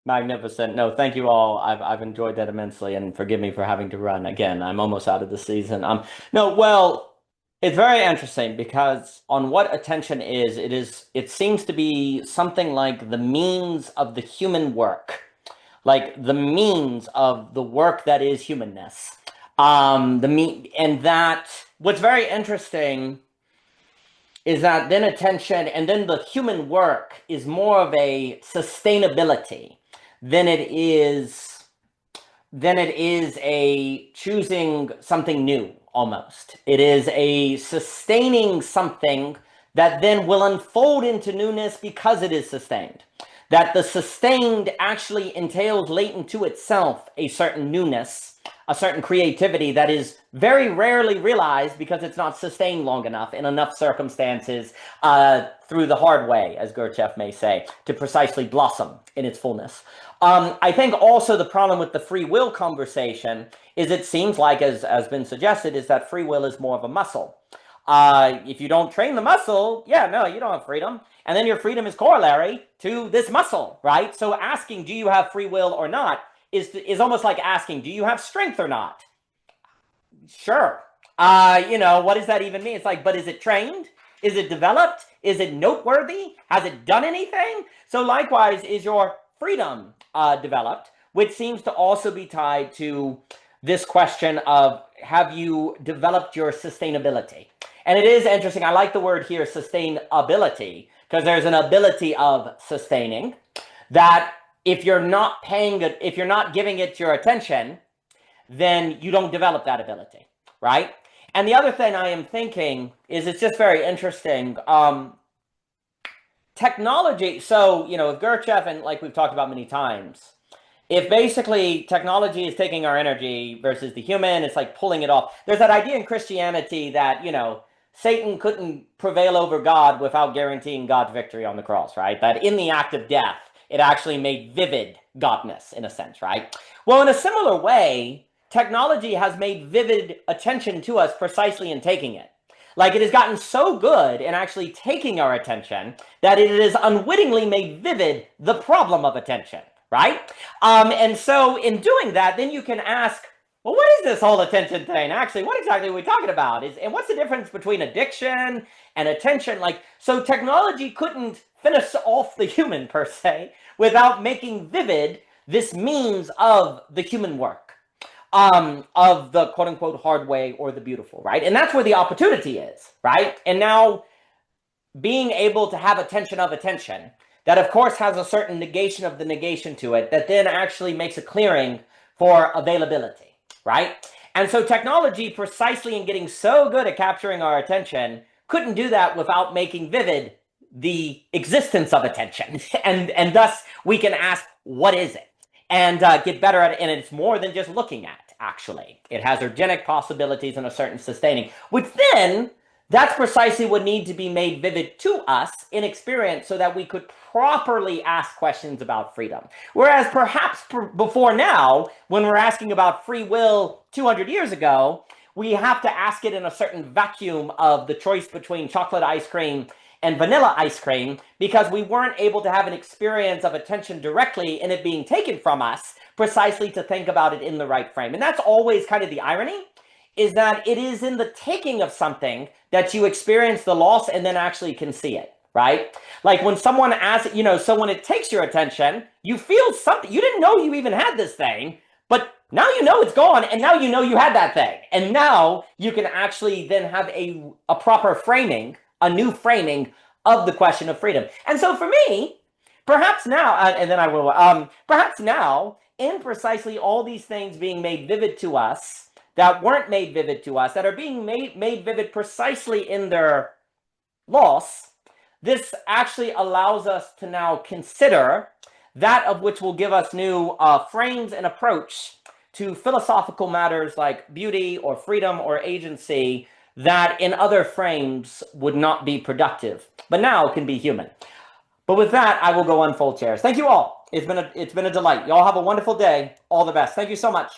S1: Magnificent. No, thank you all. I've enjoyed that immensely, and forgive me for having to run again. I'm almost out of the season. No, well, it's very interesting, because on what attention is, it seems to be something like the means of the human work, like the means of the work that is humanness. And that what's very interesting is that then attention and then the human work is more of a sustainability than it is a choosing something new. Almost, it is a sustaining something that then will unfold into newness because it is sustained. That the sustained actually entails latent to itself a certain newness, a certain creativity that is very rarely realized because it's not sustained long enough in enough circumstances through the hard way, as Gurdjieff may say, to precisely blossom in its fullness. I think also the problem with the free will conversation is it seems like, as has been suggested, is that free will is more of a muscle. If you don't train the muscle, yeah, no, you don't have freedom. And then your freedom is corollary to this muscle, right? So asking, do you have free will or not, is almost like asking, do you have strength or not? Sure. What does that even mean? It's like, but is it trained? Is it developed? Is it noteworthy? Has it done anything? So likewise, is your freedom developed, which seems to also be tied to this question of, have you developed your sustainability? And it is interesting. I like the word here, sustainability, because there's an ability of sustaining that if you're not paying it, if you're not giving it your attention, then you don't develop that ability, right? And the other thing I am thinking is, it's just very interesting. Technology, so, if Gurdjieff, and like we've talked about many times, if basically technology is taking our energy versus the human, it's like pulling it off. There's that idea in Christianity that, Satan couldn't prevail over God without guaranteeing God's victory on the cross, right? That in the act of death, it actually made vivid godness, in a sense, right? Well, in a similar way, technology has made vivid attention to us precisely in taking it. Like, it has gotten so good in actually taking our attention that it has unwittingly made vivid the problem of attention, right? And so in doing that, then you can ask, well, what is this whole attention thing? Actually, what exactly are we talking about? And what's the difference between addiction and attention? Like, so technology couldn't finish off the human, per se, without making vivid this means of the human work, of the quote-unquote hard way or the beautiful, right? And that's where the opportunity is, right? And now being able to have attention of attention, that of course has a certain negation of the negation to it, that then actually makes a clearing for availability, right? And so technology, precisely in getting so good at capturing our attention, couldn't do that without making vivid the existence of attention. And thus we can ask, what is it? And get better at it. And it's more than just looking at, actually. It has organic possibilities and a certain sustaining, which then, that's precisely what needs to be made vivid to us in experience so that we could properly ask questions about freedom. Whereas perhaps before now, when we're asking about free will 200 years ago, we have to ask it in a certain vacuum of the choice between chocolate ice cream and vanilla ice cream, because we weren't able to have an experience of attention directly in it being taken from us, precisely to think about it in the right frame. And that's always kind of the irony, is that it is in the taking of something that you experience the loss and then actually can see it, right? Like when someone asks, so when it takes your attention, you feel something. You didn't know you even had this thing, but now you know it's gone, and now you know you had that thing. And now you can actually then have a proper framing, a new framing of the question of freedom. And so for me, perhaps now, and then I will, perhaps now, in precisely all these things being made vivid to us, that weren't made vivid to us, that are being made vivid precisely in their loss, this actually allows us to now consider that of which will give us new frames and approach to philosophical matters like beauty or freedom or agency that in other frames would not be productive, but now can be human. But with that, I will go unfold chairs. Thank you all. It's been a delight. Y'all have a wonderful day. All the best. Thank you so much.